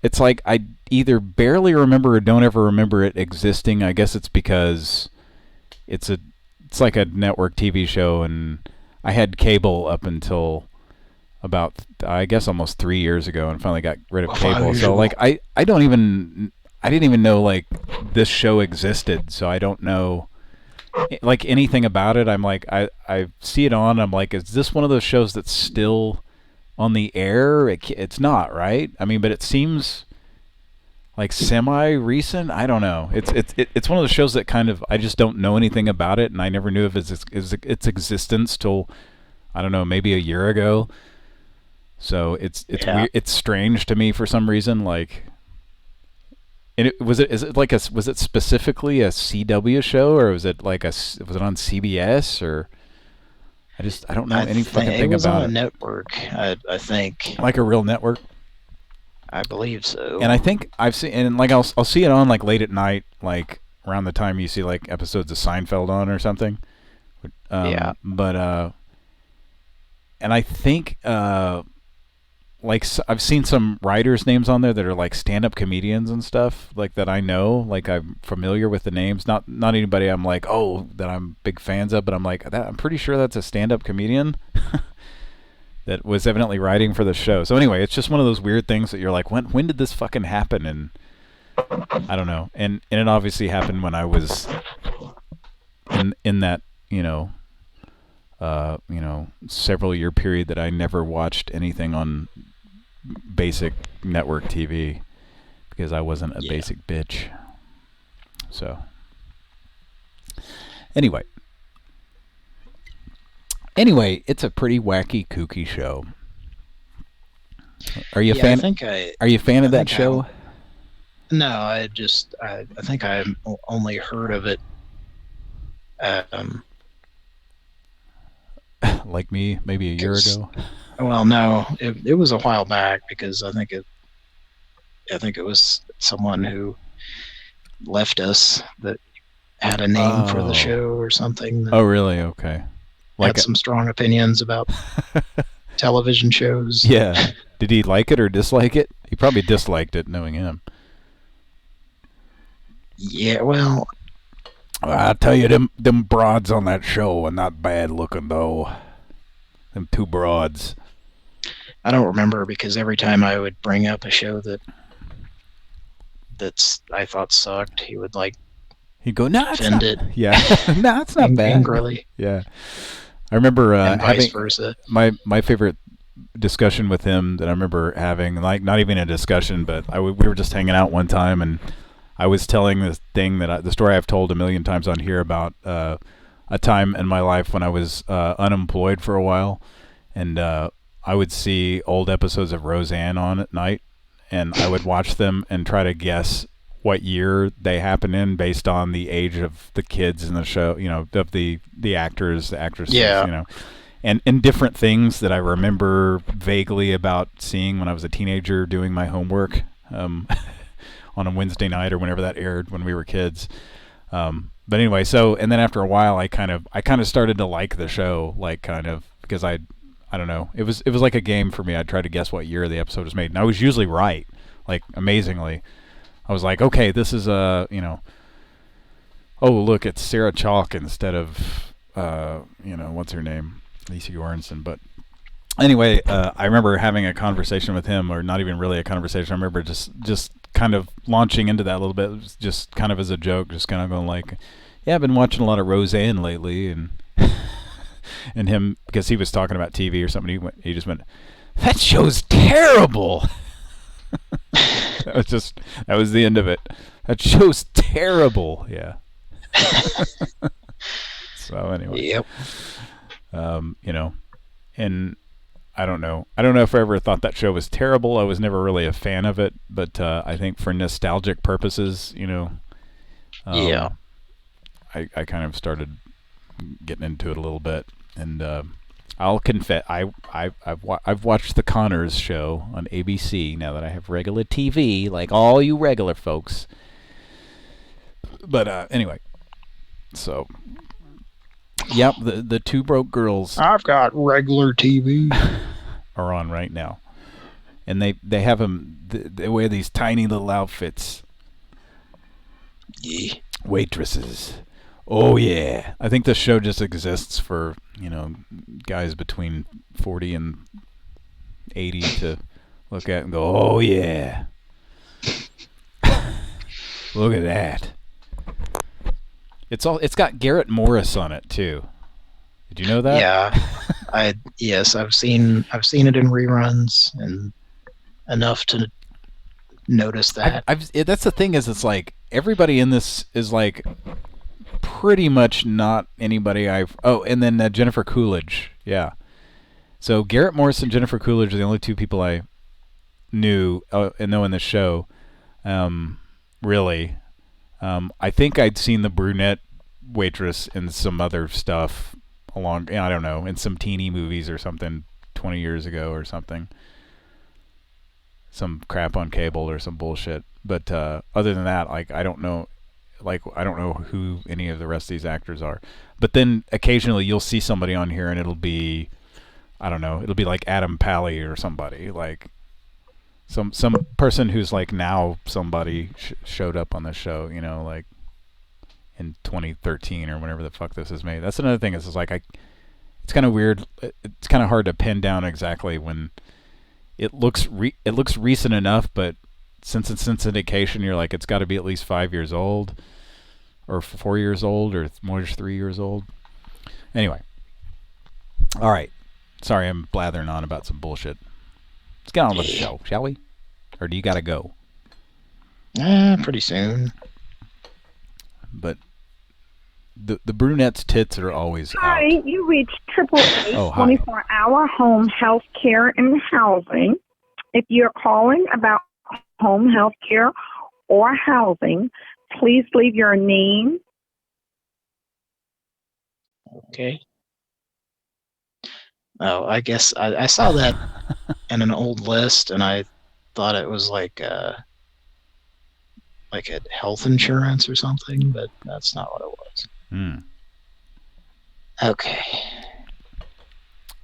it's like I either barely remember or don't ever remember it existing. I guess it's because it's like a network TV show, and I had cable up until about, I guess, almost 3 years ago, and finally got rid of cable. So like I didn't even know like this show existed, so I don't know like anything about it. I'm like I see it on, I'm like, is this one of those shows that's still on the air? It's not, right? I mean, but it seems like semi-recent. I don't know. It's one of those shows that kind of, I just don't know anything about it, and I never knew of its existence till, I don't know, maybe a year ago. So it's weird. It's strange to me for some reason. Like, and was it specifically a CW show, or was it like was it on CBS, or I don't know any fucking thing about it. It was on a network, I think. Like a real network. I believe so. And I think I've seen, and like I'll see it on like late at night, like around the time you see like episodes of Seinfeld on or something. Yeah. But and I think like I've seen some writers' names on there that are like stand-up comedians and stuff like that. I know, like I'm familiar with the names. Not anybody I'm like, oh, that I'm big fans of, but I'm like, I'm pretty sure that's a stand-up comedian that was evidently writing for the show. So anyway, it's just one of those weird things that you're like, when did this fucking happen? And I don't know. And it obviously happened when I was in that, several year period that I never watched anything on basic network TV because I wasn't a basic bitch. So anyway, it's a pretty wacky, kooky show. Are you a fan? Are you a fan of that show? No, I think I only heard of it. Like me, maybe a year ago. Well, no, it was a while back because I think it was someone who left us that had a name for the show or something. Oh, really? Okay. Had some strong opinions about television shows. Yeah. Did he like it or dislike it? He probably disliked it, knowing him. Yeah, well, I tell you, them broads on that show are not bad looking, though. Them two broads. I don't remember because every time I would bring up a show that's I thought sucked, he would he'd go, no, defend it. Yeah, no, it's not bad. Angrily. Yeah, I remember and vice versa. My favorite discussion with him that I remember having, like not even a discussion, but we were just hanging out one time, and I was telling this thing the story I've told a million times on here about a time in my life when I was unemployed for a while, and I would see old episodes of Roseanne on at night, and I would watch them and try to guess what year they happen in based on the age of the kids in the show, of the actors, the actresses, and different things that I remember vaguely about seeing when I was a teenager doing my homework on a Wednesday night or whenever that aired when we were kids. But anyway, and then after a while, I kind of started to like the show, because I don't know, it was like a game for me. I'd try to guess what year the episode was made, and I was usually right, like amazingly. I was like, okay, this is oh look, it's Sarah Chalk instead of what's her name, Lisa Göransson. But anyway, I remember having a conversation with him, or not even really a conversation. I remember just kind of launching into that a little bit, just kind of as a joke, just kind of going like, yeah, I've been watching a lot of Roseanne lately, and and him, because he was talking about TV or something, he just went, that show's terrible. That was the end of it. That show's terrible. Yeah. So anyway. Yep. You know, and I don't know. I don't know if I ever thought that show was terrible. I was never really a fan of it, but I think for nostalgic purposes, you know, Yeah. I kind of started getting into it a little bit, and I'll confess, I've watched the Connors show on ABC now that I have regular TV, like all you regular folks. But anyway, so yep, the Two Broke Girls I've got regular TV are on right now, and they have them. They wear these tiny little outfits. Yeah. Waitresses. Oh yeah. I think the show just exists for, you know, guys between 40 and 80 to look at and go, "Oh yeah. Look at that." It's got Garrett Morris on it too. Did you know that? Yeah. Yes, I've seen it in reruns and enough to notice that. That's the thing, is it's like everybody in this is like pretty much not anybody I've... Oh, and then Jennifer Coolidge. Yeah. So Garrett Morris and Jennifer Coolidge are the only two people I knew and know in this show. Really. I think I'd seen the brunette waitress in some other stuff along... I don't know, in some teeny movies or something 20 years ago or something. Some crap on cable or some bullshit. But other than that, like, I don't know... Like, I don't know who any of the rest of these actors are. But then occasionally you'll see somebody on here and it'll be, I don't know, it'll be like Adam Pally or somebody. Like some person who's like now somebody showed up on the show, you know, like in 2013 or whenever the fuck this is made. That's another thing. It's like it's kind of weird. It's kind of hard to pin down exactly when it looks recent enough, but since it's in syndication, you're like, it's got to be at least 5 years old, or 4 years old, or more than 3 years old. Anyway, all right. Sorry, I'm blathering on about some bullshit. Let's get on with the show, shall we? Or do you gotta go? Pretty soon. But the brunette's tits are always out. Hi, you reached 888 Oh, hi. 24-hour home health care and housing. If you're calling about home health care or housing, please leave your name. Okay. Oh, I guess I saw that in an old list, and I thought it was like a health insurance or something, but that's not what it was. Okay.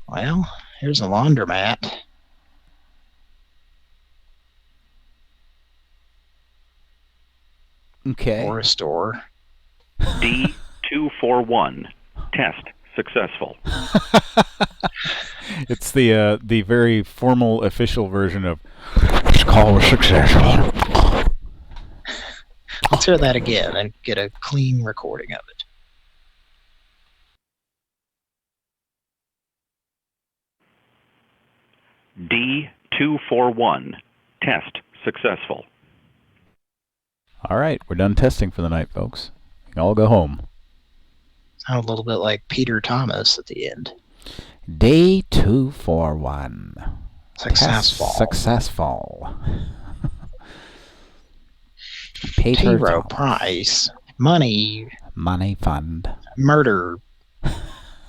Well, here's a laundromat. Okay. Or a store. D241. Test successful. It's the very formal official version of "This call was successful." Let's hear that again and get a clean recording of it. D241. Test successful. All right, we're done testing for the night, folks. You can all go home. Sound a little bit like Peter Thomas at the end. Day 241. Successful. Successful. Hero price. Money. Money fund. Murder.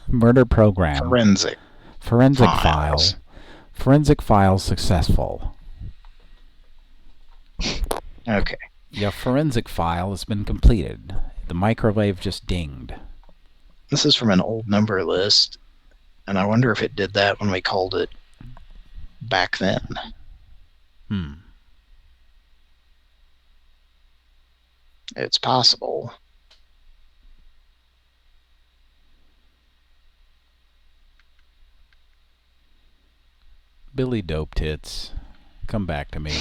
Murder program. Forensic. Forensic file. Forensic file successful. Okay. Your forensic file has been completed. The microwave just dinged. This is from an old number list, and I wonder if it did that when we called it back then. It's possible. Billy Dope Tits, come back to me.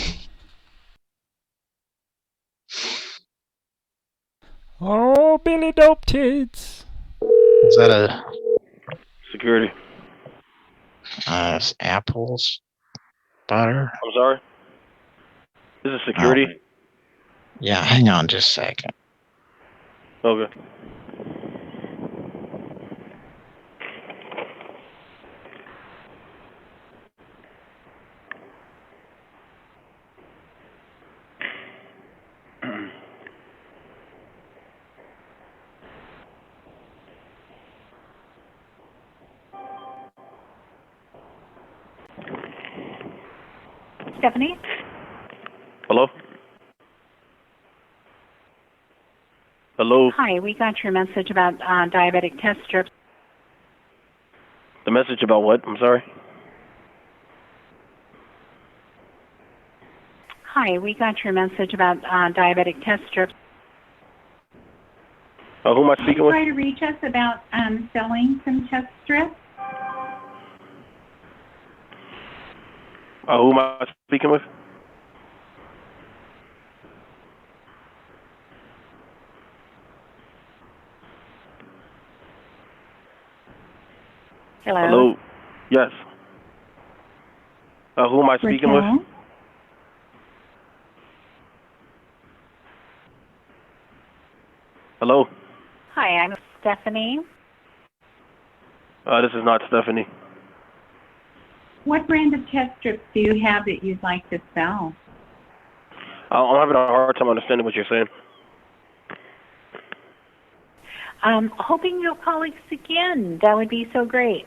Oh, Billy Dope Tits. Is that a... Security. Apples? Butter? I'm sorry? This is security? Oh. Yeah, hang on just a second. Okay. Stephanie. Hello? Hello? Hi, we got your message about diabetic test strips. The message about what? I'm sorry. Hi, we got your message about diabetic test strips. Who am I speaking with? Try to reach us about selling some test strips. Who am I speaking with? Hello. Hello? Yes. Who am I speaking with? Raquel? Hello? Hi, I'm Stephanie. This is not Stephanie. What brand of test strips do you have that you'd like to sell? I'm having a hard time understanding what you're saying. Hoping you'll call us again. That would be so great.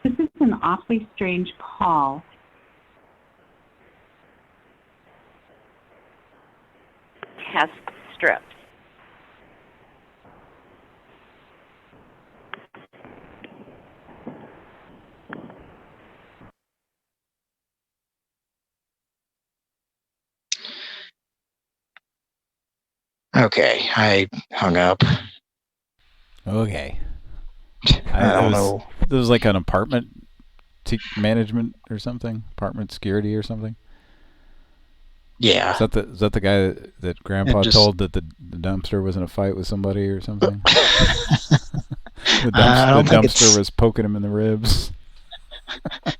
This is an awfully strange call. Test strips. Okay, I hung up. Okay. I don't know. It was like an apartment management or something, apartment security or something. Yeah. Is that the guy that Grandpa told that the dumpster was in a fight with somebody or something? The dumpster was poking him in the ribs.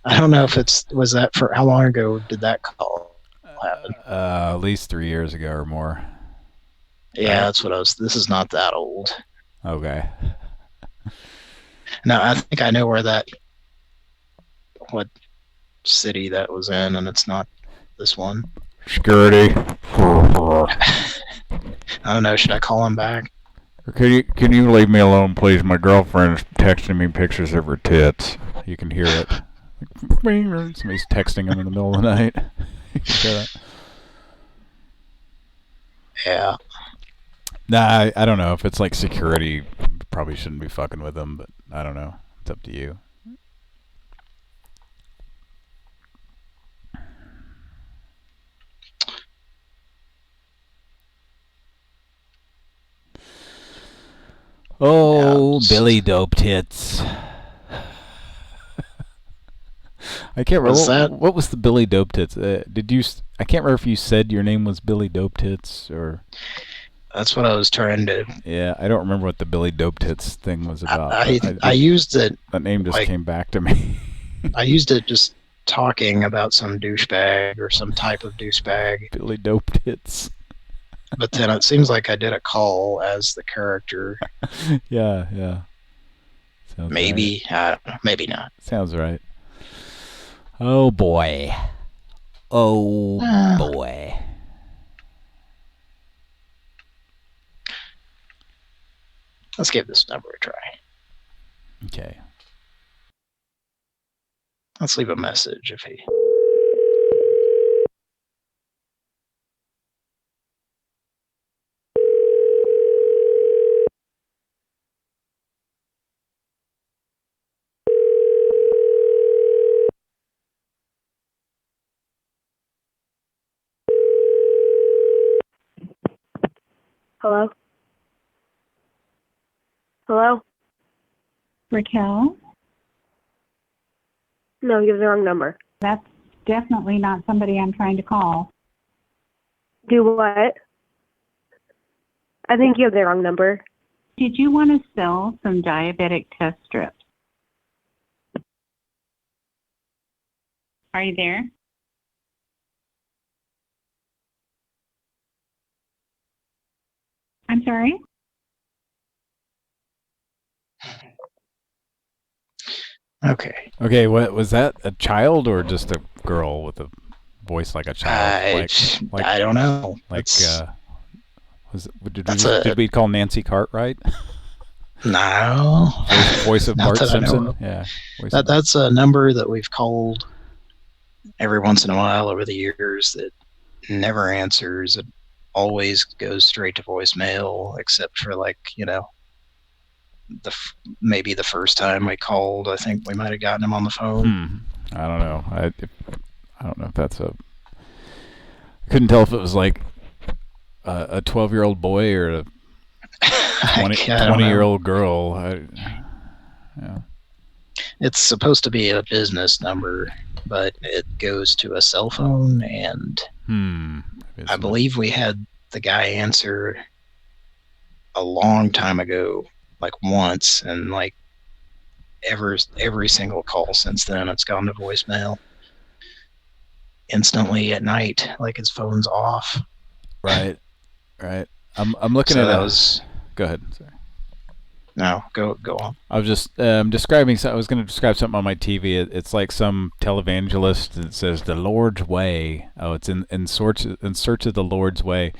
I don't know if was that for how long ago did that call happen? At least 3 years ago or more. Yeah, that's what this is not that old. Okay. No, I think I know what city that was in, and it's not this one. Security. I don't know. Should I call him back? Can you leave me alone, please? My girlfriend's texting me pictures of her tits. You can hear it. Somebody's texting him in the middle of the night. You can hear that. Yeah. Nah, I don't know. If it's like security, probably shouldn't be fucking with them, but I don't know. It's up to you. Oh, Billy Dope Tits. I can't remember. What was the Billy Dope Tits? Did you? I can't remember if you said your name was Billy Dope Tits or. That's what I was trying to. Yeah, I don't remember what the Billy Dope Tits thing was about. I used it. That name just came back to me. I used it just talking about some douchebag or some type of douchebag. Billy Dope Tits. But then it seems like I did a call as the character. Yeah. Sounds maybe, right. Maybe not. Sounds right. Oh boy. Oh boy. Let's give this number a try. Okay. Let's leave a message if he. Hello? Hello? Raquel? No, you have the wrong number. That's definitely not somebody I'm trying to call. Do what? I think you have the wrong number. Did you want to sell some diabetic test strips? Are you there? I'm sorry? Okay. Okay, what was that? A child or just a girl with a voice like a child? I don't know. Like Did we call Nancy Cartwright? No. Voice of Not Bart that I know Simpson? of. Yeah. That's a number that we've called every once in a while over the years that never answers. It always goes straight to voicemail, except for maybe the first time we called. I think we might have gotten him on the phone. I don't know. I don't know if that's a... I couldn't tell if it was like a 12-year-old boy or a 20-year-old girl. Yeah. It's supposed to be a business number, but it goes to a cell phone, and I believe we had the guy answer a long time ago, like once, and like every single call since then, it's gone to voicemail instantly at night, like his phone's off. Right. I'm looking at that. Go ahead. Sorry. No, go on. I was just describing. I was going to describe something on my TV. It's like some televangelist that says the Lord's way. Oh, it's in search of the Lord's way,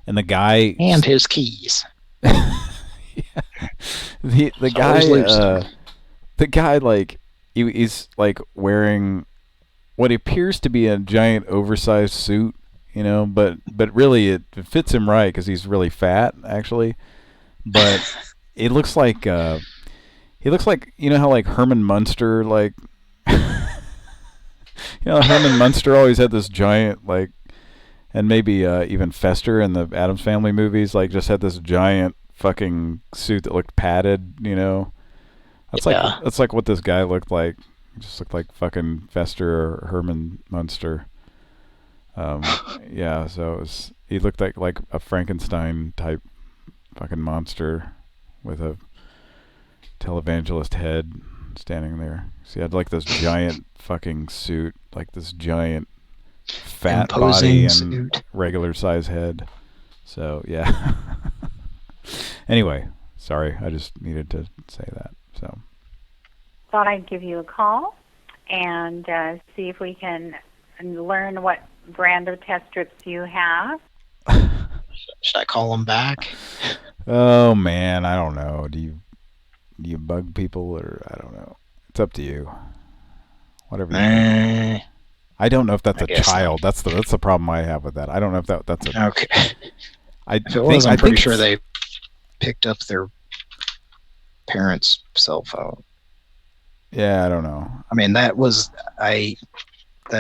and the guy and his keys. The guy like he's like wearing what appears to be a giant oversized suit, but really it fits him right because he's really fat actually, but. It looks like he looks like how like Herman Munster Herman Munster always had this giant like, and maybe even Fester in the Addams Family movies just had this giant fucking suit that looked padded. That's like what this guy looked like. He just looked like fucking Fester or Herman Munster. Yeah, so he looked like a Frankenstein type fucking monster. With a televangelist head standing there. So he had like this giant fucking suit, like this giant fat imposing body suit. And regular size head. So yeah. Anyway, sorry, I just needed to say that. So thought I'd give you a call and see if we can learn what brand of test strips you have. Should I call him back? Oh man, I don't know. Do you bug people or I don't know. It's up to you. Whatever. You I don't know if that's a child. Not. That's the problem I have with that. I don't know if that's a. Okay. I'm pretty sure they picked up their parents' cell phone. Yeah, I don't know. I mean, that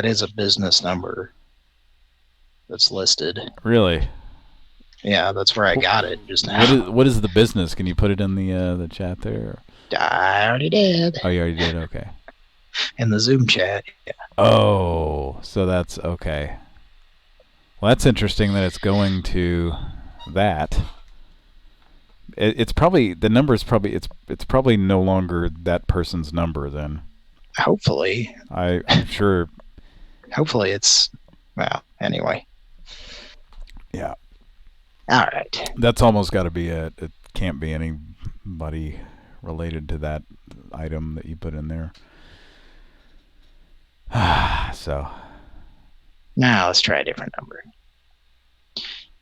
is a business number that's listed. Really? Yeah, that's where I got it just now. What is the business? Can you put it in the chat there? I already did. Oh, you already did? Okay. In the Zoom chat, yeah. Oh, so that's okay. Well, that's interesting that it's going to that. It's probably the number is probably it's probably no longer that person's number then. Hopefully. I'm sure. Hopefully it's anyway. Yeah. All right. That's almost got to be it. It can't be anybody related to that item that you put in there. So. Now let's try a different number.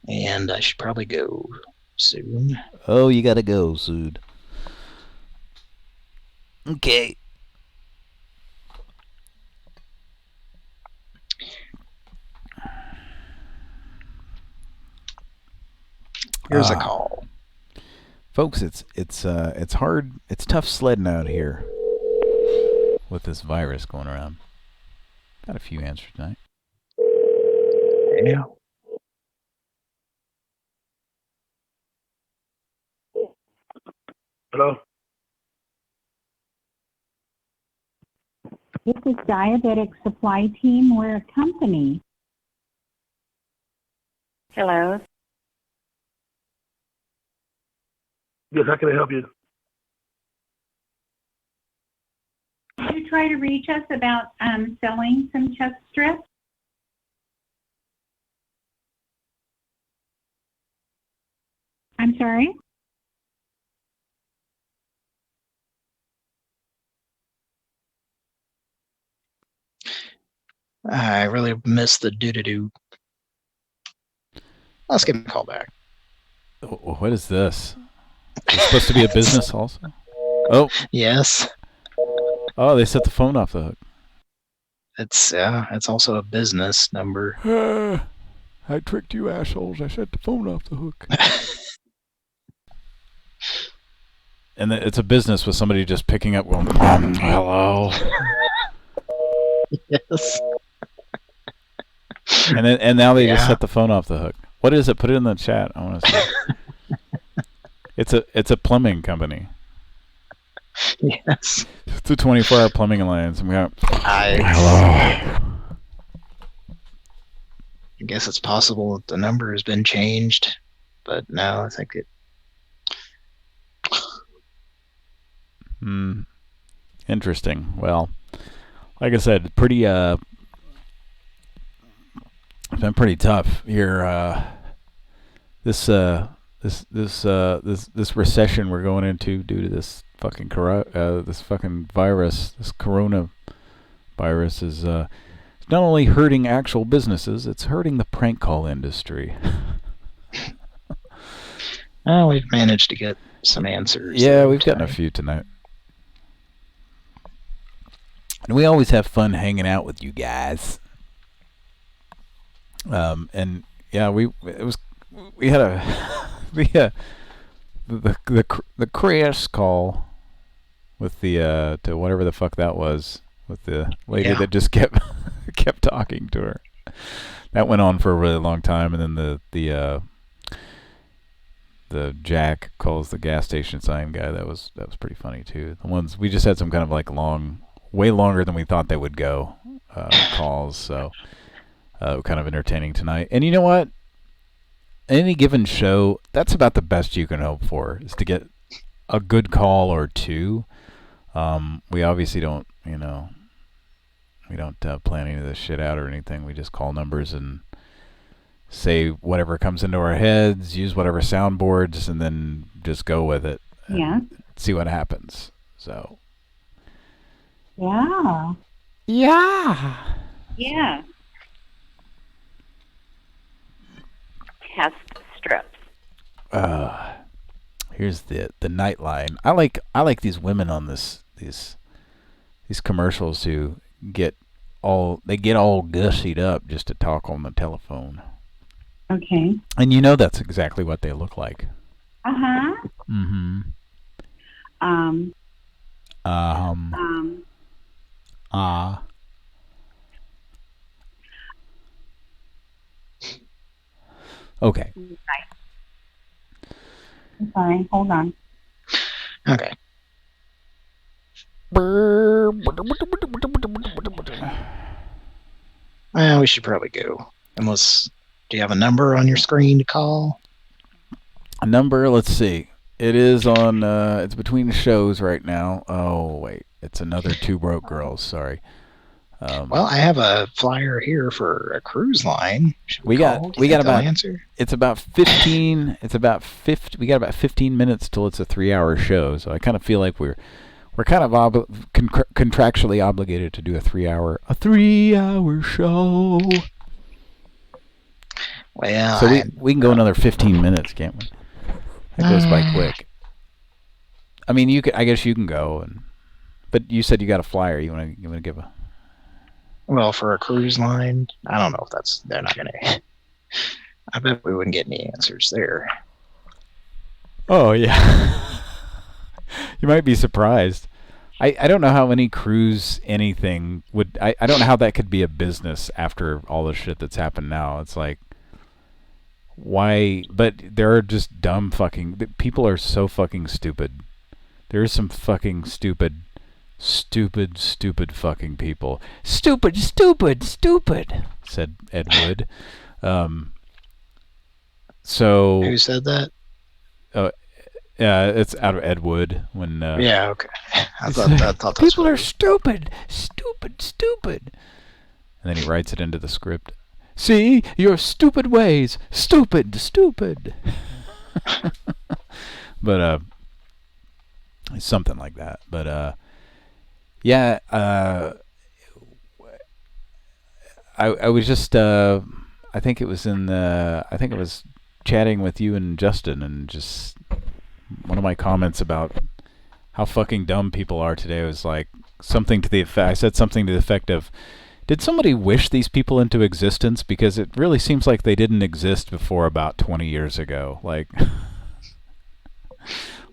And I should probably go soon. Oh, you gotta go soon. Okay. Here's a call. Folks, it's hard. It's tough sledding out here with this virus going around. Got a few answers tonight. Yeah. Hello? This is Diabetic Supply Team. We're a company. Hello? Yes, how can I help you? Did you try to reach us about selling some chest strips? I'm sorry? I really missed the doo-doo-doo. Let's give him a call back. What is this? Is it supposed to be a business also? Oh. Yes. Oh, they set the phone off the hook. It's also a business number. I tricked you assholes. I set the phone off the hook. And it's a business with somebody just picking up going, hello. Yes. And now they just set the phone off the hook. What is it? Put it in the chat. I want to see. It's a plumbing company. Yes. It's a 24-hour plumbing alliance. And we got hello. I guess it's possible that the number has been changed, but no, I think it. Interesting. Well, like I said, pretty it's been pretty tough here. This recession we're going into due to this fucking virus, this corona virus is not only hurting actual businesses, it's hurting the prank call industry. Oh, we've managed to get some answers. Yeah, we've gotten a few tonight. And we always have fun hanging out with you guys. And yeah, we had the Chris call with the to whatever the fuck that was, with the lady that just kept talking to her. That went on for a really long time, and then the Jack calls the gas station sign guy. That was pretty funny too. The ones we just had some kind of like way longer than we thought they would go calls. So kind of entertaining tonight. And you know what? Any given show, that's about the best you can hope for, is to get a good call or two. We obviously don't, we don't plan any of this shit out or anything. We just call numbers and say whatever comes into our heads, use whatever soundboards, and then just go with it. Yeah. See what happens. So. Yeah. Yeah. Yeah. Test strips. Here's the Nightline. I like these women on these commercials who get all gussied up just to talk on the telephone. Okay. And you know that's exactly what they look like. Uh-huh. Mm-hmm. Okay. I'm sorry. Hold on. Okay. Well, we should probably go. Unless, do you have a number on your screen to call? A number? Let's see. It is on, it's between the shows right now. Oh, wait. It's another Two Broke Girls. Sorry. Well, I have a flyer here for a cruise line. We got about answer? We got about 15 minutes till it's a 3-hour show. So I kind of feel like we're kind of contractually obligated to do a 3-hour show. Well, so we can go another 15 minutes, can't we? That goes by quick. I mean, I guess you can go, but you said you got a flyer. You want to give a? Well, for a cruise line, I don't know if they're not gonna. I bet we wouldn't get any answers there. Oh yeah. You might be surprised. I don't know how any cruise anything would. I don't know how that could be a business after all the shit that's happened now. It's like, why? But there are just dumb fucking people are so fucking stupid. There's some fucking stupid fucking people. Stupid, said Ed Wood. So who said that? Yeah, it's out of Ed Wood. When yeah, okay. I thought people are stupid. And then he writes it into the script. See, your stupid ways, stupid. But something like that. But yeah, I was just I think it was chatting with you and Justin, and just one of my comments about how fucking dumb people are today was like something to the effect. I said something to the effect of, "Did somebody wish these people into existence? Because it really seems like they didn't exist before about 20 years ago." Like,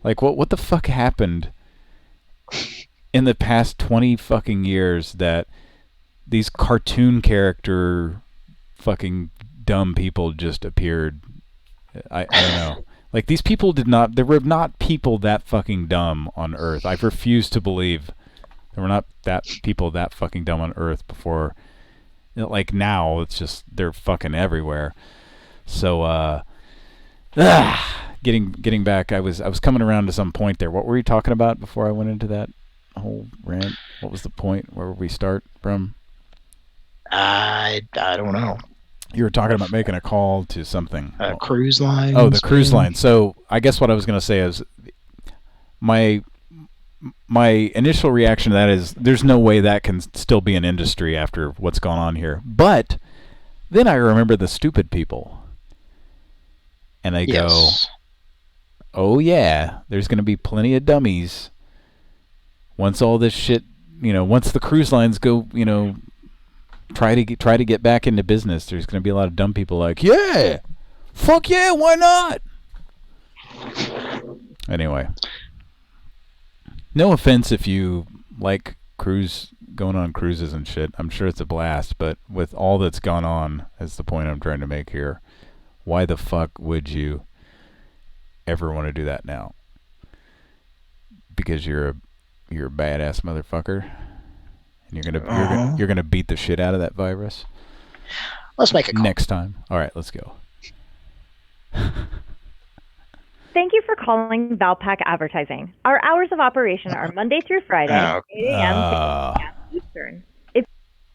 like what the fuck happened in the past 20 fucking years that these cartoon character fucking dumb people just appeared? I don't know. Like, these people did not, there were not people that fucking dumb on Earth. I refuse to believe there were not that people that fucking dumb on Earth before. Like, now it's just, they're fucking everywhere. So getting back, I was coming around to some point there. What were you talking about before I went into that whole rant? What was the point? Where would we start from? I don't know. You were talking about making a call to something. Cruise line. Oh, the cruise line. So I guess what I was going to say is my initial reaction to that is there's no way that can still be an industry after what's gone on here. But then I remember the stupid people. And I go, oh yeah, there's going to be plenty of dummies once all this shit, once the cruise lines go, try to get back into business. There's going to be a lot of dumb people like, yeah, fuck yeah, why not? Anyway, no offense if you like going on cruises and shit. I'm sure it's a blast, but with all that's gone on, is the point I'm trying to make here. Why the fuck would you ever want to do that now? Because you're a badass motherfucker. And you're gonna beat the shit out of that virus. Let's make a call. Next time. All right, let's go. Thank you for calling Valpak Advertising. Our hours of operation are Monday through Friday, 8 a.m. to 8 p.m. Eastern.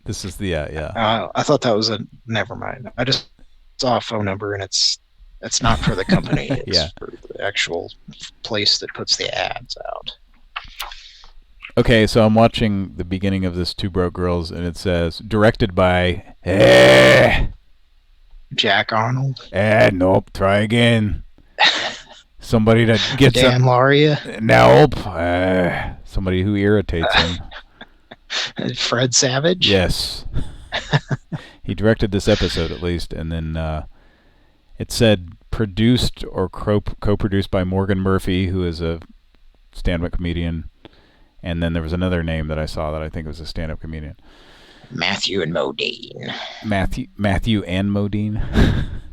This is the yeah. I thought that was never mind. I just saw a phone number, and it's not for the company. It's for the actual place that puts the ads out. Okay, so I'm watching the beginning of this Two Broke Girls, and it says, directed by Jack Arnold. Nope, try again. Somebody that gets Dan Laria. Nope. Somebody who irritates him. Fred Savage. Yes. He directed this episode at least, and then it said produced or co-produced by Morgan Murphy, who is a stand-up comedian. And then there was another name that I saw that I think was a stand-up comedian. Matthew and Modine. Matthew and Modine?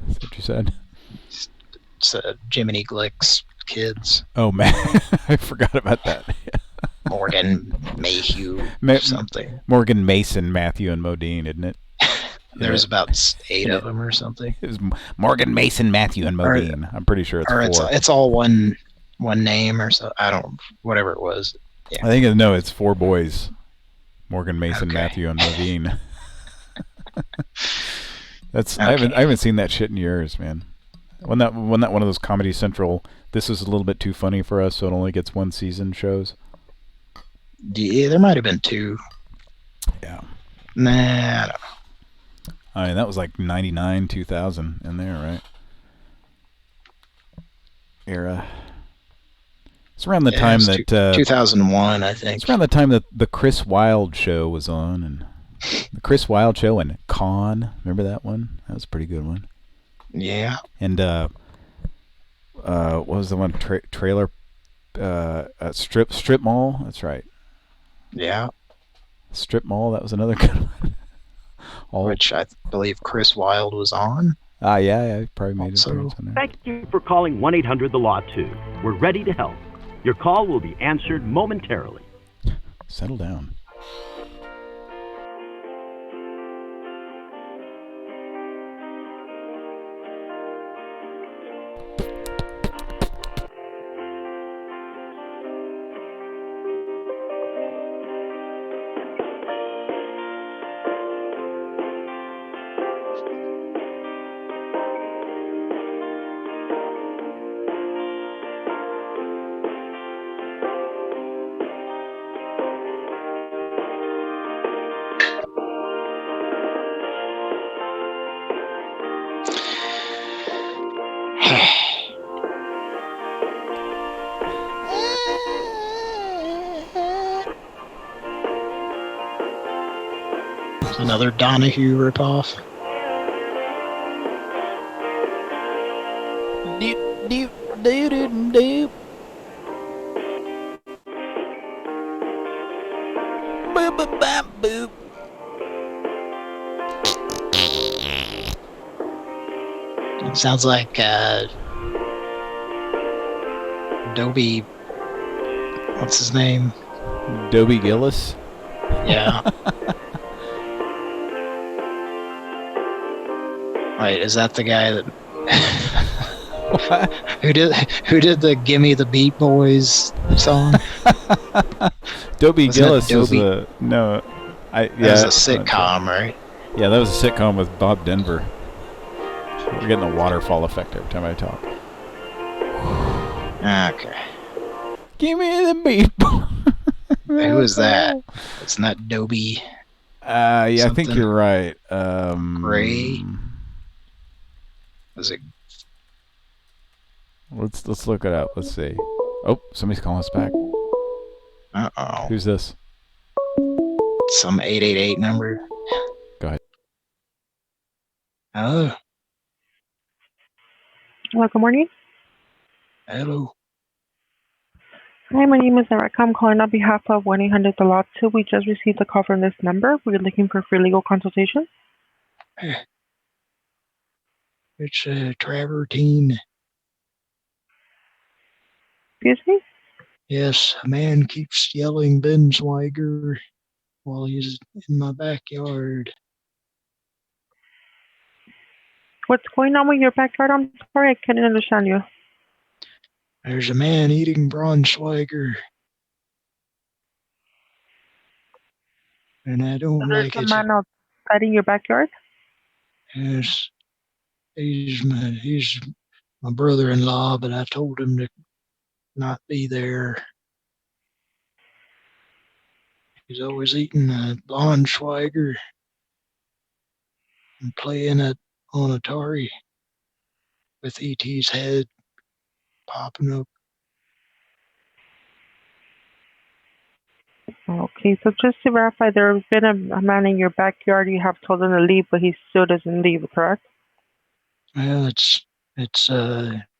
Is that what you said? It's Jiminy Glick's kids. Oh, man. I forgot about that. Morgan Mayhew something. Morgan Mason, Matthew, and Modine, isn't it? There's about 8 of them or something. It was Morgan Mason, Matthew, and Modine. I'm pretty sure it's 4. It's all one name or so. I don't, whatever it was. Yeah. I think it's 4 boys. Morgan Mason, Matthew, and Modine. I haven't seen that shit in years, man. Wasn't that one of those Comedy Central, this is a little bit too funny for us, so it only gets 1 season shows? Yeah, there might have been 2. Yeah. Nah, I don't know. I mean, that was like 99, 2000 in there, right? Era. It's around the time that 2001, I think. It's around the time that the Chris Wilde show was on, and the Chris Wilde show and Con. Remember that one? That was a pretty good one. Yeah. And what was the one? Trailer, strip mall. That's right. Yeah. Strip mall. That was another good one. Which I believe Chris Wilde was on. Yeah, probably made it. Thank you for calling 1-800-THE-LAW 2. We're ready to help. Your call will be answered momentarily. Settle down. Another Donahue ripoff. Doop, doop, doop, doop, doop. Boop, boop, bop, boop. It sounds like Dobie. What's his name? Dobie Gillis. Yeah. Wait, is that the guy that who did the "Gimme the Beat Boys" song? Dobie Gillis was Dobie? a no. That was a sitcom, right? Yeah, that was a sitcom with Bob Denver. We're getting a waterfall effect every time I talk. Okay. Give me the beat. Who is that? It's not Dobie. Yeah, I think Something. you're right. Gray. Was it? Let's look it up. Let's see. Oh, somebody's calling us back. Uh-oh. Who's this? Some 888 number. Go ahead. Oh. Hello, good morning. Hello. Hi, my name is Erica. I'm calling on behalf of 1-800 The Lot 2. We just received a call from this number. We're looking for free legal consultation. It's travertine. Excuse me? Yes, a man keeps yelling Ben Swiger while he's in my backyard. What's going on with your backyard? I'm sorry, I couldn't understand you. There's a man eating Braunschweiger. And I don't like There's it. a man outside in your backyard? Yes. He's my brother-in-law, but I told him to not be there. He's always eating a Braunschweiger and playing it on Atari with E.T.'s head popping up. Okay, so just to verify, there's been a man in your backyard. You have told him to leave, but he still doesn't leave, correct? Well, it's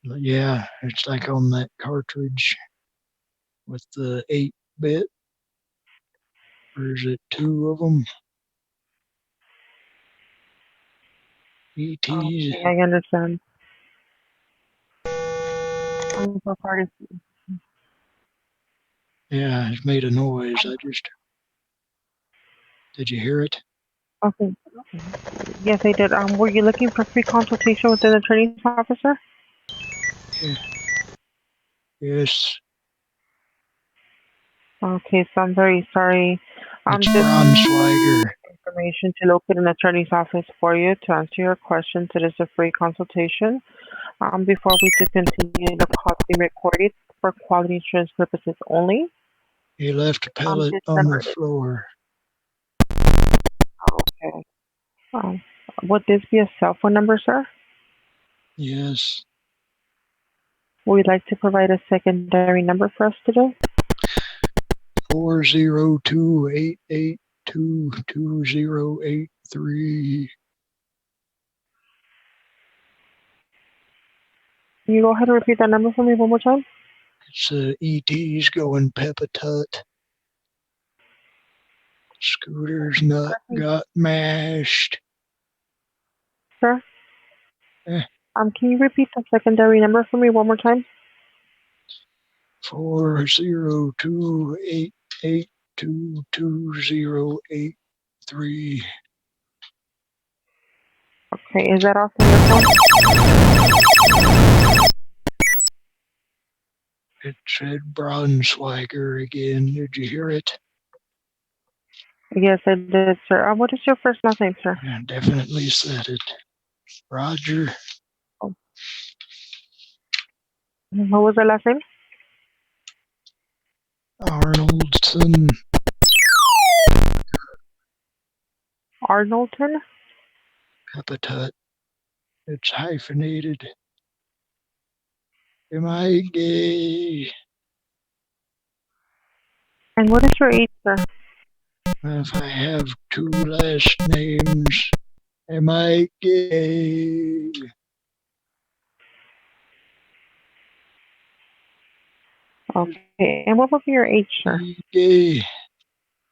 yeah, it's like on that cartridge with the 8-bit. Or is it 2 of them? E.T.'s. Okay, I understand. I'm so sorry. Yeah, it made a noise. Did you hear it? Okay. Yes, I did. Were you looking for free consultation with an attorney's officer? Yeah. Yes. Okay, so I'm very sorry. It's Braunschweiger. Information to locate an attorney's office for you to answer your questions. It is a free consultation. Before we do continue, the call is being recorded for quality insurance purposes only. He left a pellet on the floor. Okay. Would this be a cell phone number, sir? Yes. Would you like to provide a secondary number for us today? 402-882-2083. Can you go ahead and repeat that number for me one more time? It's E.T.'s going Peppa-Tut. Scooter's nut got mashed. Sir? Can you repeat the secondary number for me one more time? 402-882-2083. Okay, is that also your phone? It said Braunschweiger again. Did you hear it? Yes, I did, sir. What is your first last name, sir? I definitely said it. Roger. Oh. What was the last name? Arnoldson. Arnoldson? Peppa-Tut. It's hyphenated. Am I gay? And what is your age, sir? If I have two last names, am I gay? Okay. And what would be your age, sir? Gay.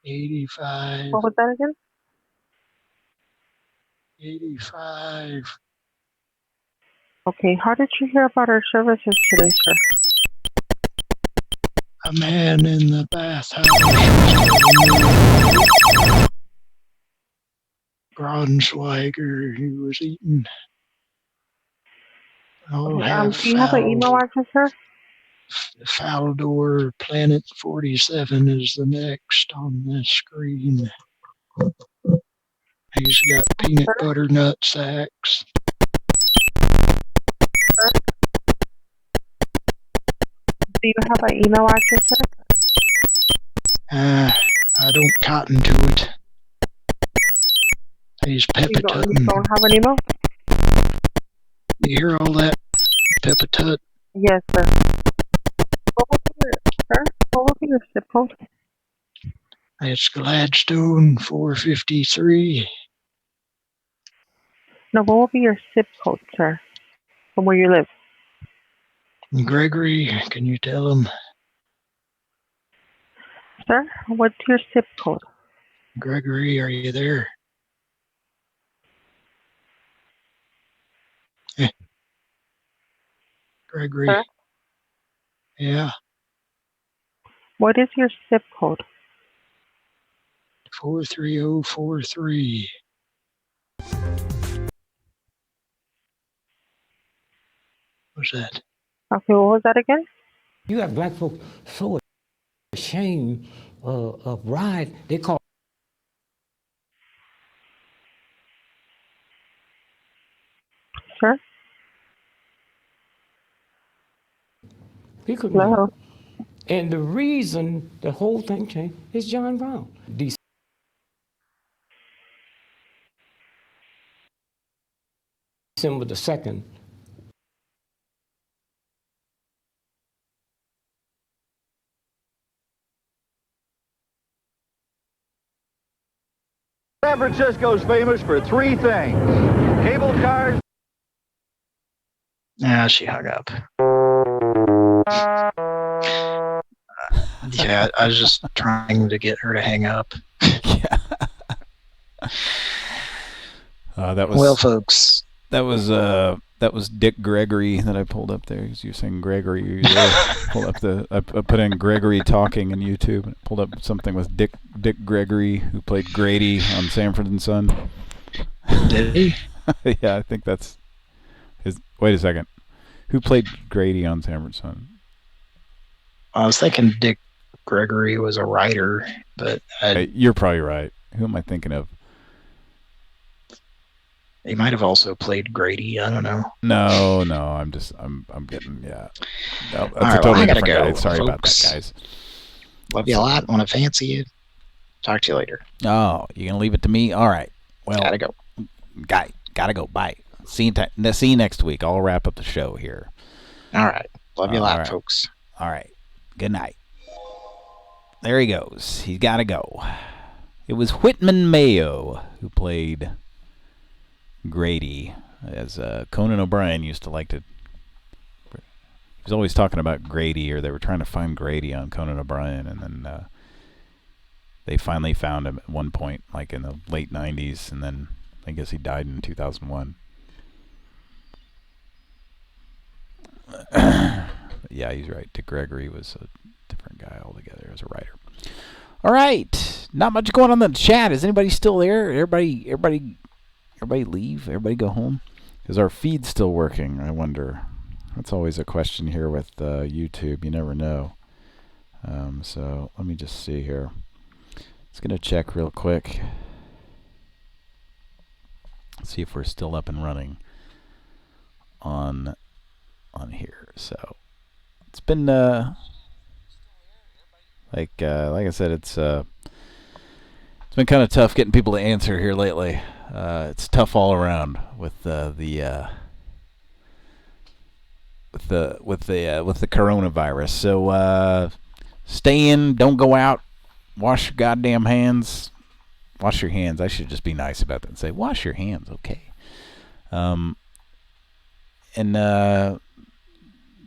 85. What was that again? 85. Okay. How did you hear about our services today, sir? A man in the bathhouse. Braunschweiger, he was eating. Oh, Okay, do you have an email address, sir? Faldor Planet 47 is the next on the screen. He's got peanut butter nut sacks. Do you have an email address, sir? I don't cotton to it. He's You pepper-tutting. don't have an email? You hear all that, pepper-tut? Yes, sir. What would be your zip code? It's Gladstone 453. No, what would be your zip code, sir? From where you live? Gregory, can you tell him? Sir, what's your zip code? Gregory, are you there? Gregory. Sir? Yeah. What is your zip code? 43043. What's that? Okay, what was that again? You got black folks so ashamed of ride. They call. Sir? He couldn't. No. And the reason the whole thing changed is John Brown. December the 2nd. San Francisco's famous for three things: cable cars. She hung up. Yeah, I was just trying to get her to hang up. That was well, folks. That was Dick Gregory that I pulled up there. You're saying Gregory. Pulled up I put in Gregory talking in YouTube and pulled up something with Dick Gregory, who played Grady on Sanford and Son. Did he? Yeah, I think that's his. Wait a second. Who played Grady on Sanford and Son? I was thinking Dick Gregory was a writer, but you're probably right. Who am I thinking of? He might have also played Grady. I don't know. No, I'm getting No, that's all right, totally I gotta different go. guy. Sorry folks. about that, guys. Love you a lot. Want to fancy you. Talk to you later. Oh, you gonna leave it to me? All right. Well, gotta go. Gotta go. Bye. See you next week. I'll wrap up the show here. All right. Love you a lot, right. folks. All right. Good night. There he goes. He's got to go. It was Whitman Mayo who played Grady, as Conan O'Brien used to like to. He was always talking about Grady, or they were trying to find Grady on Conan O'Brien, and then they finally found him at one point, like in the late 90s, and then I guess he died in 2001. Yeah, he's right. Dick Gregory was a different guy altogether as a writer. All right, not much going on in the chat. Is anybody still there? Everybody leave? Everybody go home? Is our feed still working? I wonder. That's always a question here with YouTube. You never know. So let me just see here. Just gonna check real quick. See if we're still up and running on here. So it's been like I said, it's been kind of tough getting people to answer here lately. It's tough all around with the coronavirus. So stay in, don't go out, wash your goddamn hands, Wash your hands. I should just be nice about that and say, wash your hands, okay.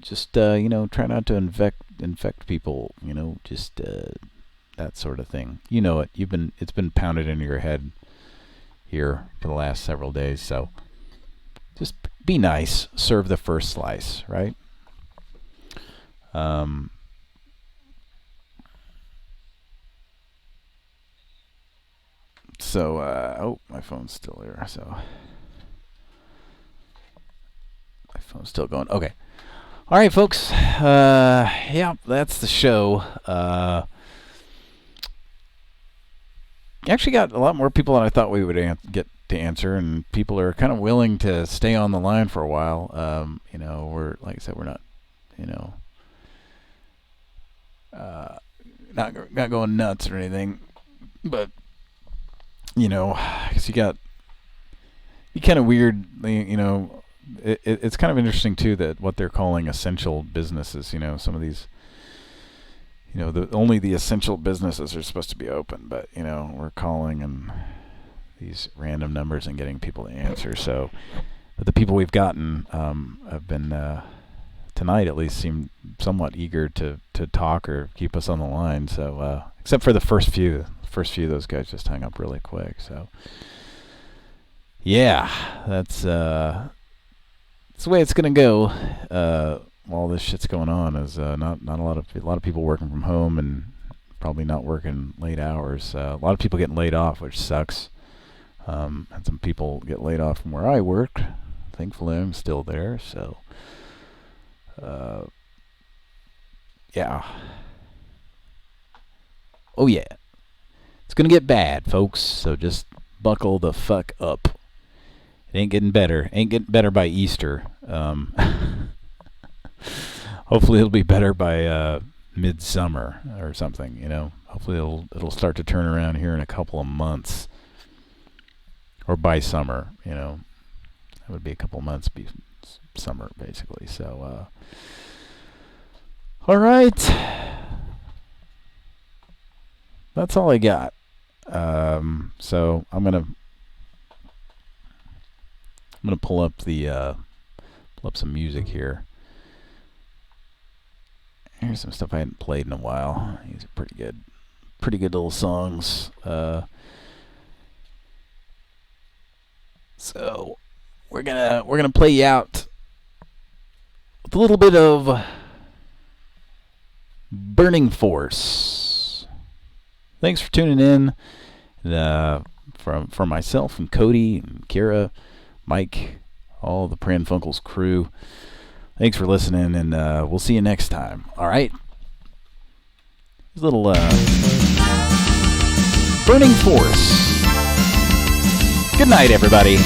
Just try not to infect people, just that sort of thing. You know it. It's been pounded into your head here for the last several days, so just be nice. Serve the first slice, right? So, my phone's still here, so my phone's still going. Okay. All right, folks. Yeah, that's the show. Actually got a lot more people than I thought we would get to answer, and people are kind of willing to stay on the line for a while. We're, like I said, we're not, not going nuts or anything, but because you kind of weird, it's kind of interesting too that what they're calling essential businesses, some of these, only the essential businesses are supposed to be open, but we're calling and these random numbers and getting people to answer. So, but the people we've gotten have been tonight at least seem somewhat eager to talk or keep us on the line. So, except for the first few of those guys just hung up really quick. So, yeah, that's the way it's gonna go. While this shit's going on, is not a lot of people working from home and probably not working late hours. A lot of people getting laid off, which sucks. And some people get laid off from where I work. Thankfully, I'm still there. So, yeah. Oh yeah, it's gonna get bad, folks. So just buckle the fuck up. It ain't getting better. Ain't getting better by Easter. Hopefully it'll be better by midsummer or something. Hopefully it'll start to turn around here in a couple of months, or by summer. That would be a couple of months be summer basically. So all right, that's all I got. So I'm gonna pull up some music here. Here's some stuff I hadn't played in a while. These are pretty good little songs. So we're gonna play you out with a little bit of Burning Force. Thanks for tuning in. From myself and Cody and Kira, Mike, all the Pran Funkels crew. Thanks for listening, and we'll see you next time. All right? This little Burning Force. Good night, everybody.